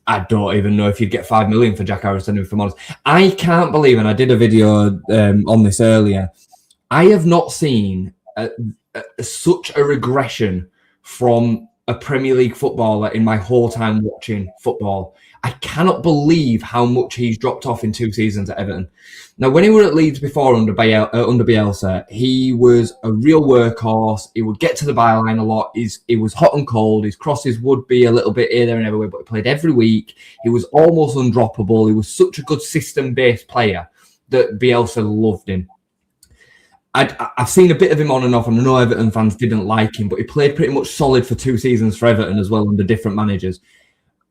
I don't even know if you'd get 5 million for Jack Harrison, if I'm honest. I can't believe, and I did a video on this earlier, I have not seen such a regression from a Premier League footballer in my whole time watching football. I cannot believe how much he's dropped off in 2 seasons at Everton. Now, when he were at Leeds before under Bielsa, he was a real workhorse. He would get to the byline a lot. He was hot and cold. His crosses would be a little bit here, there and everywhere, but he played every week. He was almost undroppable. He was such a good system-based player that Bielsa loved him. I've seen a bit of him on and off, and I know Everton fans didn't like him, but he played pretty much solid for 2 seasons for Everton as well under different managers.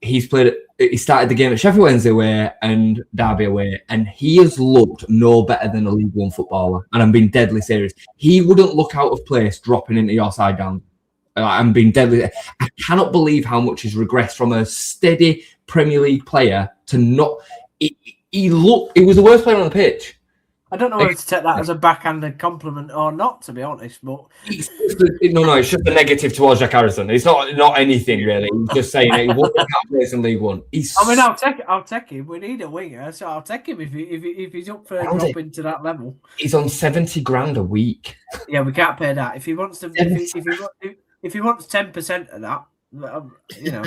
He started the game at Sheffield Wednesday away and Derby away, and he has looked no better than a League One footballer. And I'm being deadly serious. He wouldn't look out of place dropping into your side down. I'm being deadly. I cannot believe how much he's regressed from a steady Premier League player to not. He was the worst player on the pitch. I don't know whether to take that as a backhanded compliment or not, to be honest. But it's just a negative towards Jack Harrison. It's not anything really. He's just saying he won't get place in League One. I'll take him. We need a winger, so I'll take him if he's up for dropping to that level. He's on 70 grand a week. Yeah, we can't pay that. If he wants to, if he wants 10% of that, you know,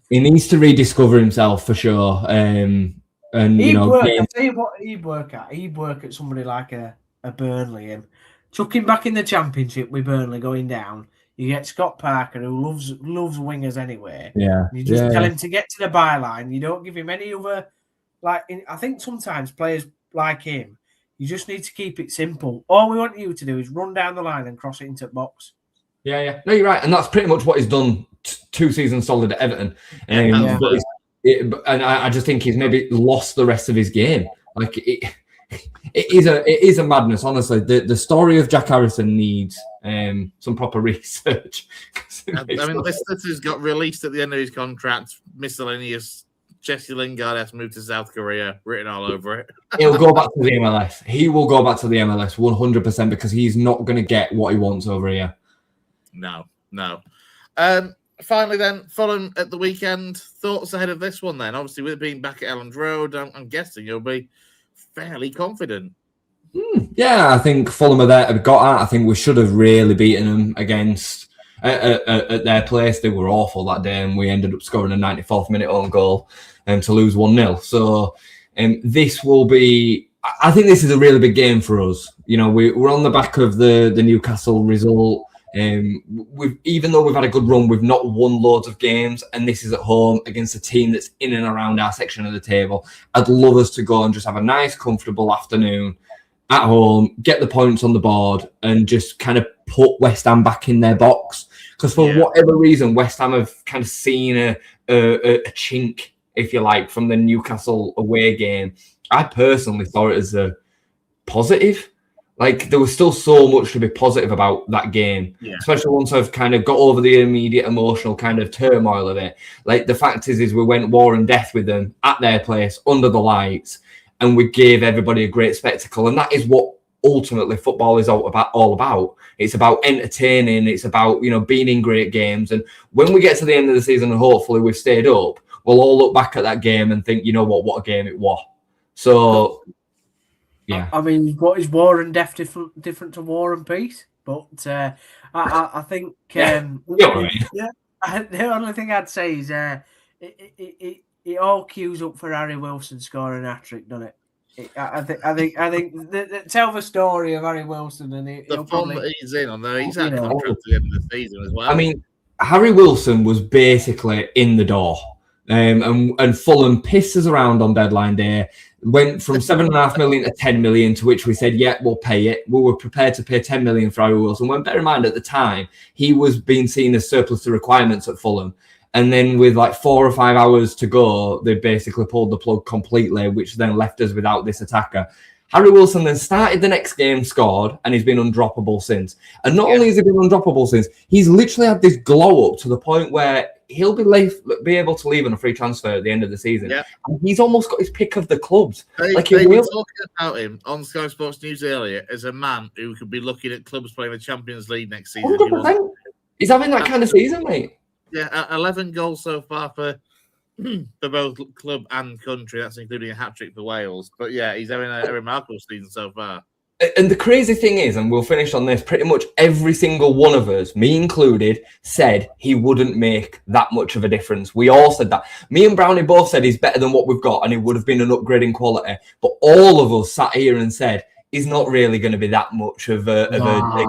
he needs to rediscover himself for sure. And I'll tell you what he'd work at. He'd work at somebody like a Burnley and chuck him back in the Championship with Burnley going down. You get Scott Parker, who loves wingers anyway. Yeah. You just tell him to get to the byline. You don't give him any other I think sometimes players like him, you just need to keep it simple. All we want you to do is run down the line and cross it into the box. Yeah. No, you're right, and that's pretty much what he's done 2 seasons solid at Everton. And I just think he's maybe lost the rest of his game. Like it is a madness, honestly. The story of Jack Harrison needs some proper research. I mean, this has got released at the end of his contract. Miscellaneous Jesse Lingard has moved to South Korea, written all over it. He'll go back to the MLS. He will go back to the MLS 100% because he's not going to get what he wants over here. No. Finally, then, Fulham at the weekend. Thoughts ahead of this one, then? Obviously, with it being back at Elland Road, I'm guessing you'll be fairly confident. Yeah, I think Fulham are there to be got at. I think we should have really beaten them against at their place. They were awful that day, and we ended up scoring a 94th minute own goal to lose 1-0. So this will be. I think this is a really big game for us. You know, we're on the back of the Newcastle result. Even though we've had a good run, we've not won loads of games, and this is at home against a team that's in and around our section of the table. I'd love us to go and just have a nice, comfortable afternoon at home, get the points on the board, and just kind of put West Ham back in their box. Because for whatever reason, West Ham have kind of seen a chink, if you like, from the Newcastle away game. I personally saw it as a positive. Like, there was still so much to be positive about that game, especially once I've kind of got over the immediate emotional kind of turmoil of it. Like, the fact is we went war and death with them at their place, under the lights, and we gave everybody a great spectacle. And that is what ultimately football is all about. It's about entertaining. It's about, being in great games. And when we get to the end of the season and hopefully we've stayed up, we'll all look back at that game and think, you know what a game it was. So... yeah, I mean, what is war and death different to war and peace? But I think the only thing I'd say is it all queues up for Harry Wilson scoring a hat-trick, doesn't it? I think tell the story of Harry Wilson and the form that he's in, although he's had contract at the end of the season as well. I mean, Harry Wilson was basically in the door, and Fulham pissed us around on deadline day. Went from 7.5 million to 10 million, to which we said, yeah, we'll pay it. We were prepared to pay 10 million for Harry Wilson. When bear in mind at the time, he was being seen as surplus to requirements at Fulham. And then with like 4 or 5 hours to go, they basically pulled the plug completely, which then left us without this attacker. Harry Wilson then started the next game, scored, and he's been undroppable since. And not only has he been undroppable since, he's literally had this glow up to the point where he'll be able to leave on a free transfer at the end of the season. Yeah. And he's almost got his pick of the clubs. They were talking about him on Sky Sports News earlier as a man who could be looking at clubs playing the Champions League next season. 100%. He's having that kind of season, mate. Yeah, 11 goals so far for both club and country. That's including a hat-trick for Wales. But yeah, he's having a remarkable season so far. And the crazy thing is, and we'll finish on this, pretty much every single one of us, me included, said he wouldn't make that much of a difference. We all said that. Me and Brownie both said he's better than what we've got and it would have been an upgrade in quality. But all of us sat here and said, he's not really going to be that much of a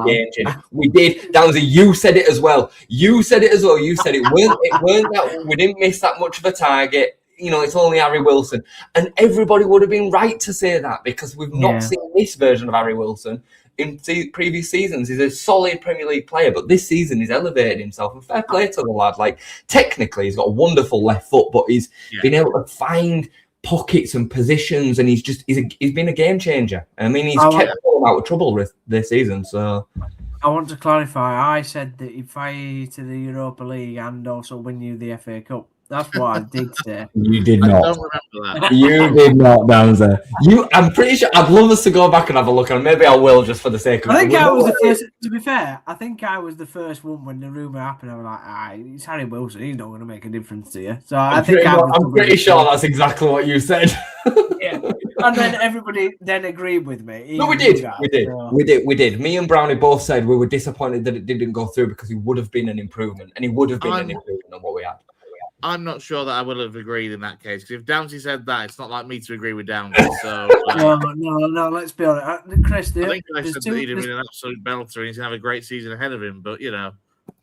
game changer. We did. Downsy, you said it as well. You said it weren't that we didn't miss that much of a target. You know, it's only Harry Wilson. And everybody would have been right to say that because we've not seen this version of Harry Wilson in previous seasons. He's a solid Premier League player, but this season he's elevated himself. And fair play to the lad. Like, technically, he's got a wonderful left foot, but he's been able to find pockets and positions, and he's been a game changer. I mean, he's kept Fulham out of trouble this season. So I want to clarify. I said that if I to the Europa League and also win you the FA Cup. That's what I did say. You did not. I don't remember that. You did not, Downsy. I'm pretty sure. I'd love us to go back and have a look, and maybe I will just for the sake of it. I think I was the first. To be fair, I think I was the first one when the rumor happened. I was like, it's Harry Wilson. He's not going to make a difference to you. So I'm pretty sure that's exactly what you said. Yeah, and then everybody then agreed with me. No, we did. We did. Me and Brownie both said we were disappointed that it didn't go through because he would have been an improvement, and he would have been an improvement on what we had. I'm not sure that I would have agreed in that case. Because if Downsy said that, it's not like me to agree with Downsy. So no. Let's be honest, Chris. I think I said that he'd have been an absolute belter and he's going to have a great season ahead of him. But you know,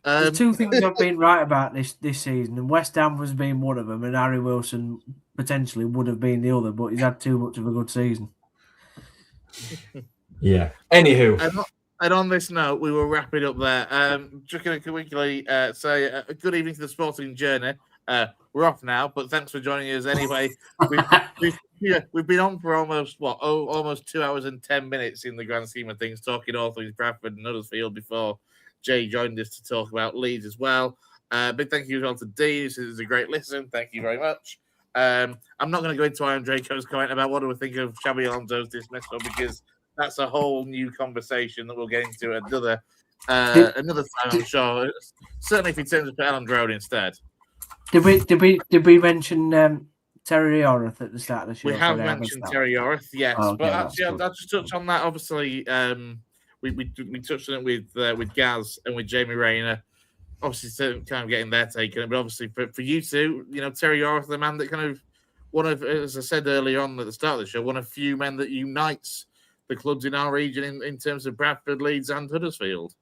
there's two things I've been right about this season, and West Ham was being one of them, and Harry Wilson potentially would have been the other, but he's had too much of a good season. Yeah. Anywho. And on this note, we will wrap it up there. Just going to quickly say a good evening to the sporting journey. We're off now, but thanks for joining us anyway. We've been on for almost 2 hours and 10 minutes in the grand scheme of things, talking all things Bradford and Huddersfield before Jay joined us to talk about Leeds as well. Big thank you as well to Dean. This is a great listen. Thank you very much. I'm not going to go into Ian Draco's comment about what do we think of Xabi Alonso's dismissal because that's a whole new conversation that we'll get into another time, I'm sure. Certainly if he turns up at Ellen Road instead. Did we mention TERRIERS at the start of the show? We have mentioned TERRIERS, yes. Oh, okay, but actually, I'll just touch on that. Obviously, we touched on it with Gaz and with Jamie Rayner. Obviously, kind of getting their take on it. But obviously, for you two, you know, TERRIERS, the man that kind of one of, as I said earlier on at the start of the show, one of few men that unites the clubs in our region in terms of Bradford, Leeds, and Huddersfield.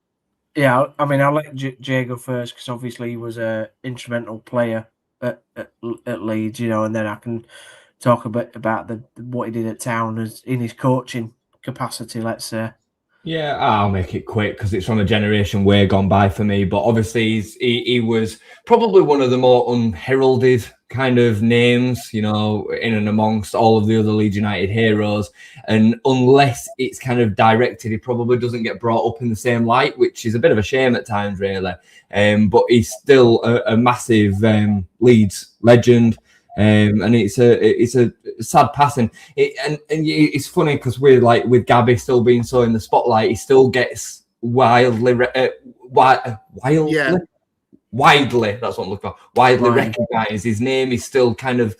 Yeah, I mean, I'll let Jay go first because obviously he was an instrumental player at Leeds, you know, and then I can talk a bit about what he did at Town as in his coaching capacity, let's say. Yeah, I'll make it quick because it's from a generation way gone by for me. But obviously, he was probably one of the more unheralded kind of names, you know, in and amongst all of the other Leeds United heroes. And unless it's kind of directed, he probably doesn't get brought up in the same light, which is a bit of a shame at times, really. But he's still a massive Leeds legend. And it's a sad passing. And it's funny because we're like with Gabby still being so in the spotlight, he still gets widely that's what I'm looking for. Widely recognised. His name is still kind of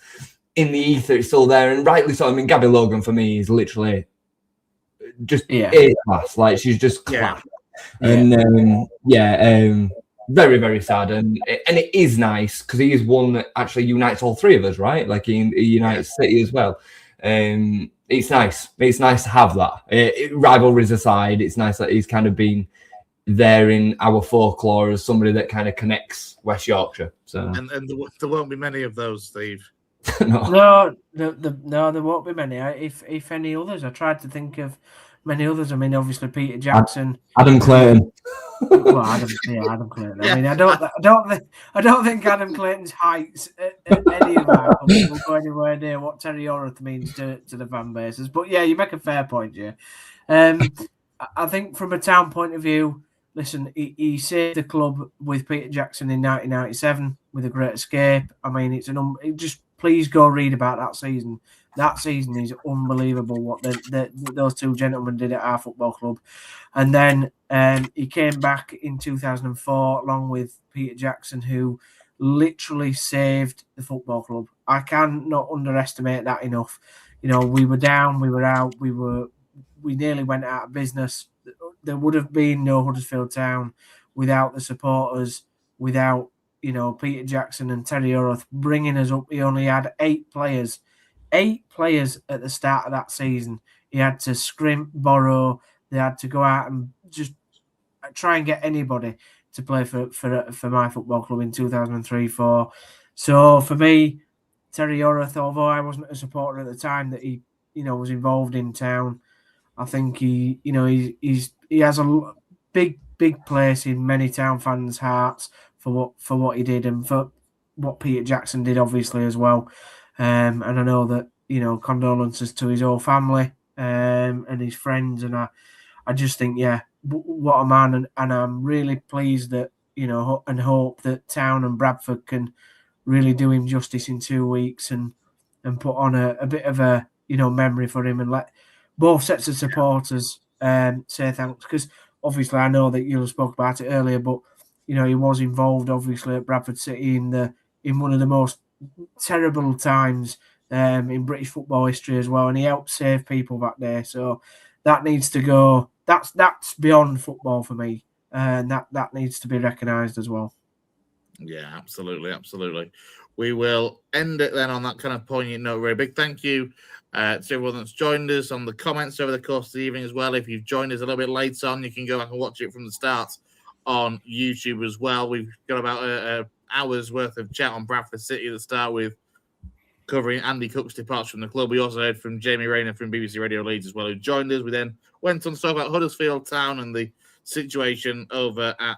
in the ether. It's still there, and rightly so. I mean, Gabby Logan for me is literally just A class. Like she's just class. And Very, very sad, and it is nice because he is one that actually unites all three of us, right? Like he unites City as well. It's nice. It's nice to have that. Rivalries aside, it's nice that he's kind of been there in our folklore as somebody that kind of connects West Yorkshire. So, and there won't be many of those, Steve. No, there won't be many. If any others, I tried to think of many others. I mean, obviously Peter Jackson, Adam Clayton. Well, Adam Clayton. I mean, I don't think Adam Clayton's heights at any of our clubs will go anywhere near what TERRIERS means to the fan bases. But yeah, you make a fair point, yeah. I think from a Town point of view, listen, he saved the club with Peter Jackson in 1997 with a great escape. I mean, just please go read about that season. That season is unbelievable what those two gentlemen did at our football club. And then he came back in 2004 along with Peter Jackson, who literally saved the football club. I cannot underestimate that enough. You know, we were down, we were out, we nearly went out of business. There would have been no Huddersfield Town without the supporters, without, you know, Peter Jackson and TERRIERS bringing us up. He only had 8 players at the start of that season. He had to scrimp, borrow. They had to go out and just try and get anybody to play for my football club in 2003-04. So for me, TERRIERS, although I wasn't a supporter at the time that he, you know, was involved in Town, I think he has a big place in many Town fans' hearts for what he did and for what Peter Jackson did, obviously, as well. And I know that, you know, condolences to his whole family and his friends. And I just think, yeah, what a man. And I'm really pleased that, you know, and hope that Town and Bradford can really do him justice in 2 weeks and put on a bit of a, you know, memory for him and let both sets of supporters say thanks. Because obviously I know that you spoke about it earlier, but, you know, he was involved, obviously, at Bradford City in one of the most terrible times in British football history as well, and he helped save people back there. So that needs to go. That's beyond football for me, and that needs to be recognised as well. Yeah, absolutely. We will end it then on that kind of poignant note. Very big thank you to everyone that's joined us on the comments over the course of the evening as well. If you've joined us a little bit late on, you can go back and watch it from the start on YouTube as well. We've got about an hour's worth of chat on Bradford City at the start with covering Andy Cook's departure from the club. We also heard from Jamie Rayner from BBC Radio Leeds as well, who joined us. We then went on to talk about Huddersfield Town and the situation over at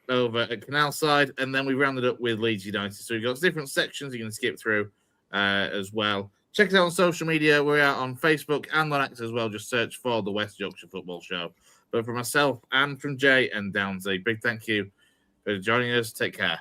Canalside, and then we rounded up with Leeds United. So we've got different sections you can skip through as well. Check us out on social media. We're out on Facebook and on X as well. Just search for the West Yorkshire Football Show. But from myself and from Jay and Downsy, big thank you for joining us. Take care.